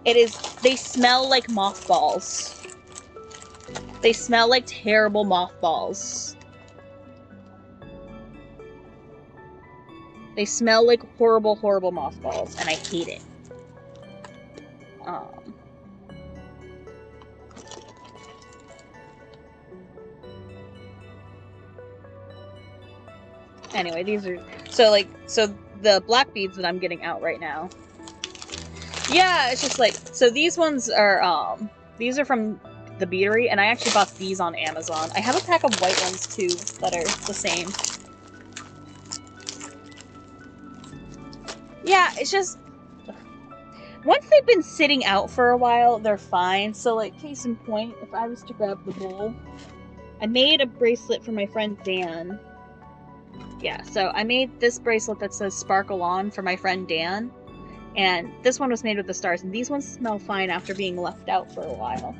They smell like mothballs. They smell like terrible mothballs. They smell like horrible, horrible mothballs, and I hate it. Anyway, these are so the black beads that I'm getting out right now. Yeah, it's just like, so these ones are these are from the Beatery, and I actually bought these on Amazon. I have a pack of white ones too that are the same. Yeah, it's just, once they've been sitting out for a while, they're fine. So, like, case in point, if I was to grab the bowl, I made a bracelet for my friend Dan. Yeah, so I made this bracelet that says Sparkle On for my friend Dan. And this one was made with the stars, and these ones smell fine after being left out for a while.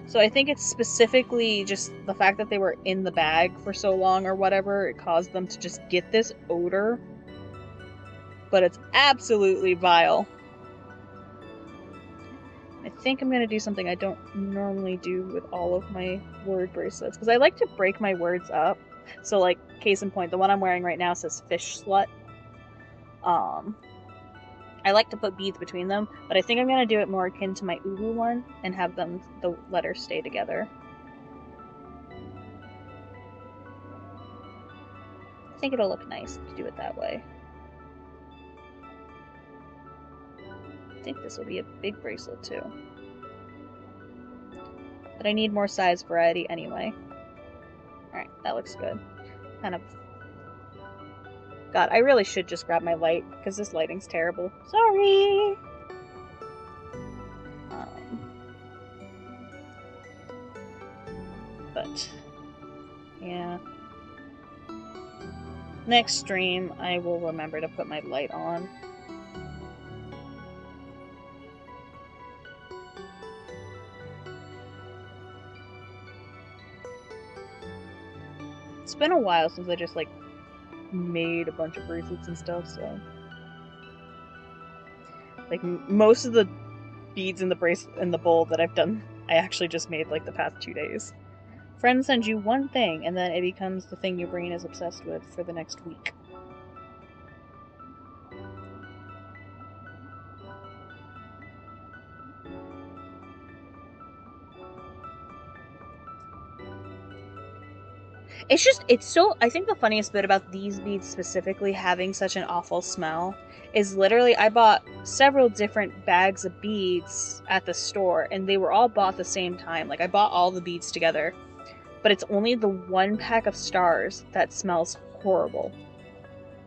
So I think it's specifically just the fact that they were in the bag for so long or whatever, it caused them to just get this odor. But it's absolutely vile. I think I'm gonna do something I don't normally do with all of my word bracelets, because I like to break my words up. So, like, case in point, the one I'm wearing right now says Fish Slut. I like to put beads between them, but I think I'm gonna do it more akin to my Ubu one and have them, the letters stay together. I think it'll look nice to do it that way. I think this will be a big bracelet too. But I need more size variety anyway. Alright, that looks good. Kind of... God, I really should just grab my light, because this lighting's terrible. Sorry! But, yeah. Next stream, I will remember to put my light on. It's been a while since I just like made a bunch of bracelets and stuff, so like most of the beads in the bowl that I've done, I actually just made like the past 2 days. Friends send you one thing, and then it becomes the thing your brain is obsessed with for the next week. I think the funniest bit about these beads specifically having such an awful smell is literally I bought several different bags of beads at the store, and they were all bought at the same time. Like, I bought all the beads together, but it's only the one pack of stars that smells horrible.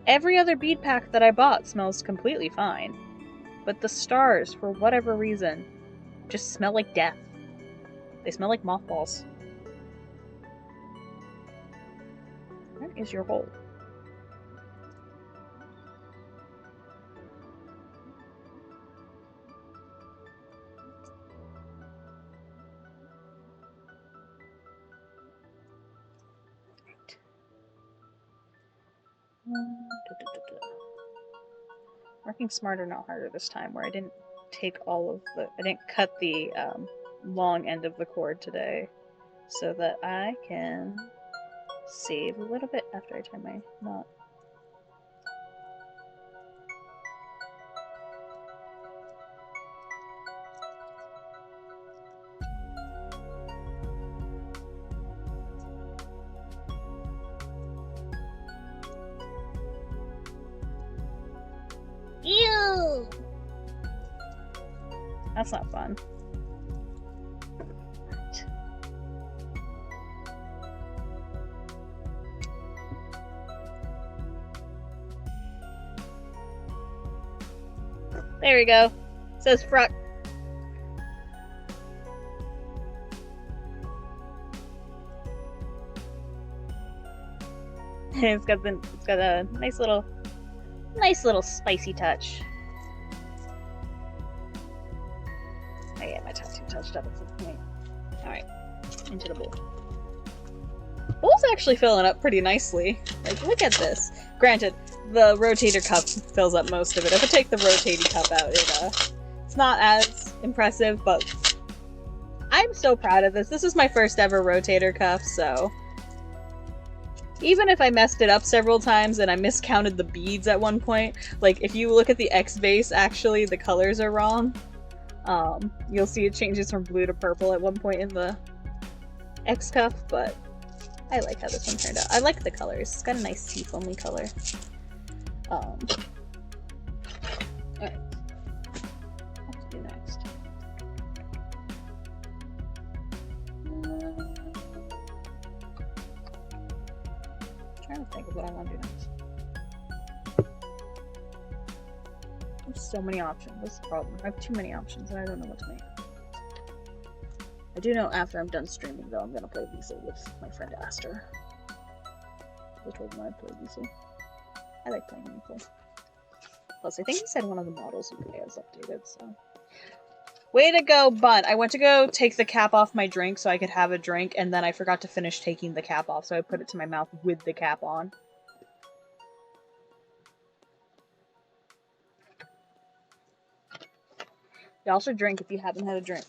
Every other bead pack that I bought smells completely fine, but the stars, for whatever reason, just smell like death. They smell like mothballs. That is your hole. Working smarter, not harder this time, where I didn't I didn't cut the long end of the cord today, so that I can save a little bit after I tie my knot. Ew! That's not fun. There we go. It says fruck. It's got a nice little spicy touch. Oh yeah, my tattoo touched up at some point. Alright, into the bowl. Bowl's actually filling up pretty nicely. Like, look at this. Granted, the rotator cuff fills up most of it. If I take the rotating cup out, it's not as impressive, but I'm so proud of this. This is my first ever rotator cuff, so even if I messed it up several times and I miscounted the beads at one point, like if you look at the X base, actually the colors are wrong. You'll see it changes from blue to purple at one point in the X cuff, but I like how this one turned out. I like the colors. It's got a nice seafoamy color. Alright. What to do next? Trying to think of what I want to do next. There's so many options. That's the problem. I have too many options and I don't know what to make. I do know after I'm done streaming, though, I'm gonna play Weasel with my friend Aster. I told him I'd play Weasel. I like playing Weasel. Plus, I think he said one of the models you play is updated, so. Way to go, Bun! I went to go take the cap off my drink so I could have a drink, and then I forgot to finish taking the cap off, so I put it to my mouth with the cap on. Y'all should drink if you haven't had a drink.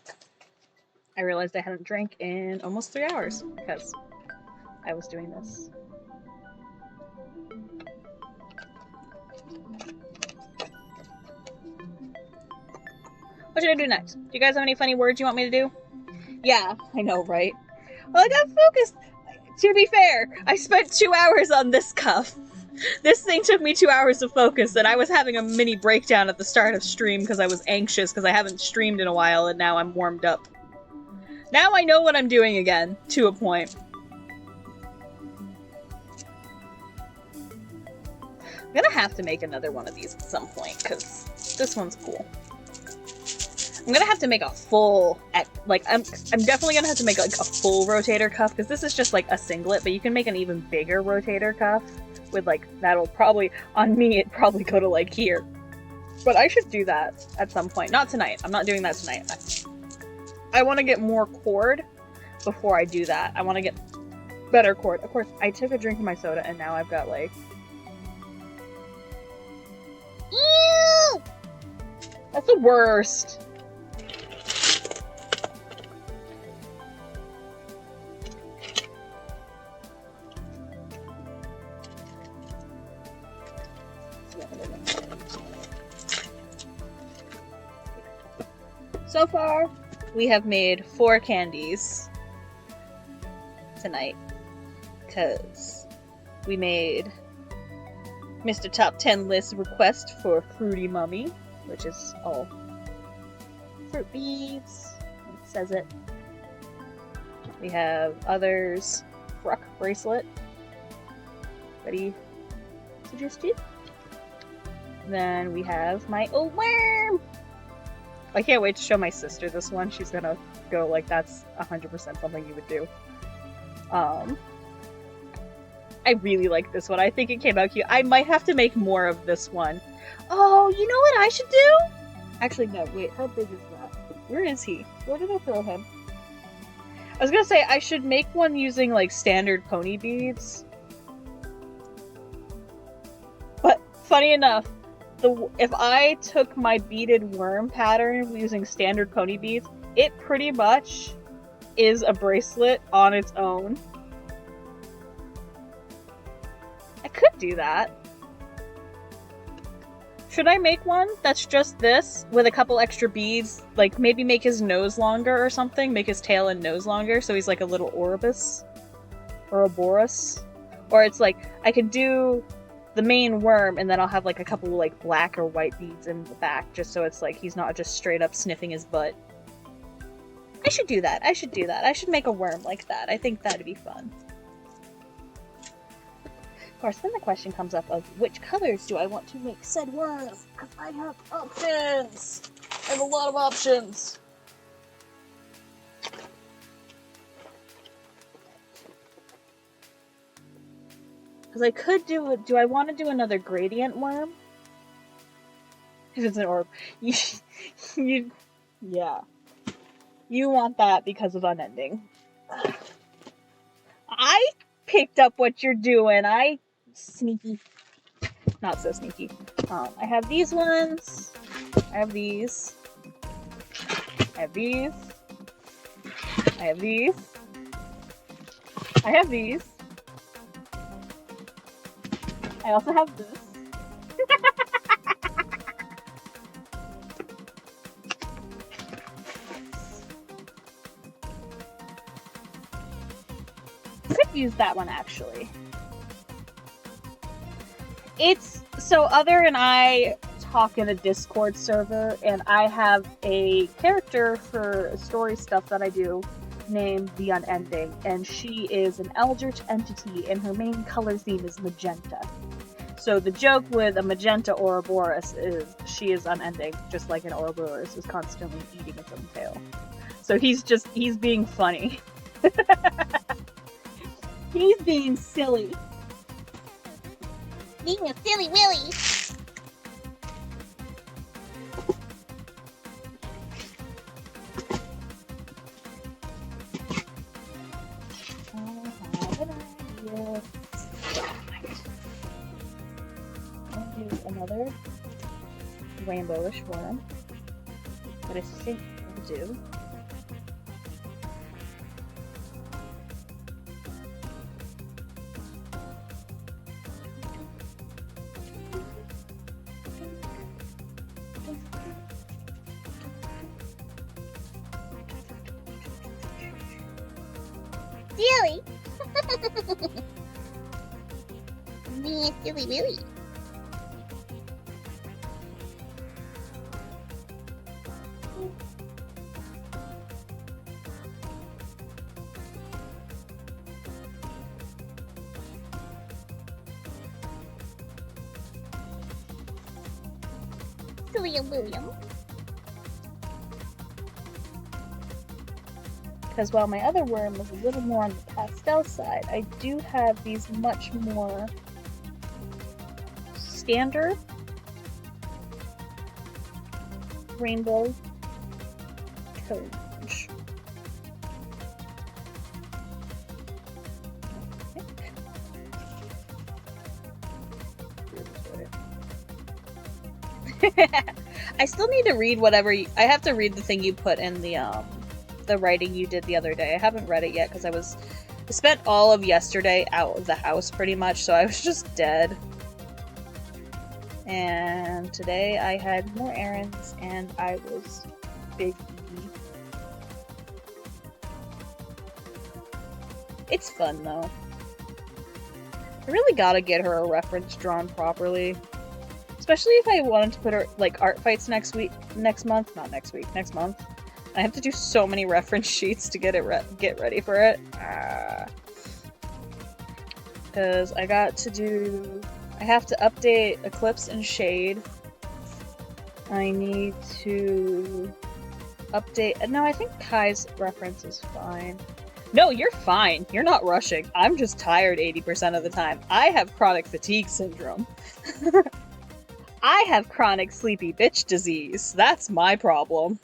I realized I hadn't drank in almost 3 hours because I was doing this. What should I do next? Do you guys have any funny words you want me to do? Yeah, I know, right? Well, I got focused. To be fair, I spent 2 hours on this cuff. This thing took me 2 hours to focus, and I was having a mini breakdown at the start of stream because I was anxious because I haven't streamed in a while, and now I'm warmed up. Now I know what I'm doing again, to a point. I'm gonna have to make another one of these at some point, because this one's cool. I'm gonna have to make a full, like, I'm definitely gonna have to make, like, a full rotator cuff, because this is just, like, a singlet, but you can make an even bigger rotator cuff with, like, that'll probably, on me, it'd probably go to, like, here. But I should do that at some point. Not tonight. I'm not doing that tonight. I want to get more cord before I do that. I want to get better cord. Of course, I took a drink of my soda and now I've got like... Ew! That's the worst. So far, we have made 4 candies tonight, because we made Mr. Top 10 List request for Fruity Mummy, which is all fruit beads, it says it. We have others, Fruck bracelet, that he suggested. Then we have my old worm! I can't wait to show my sister this one. She's gonna go like, that's 100% something you would do. I really like this one. I think it came out cute. I might have to make more of this one. Oh, you know what I should do? Actually, no, wait, how big is that? Where is he? Where did I throw him? I was gonna say, I should make one using, like, standard pony beads. But, funny enough, if I took my beaded worm pattern using standard pony beads, it pretty much is a bracelet on its own. I could do that. Should I make one that's just this with a couple extra beads? Like maybe make his nose longer or something? Make his tail and nose longer so he's like a little Ouroboros? Ouroboros? Or it's like, I could do the main worm and then I'll have like a couple like black or white beads in the back just so it's like he's not just straight up sniffing his butt. I should do that. I should do that. I should make a worm like that. I think that'd be fun. Of course, then the question comes up of which colors do I want to make said worm? Because I have options! I have a lot of options! Because I could do it. Do I want to do another gradient worm? If it's an orb. Yeah. You want that because of unending. I picked up what you're doing. Sneaky. Not so sneaky. I have these ones. I have these. I have these. I have these. I have these. I also have this. Could use that one actually. It's so Other and I talk in a Discord server, and I have a character for story stuff that I do named The Unending, and she is an eldritch entity, and her main color theme is magenta. So the joke with a magenta Ouroboros is she is unending, just like an Ouroboros is constantly eating its own tail. So he's being funny. He's being silly. Being a silly willy. Another rainbowish worm that I think will do. Silly. Being a silly willy. William. Because while my other worm is a little more on the pastel side, I do have these much more standard rainbow tones. I still need to read whatever I have to read the thing you put in the writing you did the other day. I haven't read it yet because I spent all of yesterday out of the house pretty much, so I was just dead. And today I had more errands and I was busy. It's fun though. I really gotta get her a reference drawn properly. Especially if I wanted to put her, like, art fights next month. I have to do so many reference sheets to get ready for it. Because I have to update Eclipse and Shade. I need to update, no, I think Kai's reference is fine. No, you're fine. You're not rushing. I'm just tired 80% of the time. I have chronic fatigue syndrome. I have chronic sleepy bitch disease. That's my problem.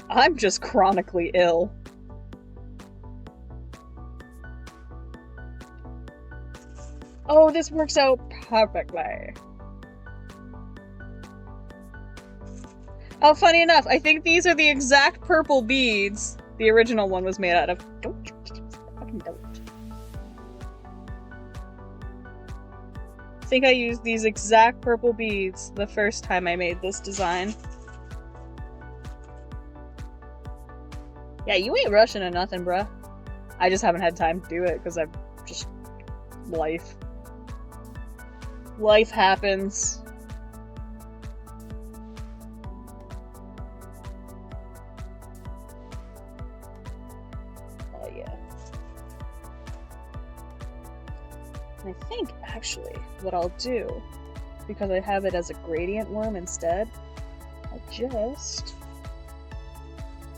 I'm just chronically ill. Oh, this works out perfectly. Oh, funny enough, I think these are the exact purple beads the original one was made out of. Don't. I think I used these exact purple beads the first time I made this design. Yeah, you ain't rushing or nothing, bruh. I just haven't had time to do it because I've just... life. Life happens. Oh, yeah. I think, actually, what I'll do, because I have it as a gradient worm instead, I'll just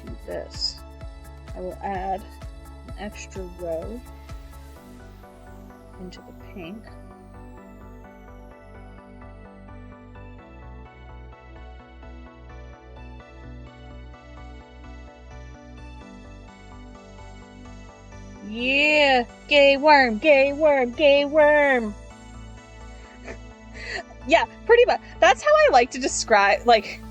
do this. I will add an extra row into the pink. Yeah! Gay worm! Gay worm! Gay worm! Yeah, pretty much. That's how I like to describe, like,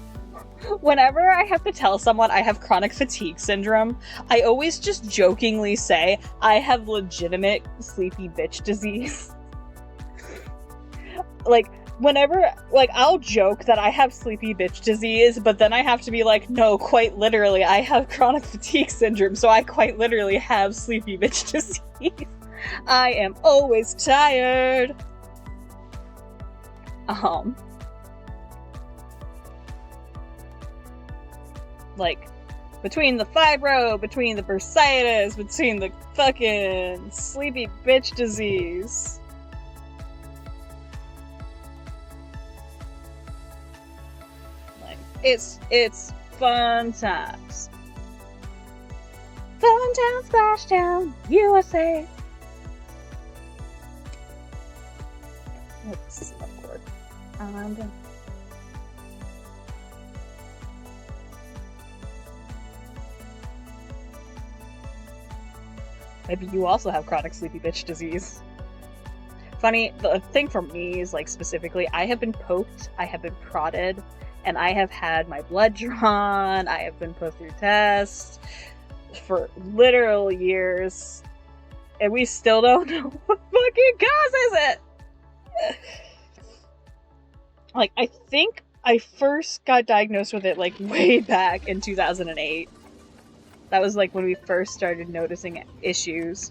whenever I have to tell someone I have chronic fatigue syndrome, I always just jokingly say, I have legitimate sleepy bitch disease. Like, whenever, like, I'll joke that I have sleepy bitch disease, but then I have to be like, no, quite literally, I have chronic fatigue syndrome, so I quite literally have sleepy bitch disease. I am always tired. Like, between the fibro, between the bursitis, between the fucking sleepy bitch disease. Like, it's fun times. Fun town, splash town, USA. Let's record. I'm done. Maybe you also have chronic sleepy bitch disease. Funny, the thing for me is, like, specifically, I have been poked, I have been prodded, and I have had my blood drawn, I have been put through tests for literal years, and we still don't know what fucking causes it! Like, I think I first got diagnosed with it, like, way back in 2008. That was, like, when we first started noticing issues.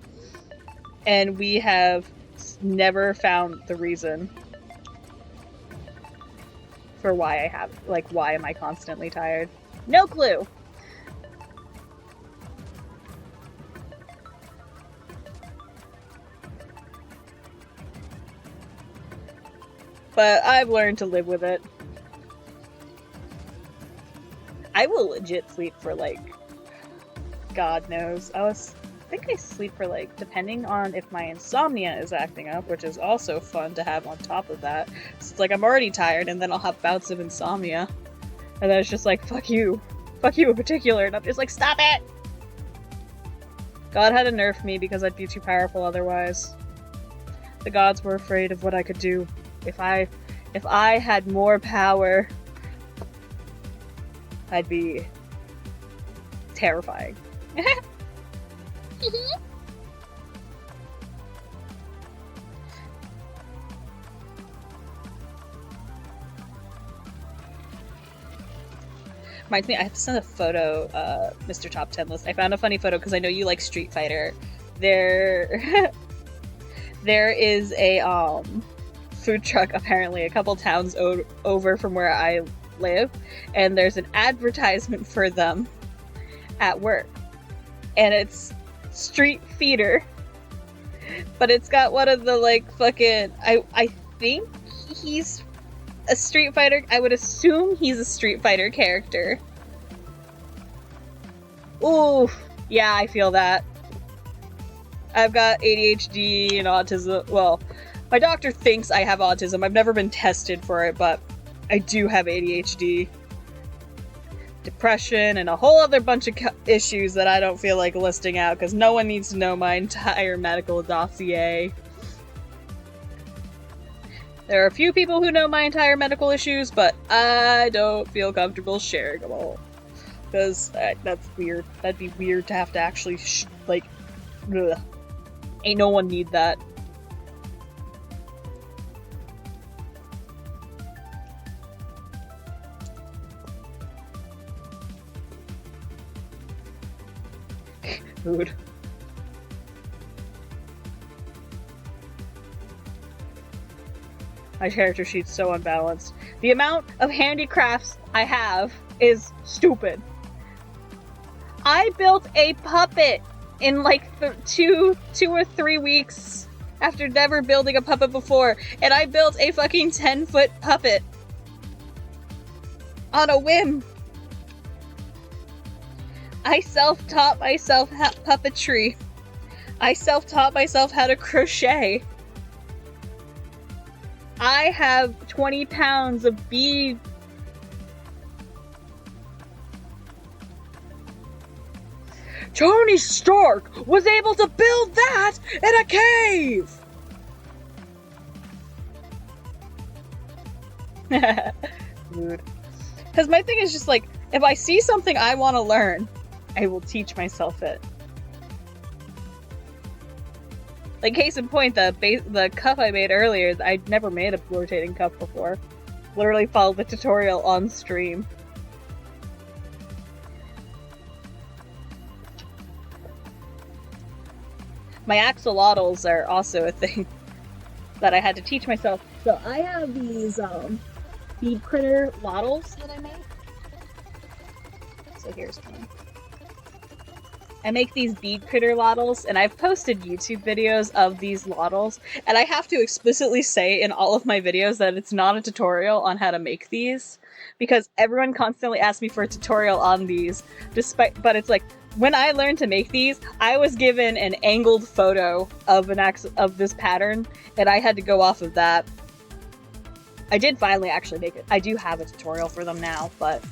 And we have never found the reason for why I have, like, why am I constantly tired? No clue! But I've learned to live with it. I will legit sleep for, like, God knows. I think I sleep for, like, depending on if my insomnia is acting up, which is also fun to have on top of that. So it's like I'm already tired, and then I'll have bouts of insomnia. And then it's just like, fuck you. Fuck you in particular. And I'm just like, stop it! God had to nerf me because I'd be too powerful otherwise. The gods were afraid of what I could do. If I had more power, I'd be terrifying. Reminds me, I have to send a photo, Mr. Top 10 List. I found a funny photo because I know you like Street Fighter. There is a food truck apparently a couple towns over from where I live, and there's an advertisement for them at work, and it's Street Feeder, but it's got one of the like fucking I think he's a Street Fighter. I would assume he's a Street Fighter character. Ooh, yeah, I feel that. I've got ADHD and autism. Well, my doctor thinks I have autism. I've never been tested for it, but I do have ADHD, depression, and a whole other bunch of issues that I don't feel like listing out because no one needs to know my entire medical dossier. There are a few people who know my entire medical issues, but I don't feel comfortable sharing them all. Because that's weird. That'd be weird to have to actually, like, ugh. Ain't no one need that. Food. My character sheet's so unbalanced. The amount of handicrafts I have is stupid. I built a puppet in like 2 or 3 weeks after never building a puppet before, and I built a fucking 10-foot puppet on a whim. I self-taught myself puppetry. I self-taught myself how to crochet. I have 20 pounds of bead. Tony Stark was able to build that in a cave! Rude. Because my thing is just like, if I see something I want to learn, I will teach myself it. Like, case in point, the cup I made earlier, I'd never made a rotating cup before. Literally followed the tutorial on stream. My axolotls are also a thing that I had to teach myself. So I have these bead critter lottles that I make. So here's one. I make these bead critter lottles, and I've posted YouTube videos of these lottles, and I have to explicitly say in all of my videos that it's not a tutorial on how to make these, because everyone constantly asks me for a tutorial on these, but it's like, when I learned to make these, I was given an angled photo of of this pattern, and I had to go off of that. I did finally actually make it. I do have a tutorial for them now, but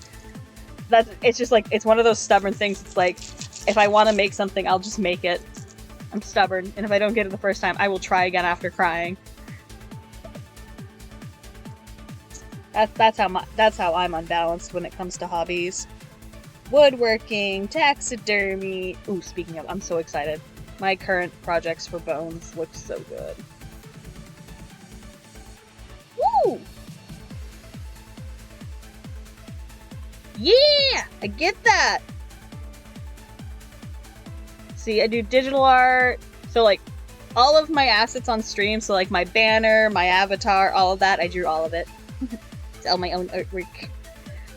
it's just like, it's one of those stubborn things. It's like, if I want to make something, I'll just make it. I'm stubborn, and if I don't get it the first time, I will try again after crying. That's how I'm unbalanced when it comes to hobbies. Woodworking, taxidermy. Ooh, speaking of, I'm so excited. My current projects for bones look so good. Woo! Yeah! I get that! See, I do digital art, so like, all of my assets on stream, so like my banner, my avatar, all of that, I drew all of it. It's all my own artwork.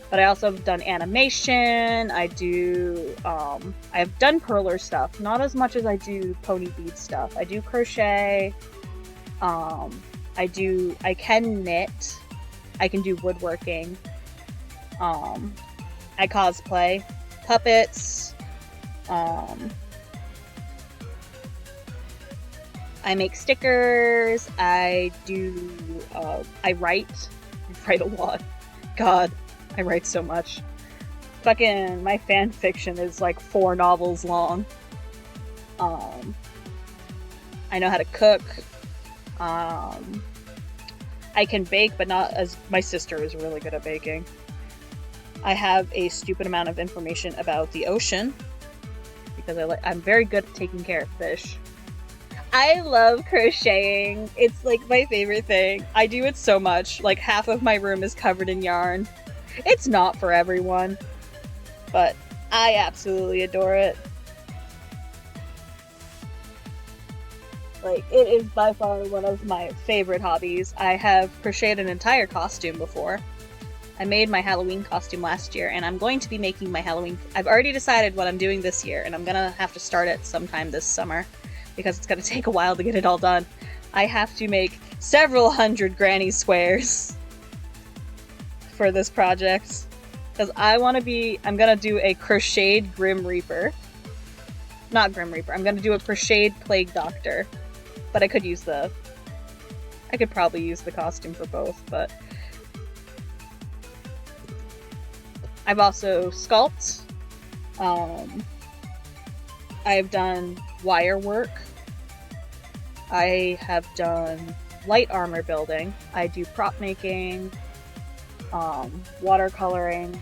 But I also have done animation, I've done perler stuff, not as much as I do pony bead stuff. I do crochet, I can knit, I can do woodworking, I cosplay, puppets, I make stickers, I write a lot. God, I write so much. Fucking, my fan fiction is like 4 novels long. I know how to cook. I can bake, but not as my sister is really good at baking. I have a stupid amount of information about the ocean because I'm very good at taking care of fish. I love crocheting. It's like my favorite thing. I do it so much. Like half of my room is covered in yarn. It's not for everyone, but I absolutely adore it. Like, it is by far one of my favorite hobbies. I have crocheted an entire costume before. I made my Halloween costume last year, and I'm going to be making my Halloween... I've already decided what I'm doing this year, and I'm gonna have to start it sometime this summer, because it's gonna take a while to get it all done. I have to make several hundred granny squares for this project, because I'm gonna do a crocheted Grim Reaper. Not Grim Reaper, I'm gonna do a crocheted Plague Doctor. But I could probably use the costume for both, but... I've also sculpted. I've done wire work. I have done light armor building. I do prop making, watercoloring,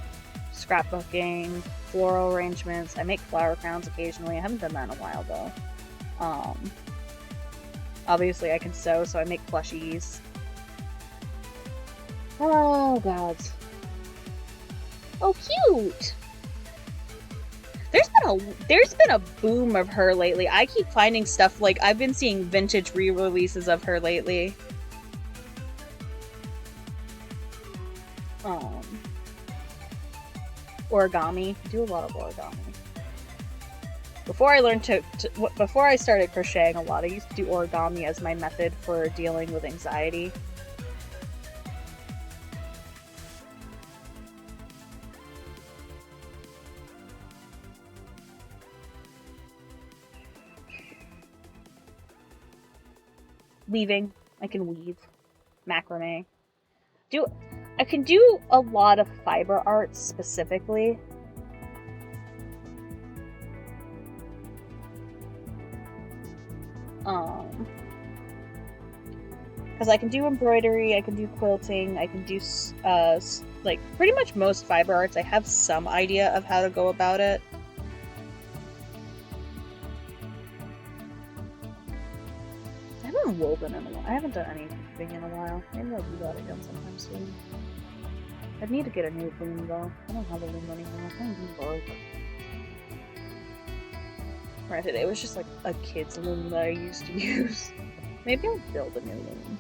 scrapbooking, floral arrangements. I make flower crowns occasionally. I haven't done that in a while, though. Obviously, I can sew, so I make plushies. Oh, God. Oh, cute! There's been a boom of her lately. I keep finding stuff, like, I've been seeing vintage re-releases of her lately. Origami. I do a lot of origami. Before I started crocheting a lot, I used to do origami as my method for dealing with anxiety. Weaving. I can weave. Macrame. I can do a lot of fiber arts specifically. Because I can do embroidery, I can do quilting, I can do, like, pretty much most fiber arts. I have some idea of how to go about it. I haven't woven in a while. I haven't done any weaving in a while. Maybe I'll do that again sometime soon. I'd need to get a new loom, though. I don't have a loom anymore. I don't broke. Granted, it was just like a kid's loom that I used to use. Maybe I'll build a new loom.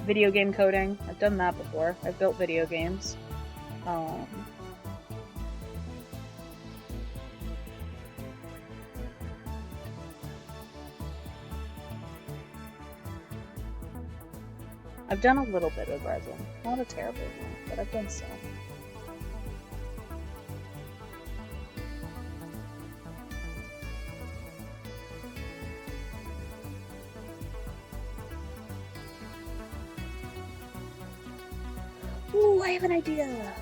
Video game coding. I've done that before. I've built video games. I've done a little bit of resin. Not a terrible amount, but I've done some. Ooh, I have an idea!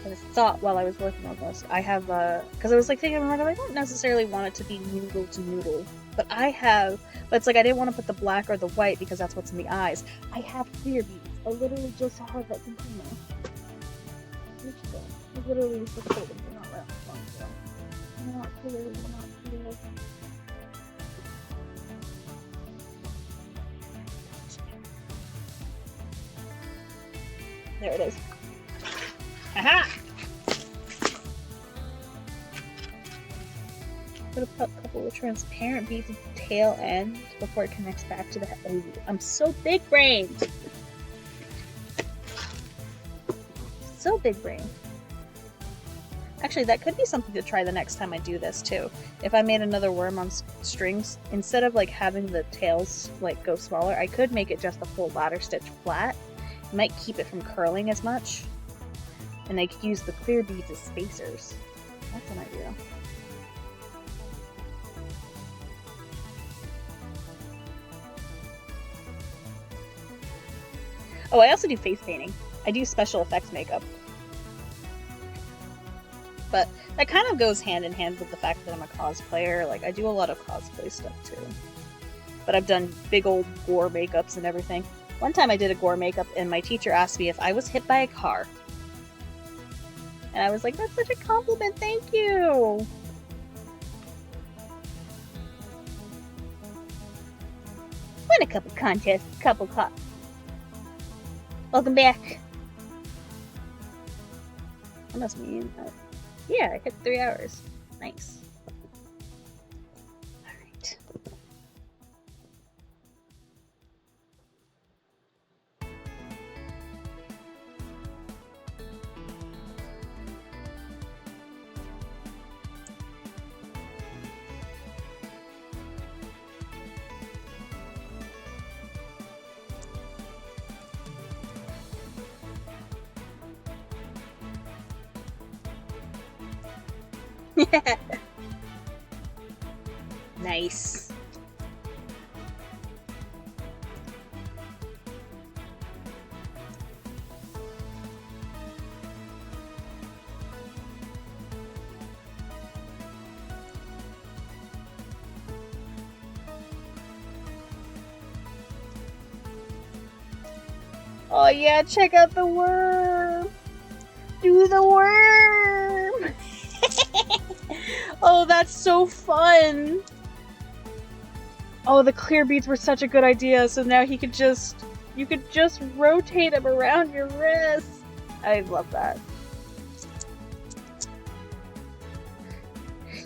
I thought while I was working on this, I have, because I was like thinking, I don't necessarily want it to be noodle to noodle, but it's like I didn't want to put the black or the white because that's what's in the eyes. I have clear beads. I literally just have that container. I literally just told them they're not that long ago. They're not clear. There it is. Aha! Put a couple of transparent beads at the tail end before it connects back to the head. Oh, I'm so big-brained! So big-brained. Actually, that could be something to try the next time I do this, too. If I made another worm on strings, instead of, like, having the tails, like, go smaller, I could make it just a full ladder stitch flat. It might keep it from curling as much. And I could use the clear beads as spacers. That's an idea. Oh, I also do face painting. I do special effects makeup. But that kind of goes hand in hand with the fact that I'm a cosplayer. Like, I do a lot of cosplay stuff too. But I've done big old gore makeups and everything. One time I did a gore makeup and my teacher asked me if I was hit by a car. And I was like, that's such a compliment, thank you! Win a couple contests, Welcome back. That must mean, yeah, I hit 3 hours. Nice. Alright. Nice. Oh yeah, check out the worm! Do the worm! Oh, that's so fun! Oh, the clear beads were such a good idea, so now he could just... You could just rotate him around your wrist! I love that.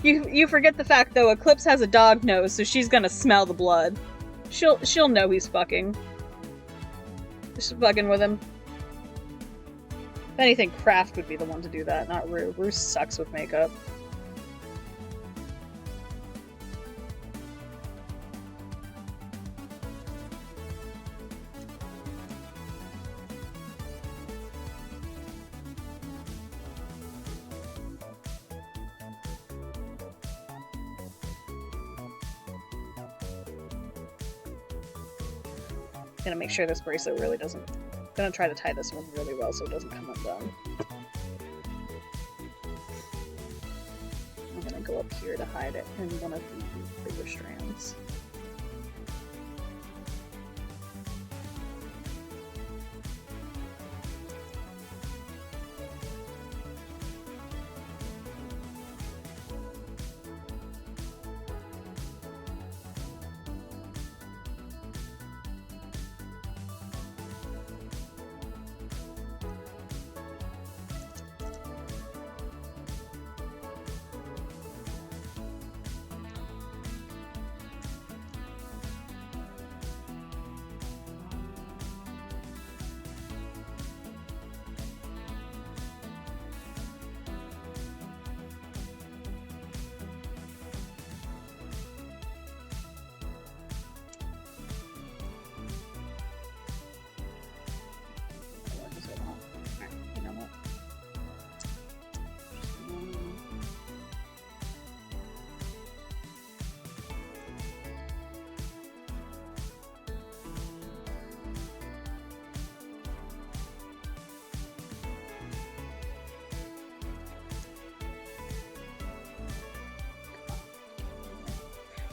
You forget the fact, though, Eclipse has a dog nose, so she's gonna smell the blood. She'll know he's fucking. Just fucking with him. If anything, Kraft would be the one to do that, not Rue. Rue sucks with makeup. Gonna make sure this bracelet really doesn't... Gonna try to tie this one really well so it doesn't come undone. I'm gonna go up here to hide it in one of the bigger strands.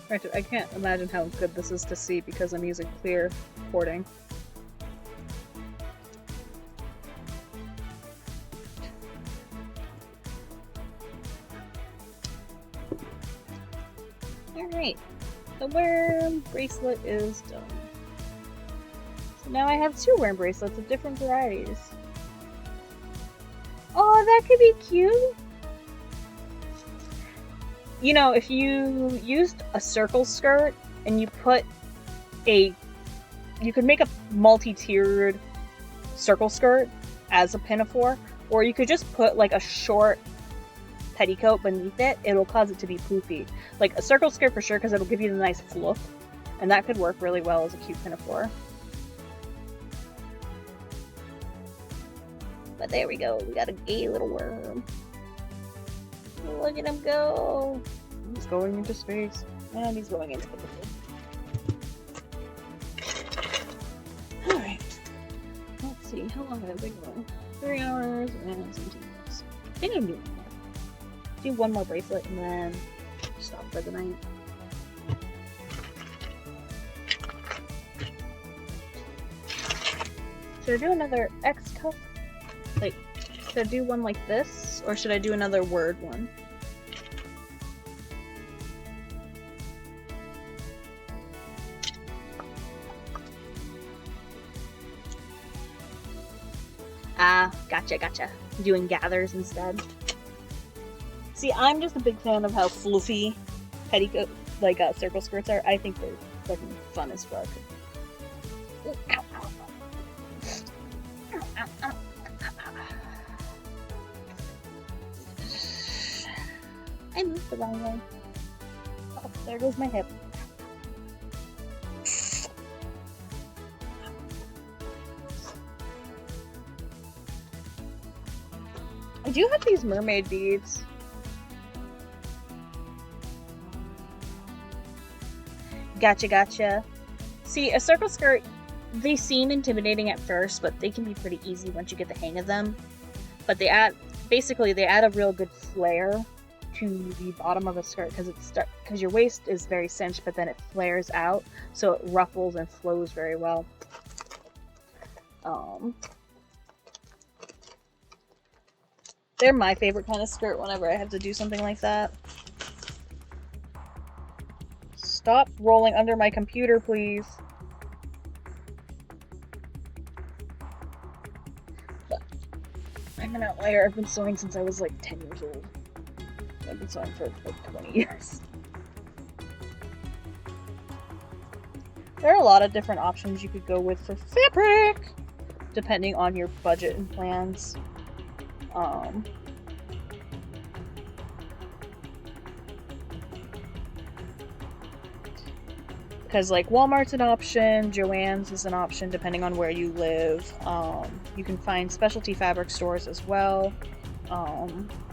Granted, I can't imagine how good this is to see because I'm using clear porting. Alright, the worm bracelet is done. So now I have 2 worm bracelets of different varieties. Oh, that could be cute! You know, if you used a circle skirt and you put a... You could make a multi-tiered circle skirt as a pinafore, or you could just put like a short petticoat beneath it. It'll cause it to be poofy. Like a circle skirt for sure, because it'll give you the nice fluff, and that could work really well as a cute pinafore. But there we go, we got a gay little worm. Look at him go! He's going into space. And he's going into the pool. Alright. Let's Let's see, how long have I been going? 3 hours and 17 minutes. I think I can do one more. Do one more bracelet and then stop for the night. Should I do another X cup? Like, should I do one like this? Or should I do another word one? Ah, gotcha. Doing gathers instead. See, I'm just a big fan of how fluffy petticoat, like circle skirts are. I think they're fucking fun as fuck. Ooh, ow, ow, ow. Ow, ow, ow, ow. I moved the wrong way. Oh, there goes my hip. I do have these mermaid beads. Gotcha. See, a circle skirt, they seem intimidating at first, but they can be pretty easy once you get the hang of them. But they add a real good flare to the bottom of a skirt because your waist is very cinched, but then it flares out, so it ruffles and flows very well. They're my favorite kind of skirt whenever I have to do something like that. Stop rolling under my computer, please. But I'm an outlier. I've been sewing since I was like 10 years old. I've been sewing for like 20 years. There are a lot of different options you could go with for fabric, depending on your budget and plans. Because like Walmart's an option, Joann's is an option depending on where you live. You can find specialty fabric stores as well.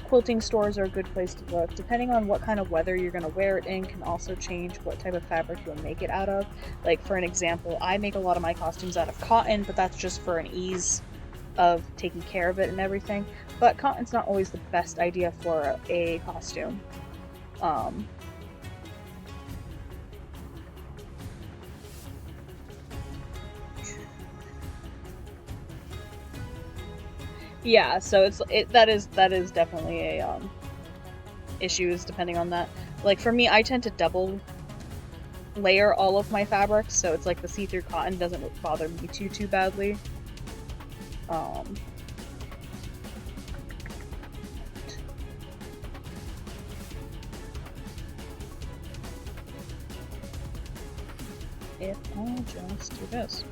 Quilting stores are a good place to look. Depending on what kind of weather you're going to wear it in can also change what type of fabric you'll make it out of. Like for an example, I make a lot of my costumes out of cotton, but that's just for an ease of taking care of it and everything. But cotton's not always the best idea for a costume. Yeah, so that is definitely a issues depending on that. Like for me, I tend to double layer all of my fabrics, so it's like the see-through cotton doesn't bother me too badly. If I just do this.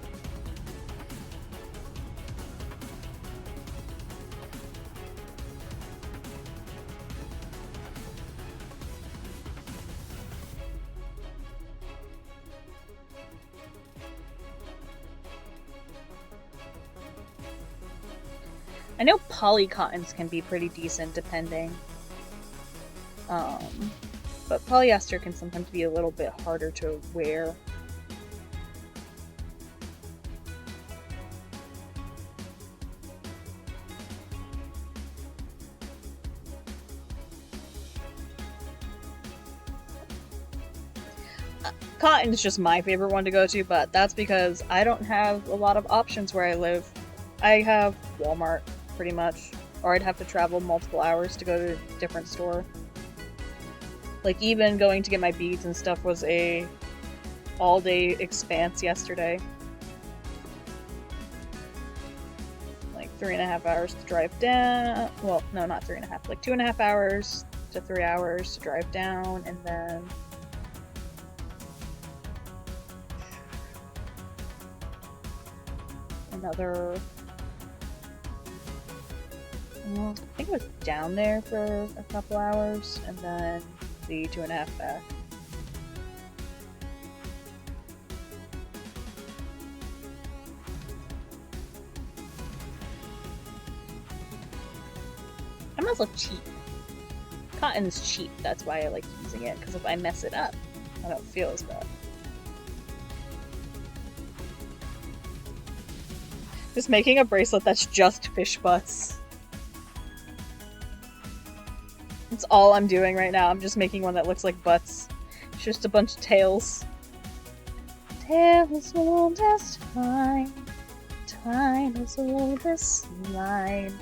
I know poly cottons can be pretty decent depending. But polyester can sometimes be a little bit harder to wear. Cotton is just my favorite one to go to, but that's because I don't have a lot of options where I live. I have Walmart, pretty much, or I'd have to travel multiple hours to go to a different store. Like, even going to get my beads and stuff was a all-day expanse yesterday. Like, 3.5 hours to drive down. Well, no, not 3.5. Like, 2.5 hours to 3 hours to drive down, and then another... I think it was down there for a couple hours, and then the 2.5 back. I'm also cheap. Cotton's cheap, that's why I like using it, because if I mess it up, I don't feel as bad. Just making a bracelet that's just fish butts. That's all I'm doing right now. I'm just making one that looks like butts. It's just a bunch of tails. Tails old as time. Time is old as slime.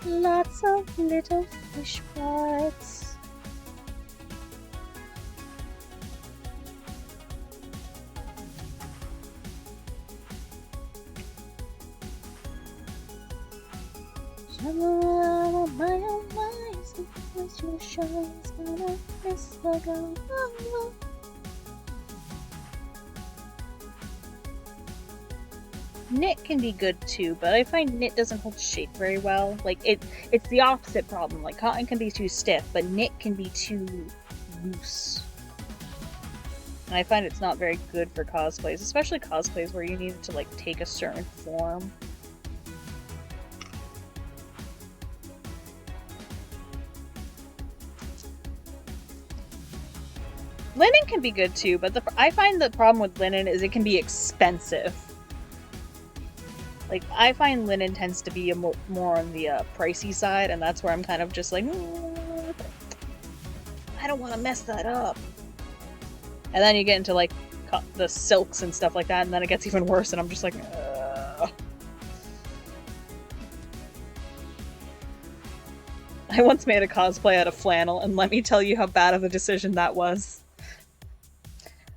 Lots of little fish butts. Oh my, oh my, so close your shines, gonna miss the girl. Oh, knit can be good too, but I find knit doesn't hold shape very well. Like it's the opposite problem. Like cotton can be too stiff, but knit can be too loose. And I find it's not very good for cosplays, especially cosplays where you need it to like take a certain form. Linen can be good too, but I find the problem with linen is it can be expensive. Like, I find linen tends to be more on the pricey side, and that's where I'm kind of just like, I don't want to mess that up. And then you get into, like, the silks and stuff like that, and then it gets even worse, and I'm just like, I once made a cosplay out of flannel, and let me tell you how bad of a decision that was.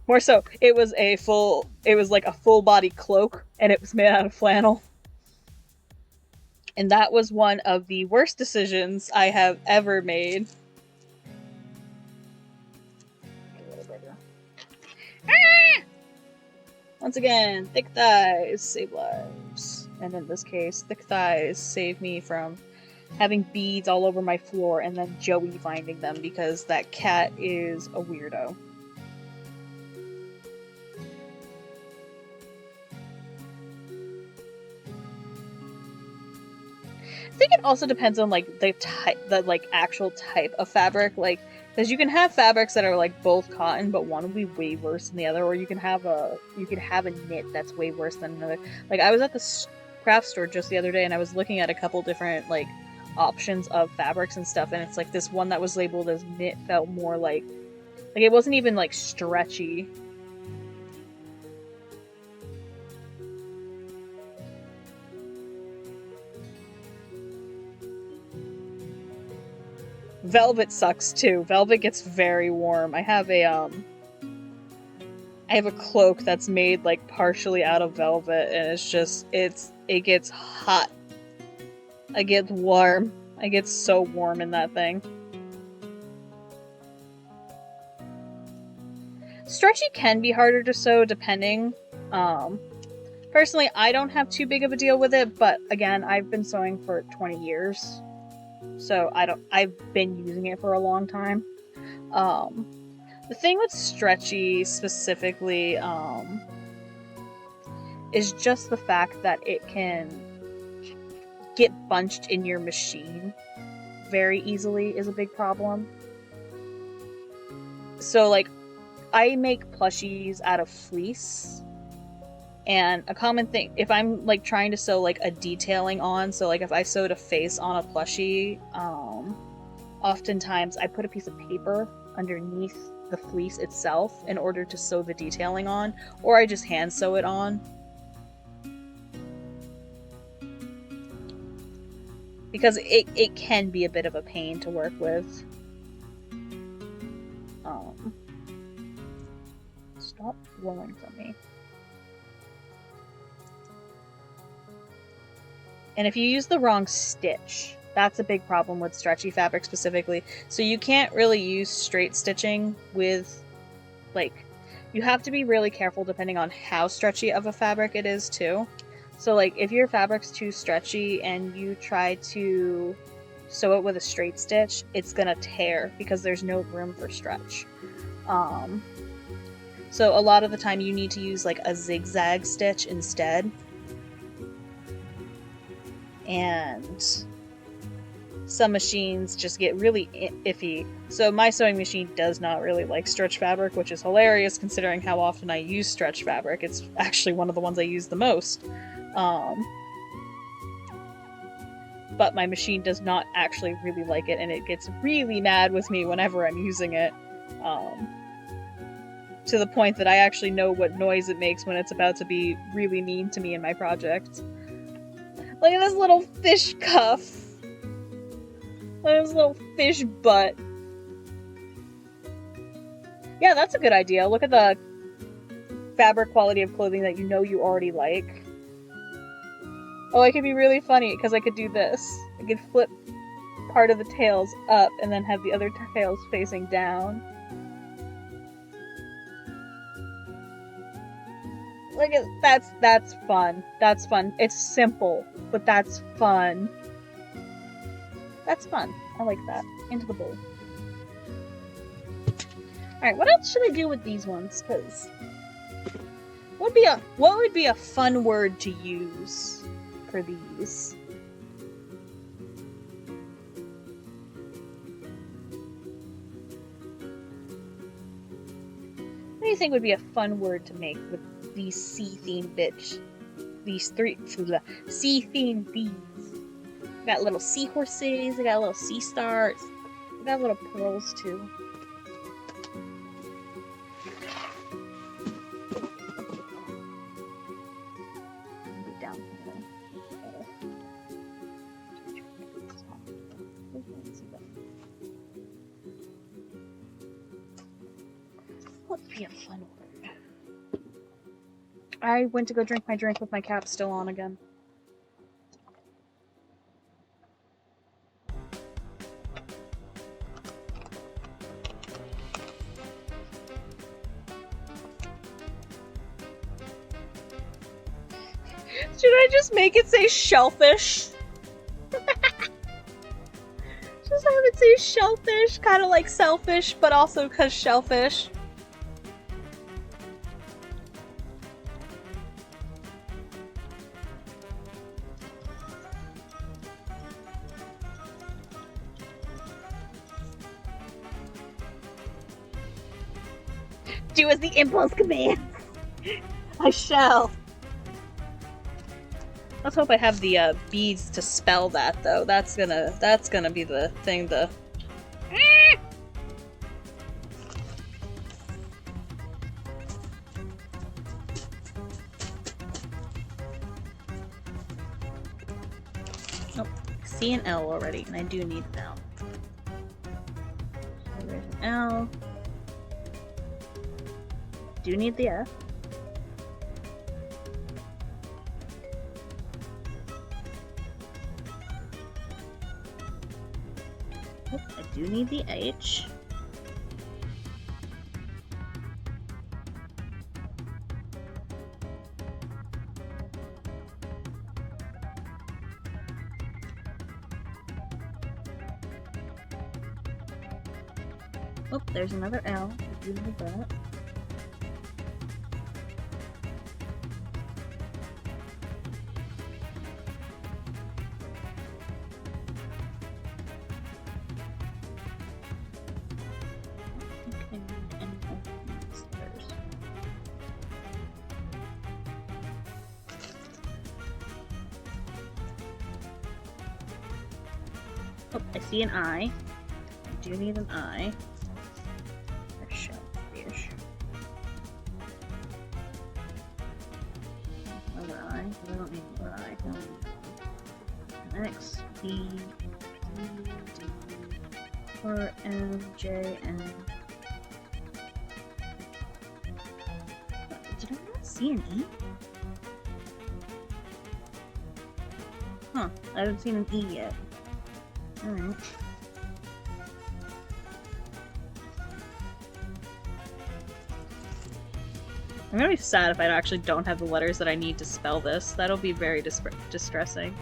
More so, it was like a full body cloak, and it was made out of flannel. And that was one of the worst decisions I have ever made. Ah! Once again, thick thighs save lives. And in this case, thick thighs save me from having beads all over my floor and then Joey finding them because that cat is a weirdo. I think it also depends on like the actual type of fabric, like because you can have fabrics that are like both cotton, but one will be way worse than the other, or you can have a knit that's way worse than another. Like I was at the craft store just the other day, and I was looking at a couple different like options of fabrics and stuff, and it's like this one that was labeled as knit felt more like it wasn't even like stretchy. Velvet sucks too. Velvet gets very warm. I have a cloak that's made like partially out of velvet, and it's just it gets hot. I get warm. I get so warm in that thing. Stretchy can be harder to sew depending. Personally, I don't have too big of a deal with it, but again, I've been sewing for 20 years. So I've been using it for a long time. The thing with stretchy specifically is just the fact that it can get bunched in your machine very easily is a big problem. So like I make plushies out of fleece. And a common thing, if I'm like trying to sew like a detailing on, so like if I sewed a face on a plushie, oftentimes I put a piece of paper underneath the fleece itself in order to sew the detailing on, or I just hand sew it on. Because it can be a bit of a pain to work with. Stop blowing from me. And if you use the wrong stitch, that's a big problem with stretchy fabric specifically. So you can't really use straight stitching with, like, you have to be really careful depending on how stretchy of a fabric it is too. So like if your fabric's too stretchy and you try to sew it with a straight stitch, it's gonna tear because there's no room for stretch. So a lot of the time you need to use like a zigzag stitch instead. And some machines just get really iffy. So my sewing machine does not really like stretch fabric, which is hilarious considering how often I use stretch fabric. It's actually one of the ones I use the most. But my machine does not actually really like it, and it gets really mad with me whenever I'm using it. To the point that I actually know what noise it makes when it's about to be really mean to me in my project. Look at this little fish cuff. Look at this little fish butt. Yeah, that's a good idea. Look at the fabric quality of clothing that you know you already like. Oh, it could be really funny, because I could do this. I could flip part of the tails up, and then have the other tails facing down. Look at that's fun. That's fun. It's simple, but that's fun. That's fun. I like that. Into the bowl. Alright, what else should I do with these ones? Because what would be a fun word to use for these? What do you think would be a fun word to make with these sea-themed sea-themed bees? We got little seahorses, we got little sea stars, we got little pearls too. Down here. What would be a fun word? I went to go drink my drink with my cap still on again. Should I just make it say shellfish? Just have it say shellfish, kind of like selfish, but also because shellfish. Do as the impulse commands. I shall. Let's hope I have the beads to spell that, though. That's gonna be the thing. Oh, C and L already, and I do need an L. So there's an L. Do need the F. Oh, I do need the H. Oh, there's another L. I do need that. Oh, I see an I. I do need an I. A shellfish. Another I. I don't need another I. I don't need an X, B, D, R, M, J, N. Did I not see an E? Huh, I haven't seen an E yet. Alright. I'm gonna be sad if I actually don't have the letters that I need to spell this. That'll be very distressing.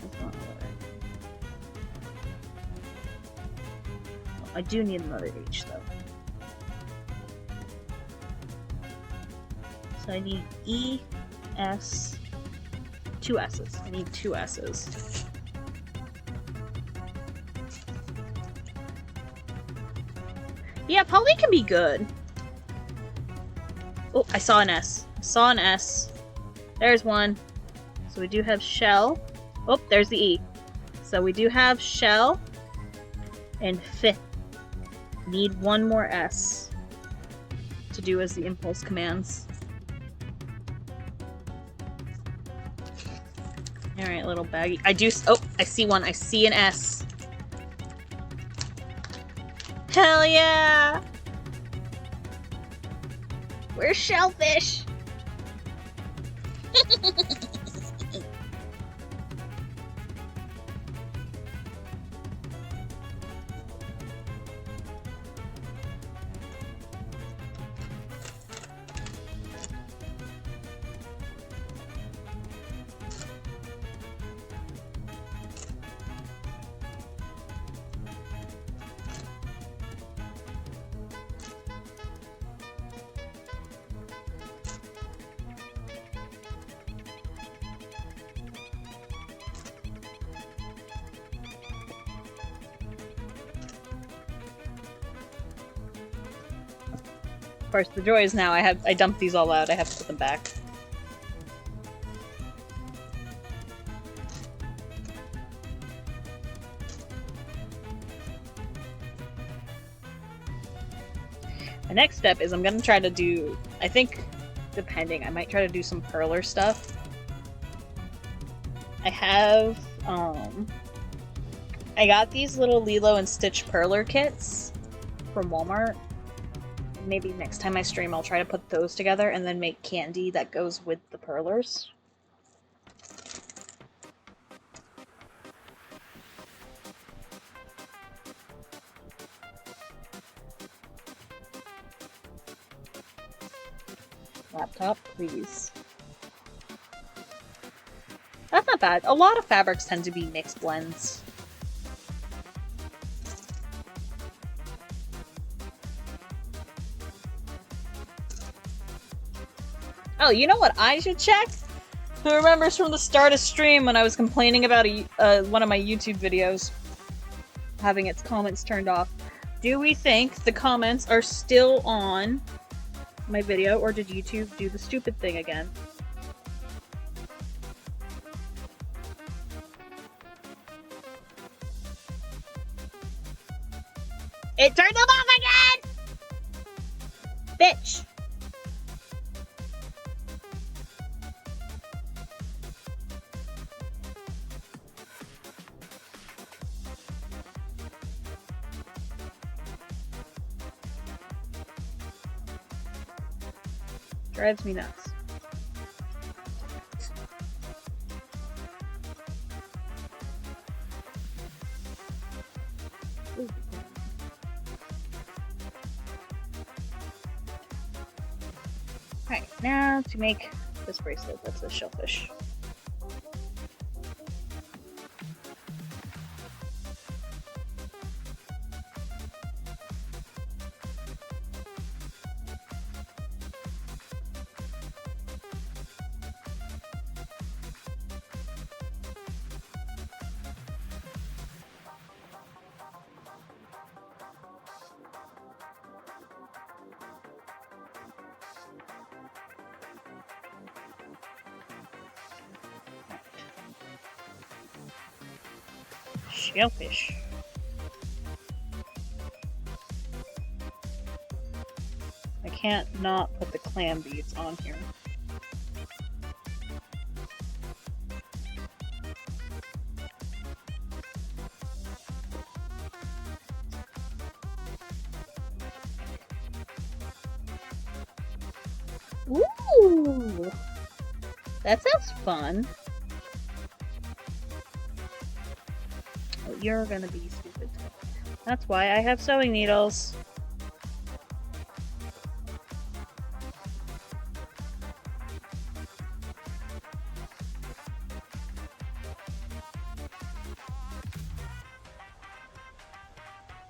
That's not a letter. Well, I do need another H though. So I need E, S, 2 S's. I need 2 S's. Yeah, Polly can be good. Oh, I saw an S. I saw an S. There's one. So we do have shell. Oh, there's the E. So we do have shell and fit. Need one more S to do as the impulse commands. Alright, little baggy. Oh, I see one. I see an S. Hell yeah! We're shellfish! Of course, the joy is now I dumped these all out. I have to put them back. The next step is I'm gonna try to do, I think, depending, I might try to do some perler stuff. I have, I got these little Lilo and Stitch perler kits from Walmart. Maybe next time I stream I'll try to put those together and then make candy that goes with the perlers. Laptop, please. That's not bad. A lot of fabrics tend to be mixed blends. Oh, you know what I should check? Who remembers from the start of stream when I was complaining about one of my YouTube videos having its comments turned off? Do we think the comments are still on my video, or did YouTube do the stupid thing again? It turned them off again! Bitch! Drives me nuts. Alright, now to make this bracelet, that's a shellfish. Shellfish. I can't not put the clam beads on here. Ooh! That sounds fun. You're gonna be stupid. That's why I have sewing needles.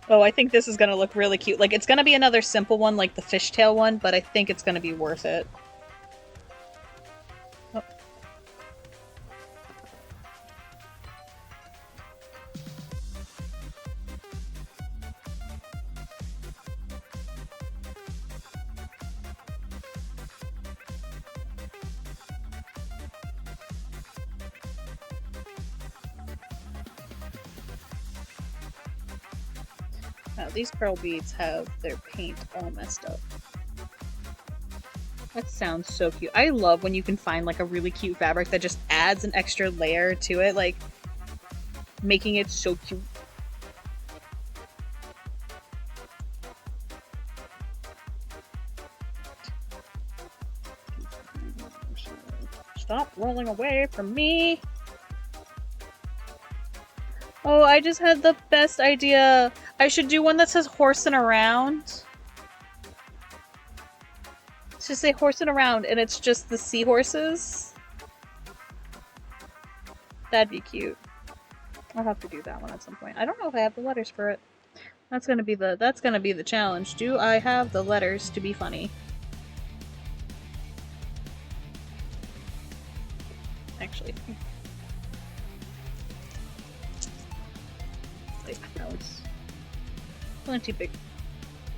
Oh, I think this is gonna look really cute. Like, it's gonna be another simple one like the fishtail one, but I think it's gonna be worth it. Oh. Wow, these pearl beads have their paint all messed up. That sounds so cute. I love when you can find like a really cute fabric that just adds an extra layer to it, like making it so cute. Stop rolling away from me! Oh, I just had the best idea. I should do one that says horsing around. Let's just say horsing around and it's just the seahorses. That'd be cute. I'll have to do that one at some point. I don't know if I have the letters for it. That's gonna be the challenge. Do I have the letters to be funny? Actually. Wait, no, it's plenty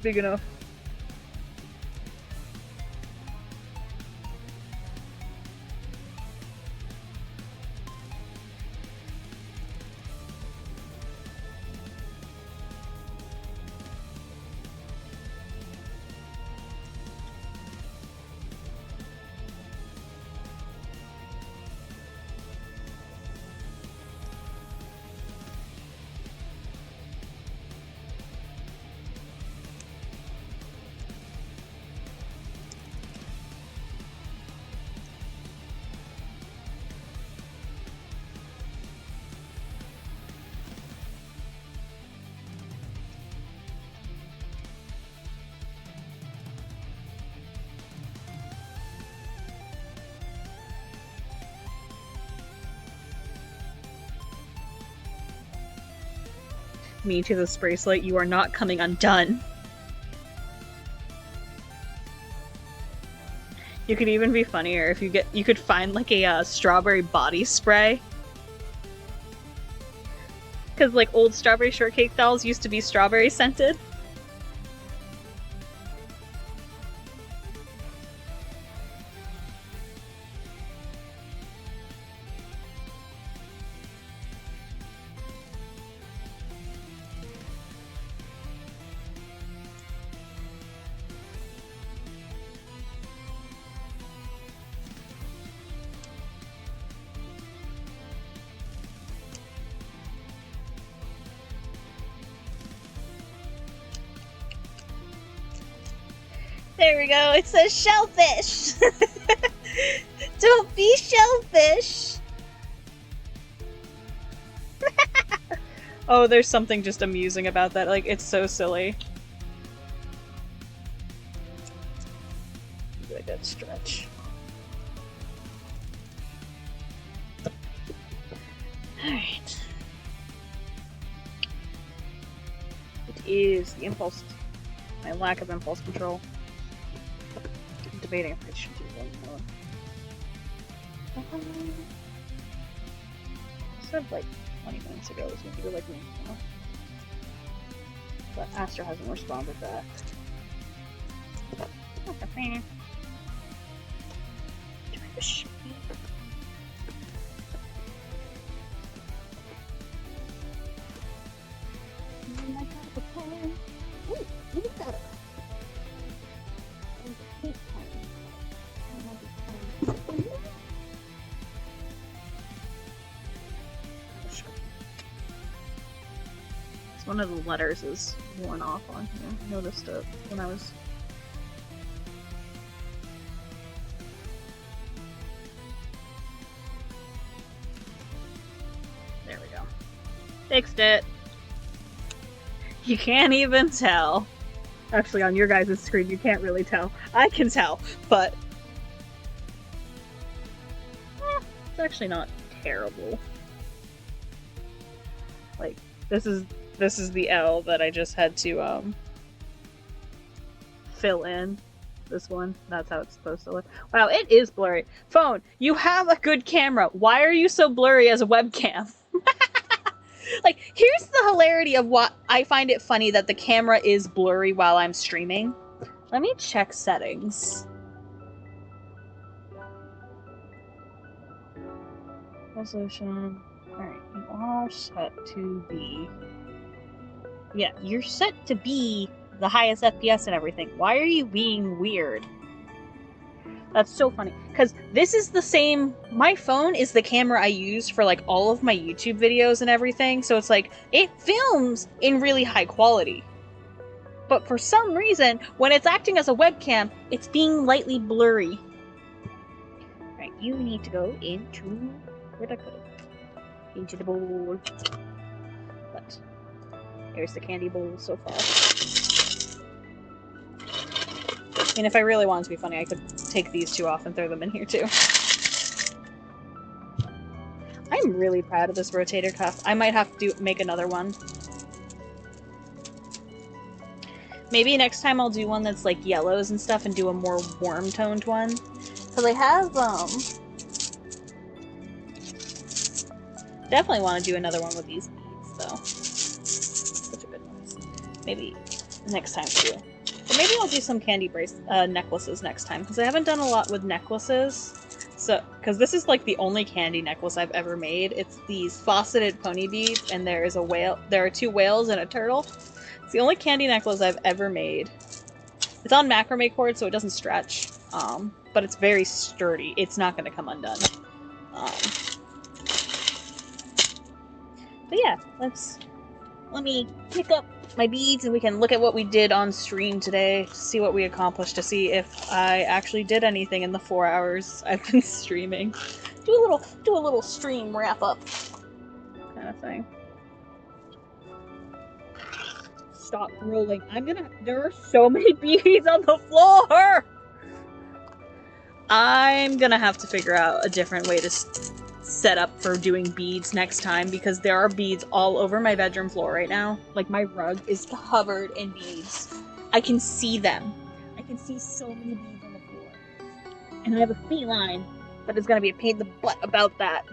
big enough. Me to this bracelet, you are not coming undone. You could even be funnier if you could find like a strawberry body spray. Because like old strawberry shortcake dolls used to be strawberry scented. There we go, it says shellfish! Don't be shellfish! Oh, there's something just amusing about that, like, it's so silly. Like that stretch. Alright. It is the impulse. My lack of impulse control. I'm debating if I should do one more. I said like 20 minutes ago I was going to do like one more. But Astra hasn't responded back. That's a pain. One of the letters is worn off on here. I noticed it when I was... There we go. Fixed it! You can't even tell. Actually, on your guys' screen, you can't really tell. I can tell, but... it's actually not terrible. Like, this is the L that I just had to fill in. This one. That's how it's supposed to look. Wow, it is blurry. Phone, you have a good camera. Why are you so blurry as a webcam? Like, here's the hilarity of what I find it funny that the camera is blurry while I'm streaming. Let me check settings. Resolution. Alright, you are set to be Yeah, you're set to be the highest FPS and everything. Why are you being weird? That's so funny. Because this is the same... My phone is the camera I use for, like, all of my YouTube videos and everything. So it's like, it films in really high quality. But for some reason, when it's acting as a webcam, it's being lightly blurry. Alright, you need to go into... Where'd I put it? Into the bowl. But... Here's the candy bowl so far. I mean, if I really wanted to be funny, I could take these two off and throw them in here too. I'm really proud of this rotator cuff. I might have to make another one. Maybe next time I'll do one that's like yellows and stuff and do a more warm-toned one. Because I have, definitely want to do another one with these beads, though. Such a good ones. Maybe next time too. Or maybe I'll do some candy necklaces next time, because I haven't done a lot with necklaces. So, because this is like the only candy necklace I've ever made. It's these faceted pony beads, and there is a whale. There are 2 whales and a turtle. It's the only candy necklace I've ever made. It's on macrame cord, so it doesn't stretch. But it's very sturdy. It's not going to come undone. But yeah, let me pick up my beads and we can look at what we did on stream today, to see what we accomplished, to see if I actually did anything in the 4 hours I've been streaming. Do a little stream wrap up kind of thing. Stop rolling. There are so many beads on the floor! I'm gonna have to figure out a different way to set up for doing beads next time, because there are beads all over my bedroom floor right now. Like, my rug is covered in beads. I can see them. I can see so many beads on the floor. And I have a feline that is gonna be a pain in the butt about that.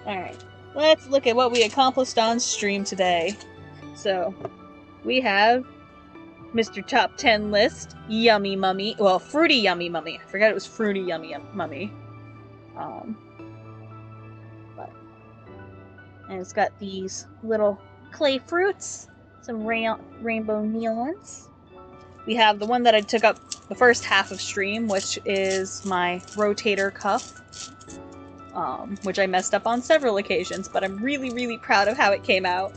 Alright, let's look at what we accomplished on stream today. So, we have Mr. Top 10 list, Yummy Mummy. Well, Fruity Yummy Mummy. I forgot it was Fruity Yummy Mummy. And it's got these little clay fruits, some rainbow neons. We have the one that I took up the first half of stream, which is my rotator cuff, which I messed up on several occasions, but I'm really, really proud of how it came out.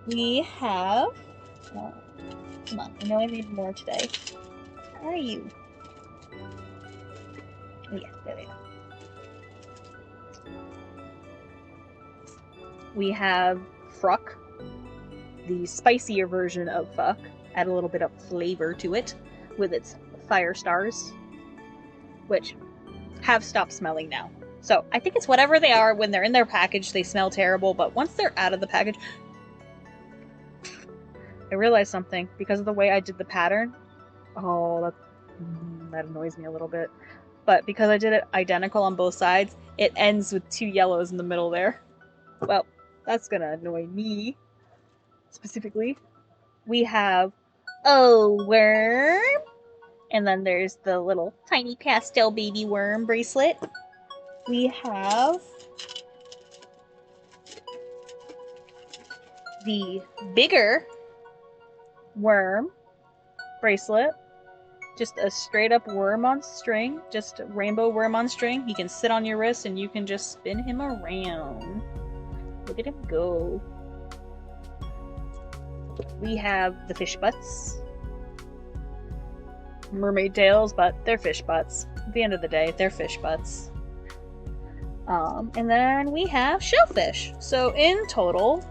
We have... come on, I know I made more today. Where are you? Oh, yeah, there they are. We have Fruck, the spicier version of Fuck. Add a little bit of flavor to it with its fire stars, which have stopped smelling now. So I think it's whatever they are. When they're in their package, they smell terrible, but once they're out of the package... I realized something. Because of the way I did the pattern, oh, that annoys me a little bit. But because I did it identical on both sides, it ends with 2 yellows in the middle there. Well, that's gonna annoy me, specifically. We have worm, and then there's the little tiny pastel baby worm bracelet. We have the bigger worm bracelet, just a straight up worm on string, just a rainbow worm on string. He can sit on your wrist and you can just spin him around. Look at him go. We have the fish butts. Mermaid tails, but they're fish butts. At the end of the day, they're fish butts. And then we have shellfish. So in total,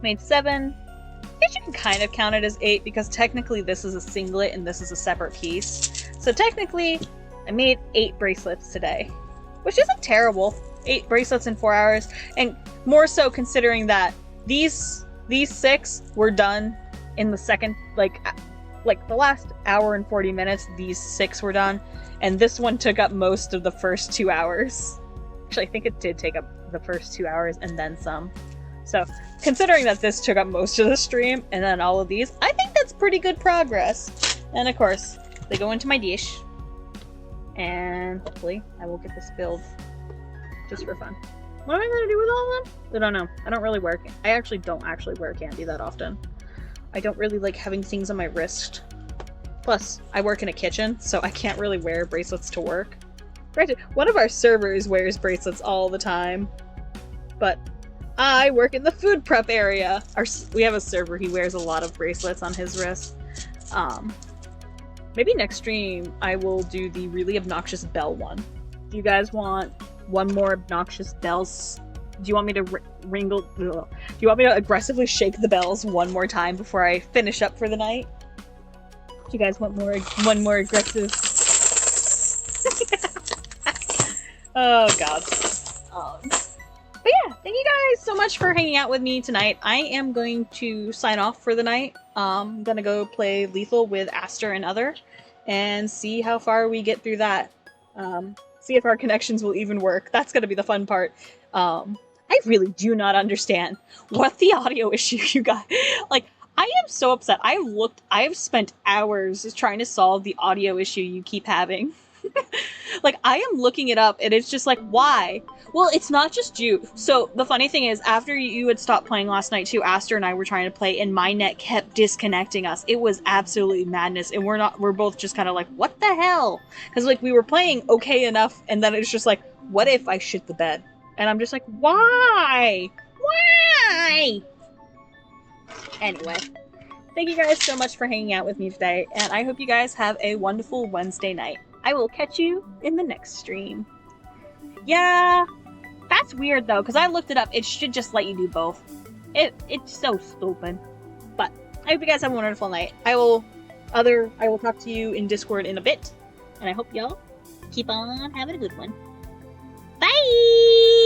made 7. I guess you can kind of count it as 8, because technically this is a singlet and this is a separate piece. So technically, I made 8 bracelets today, which isn't terrible. 8 bracelets in 4 hours, and more so considering that these 6 were done in the second, like the last hour and 40 minutes, these 6 were done, and this one took up most of the first 2 hours. Actually, I think it did take up the first 2 hours and then some. So, considering that this took up most of the stream, and then all of these, I think that's pretty good progress. And of course, they go into my dish, and hopefully I will get this filled just for fun. What am I gonna do with all of them? I don't know. I don't really wear. I actually don't wear candy that often. I don't really like having things on my wrist. Plus, I work in a kitchen, so I can't really wear bracelets to work. Granted, one of our servers wears bracelets all the time, but I work in the food prep area. We have a server, he wears a lot of bracelets on his wrist. Maybe next stream I will do the really obnoxious bell one. Do you guys want one more obnoxious bells? Do you want me to do you want me to aggressively shake the bells one more time before I finish up for the night? Do you guys want one more aggressive? Oh god. But yeah, thank you guys so much for hanging out with me tonight. I am going to sign off for the night. I'm gonna go play Lethal with Aster and Other and see how far we get through that. See if our connections will even work. That's gonna be the fun part. I really do not understand what the audio issue you got. Like, I am so upset. I've spent hours trying to solve the audio issue you keep having. Like, I am looking it up and it's just like, why? Well, it's not just you. So the funny thing is, after you had stopped playing last night too, Aster and I were trying to play and my net kept disconnecting us. It was absolutely madness, and we're both just kind of like, what the hell? Because like we were playing okay enough, and then it's just like, what if I shit the bed? And I'm just like, why? Why? Anyway, thank you guys so much for hanging out with me today, and I hope you guys have a wonderful Wednesday night. I will catch you in the next stream. Yeah, that's weird though, because I looked it up. It should just let you do both. It's so stupid. But I hope you guys have a wonderful night. I will talk to you in Discord in a bit, and I hope y'all keep on having a good one. Bye!